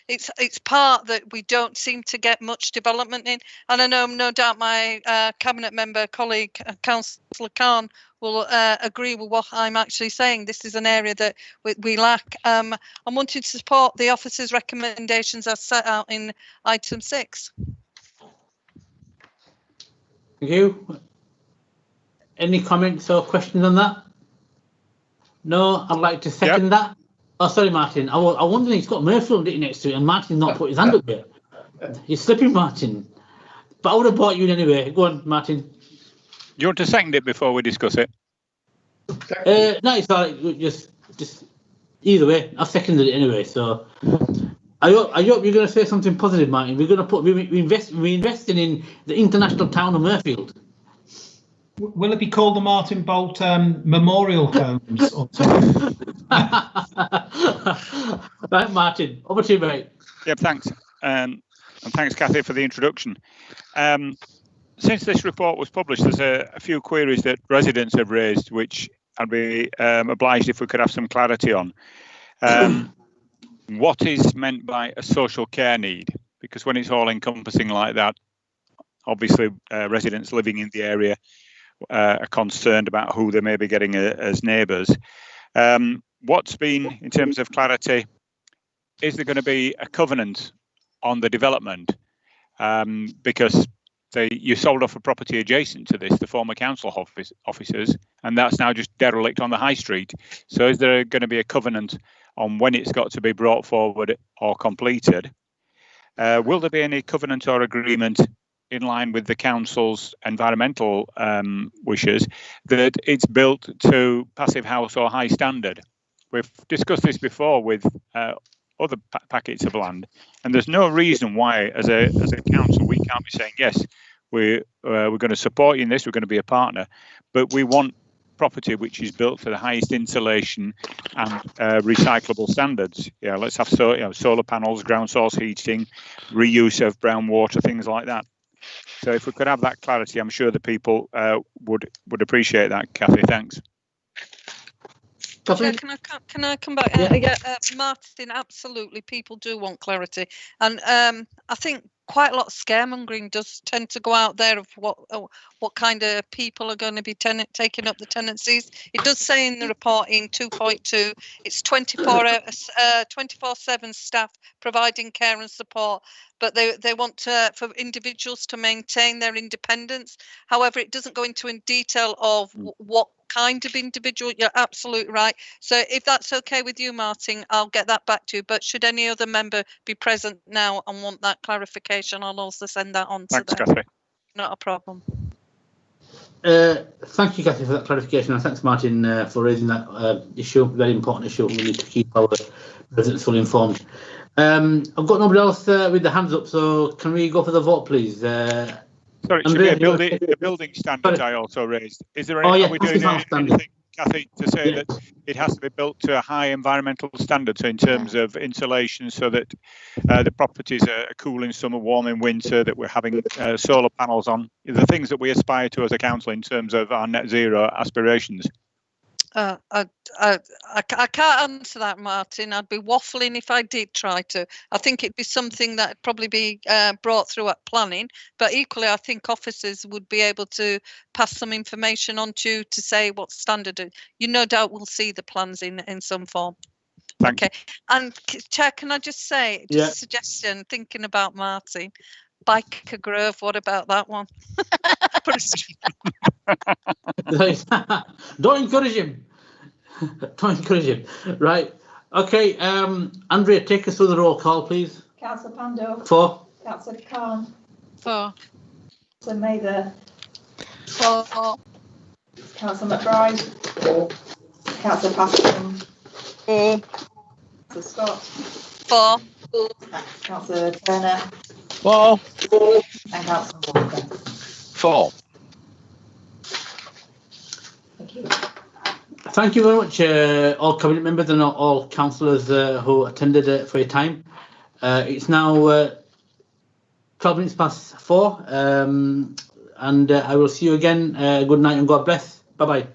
It's part that we don't seem to get much development in, and I know no doubt my Cabinet member colleague, Councillor Khan, will agree with what I'm actually saying. This is an area that we lack. I'm wanting to support the officer's recommendations as set out in item 6.
Thank you. Any comments or questions on that? No, I'd like to second that. Oh, sorry, Martin. I wonder, he's got Murfield next to it, and Martin's not put his hand up yet. You're slipping, Martin. But I would have brought you in anyway. Go on, Martin.
Do you want to second it before we discuss it?
No, it's all right. Just either way, I've seconded it anyway. So I hope you're going to say something positive, Martin. We're going to we're investing in the international town of Murfield.
Will it be called the Martin Bolt Memorial Homes or something?
Right, Martin, over to you, mate.
Yep, thanks. And thanks, Kathy, for the introduction. Since this report was published, there's a few queries that residents have raised, which I'd be obliged if we could have some clarity on. What is meant by a social care need? Because when it's all encompassing like that, obviously residents living in the area are concerned about who they may be getting as neighbours. What's been, in terms of clarity, is there going to be a covenant on the development? Because you sold off a property adjacent to this, the former council offices, and that's now just derelict on the high street. So is there going to be a covenant on when it's got to be brought forward or completed? Will there be any covenant or agreement in line with the council's environmental wishes that it's built to passive house or high standard? We've discussed this before with other packets of land, and there's no reason why, as a council, we can't be saying yes, we're going to support you in this, we're going to be a partner, but we want property which is built to the highest insulation and recyclable standards. Yeah, let's have solar panels, ground source heating, reuse of brown water, things like that. So if we could have that clarity, I'm sure the people would appreciate that. Kathy, thanks.
Yeah, can I come back? Martin, absolutely, people do want clarity, and I think quite a lot of scaremongering does tend to go out there of what kind of people are going to be taking up the tenancies. It does say in the report in 2.2, it's 24/7 staff providing care and support, but they want for individuals to maintain their independence. However, it doesn't go into in detail of what kind of individual. You're absolutely right. So if that's okay with you, Martin, I'll get that back to you. But should any other member be present now and want that clarification, I'll also send that on to them.
Thanks, Kathy.
Not a problem.
Thank you, Kathy, for that clarification, and thanks, Martin, for raising that issue. Very important issue. We need to keep our residents fully informed. I've got nobody else with their hands up, so can we go for the vote, please?
Sorry, the building standards I also raised. Is there any, are we doing anything, Kathy, to say that it has to be built to a high environmental standard, so in terms of insulation, so that the properties are cool in summer, warm in winter, that we're having solar panels on, the things that we aspire to as a council in terms of our net zero aspirations?
I can't answer that, Martin. I'd be waffling if I did try to. I think it'd be something that'd probably be brought through at planning, but equally I think officers would be able to pass some information on to you to say what standard. You no doubt will see the plans in some form.
Thank you.
And Chair, can I just say, a suggestion, thinking about Martin, Biker Grove, what about that one?
Don't encourage him. Don't encourage him. Right. Okay. Andrea, take us through the roll call, please.
Councillor Pando.
4.
Councillor Khan.
4.
Councillor Mather.
4.
Councillor McBride. 4. Councillor Patterson.
4.
Councillor Scott.
4.
Councillor Turner.
4.
And Councillor Walker.
4.
Thank you.
Thank you very much, all cabinet members and all councillors who attended for your time. It's now 12 minutes past 4, and I will see you again. Good night and God bless. Bye-bye.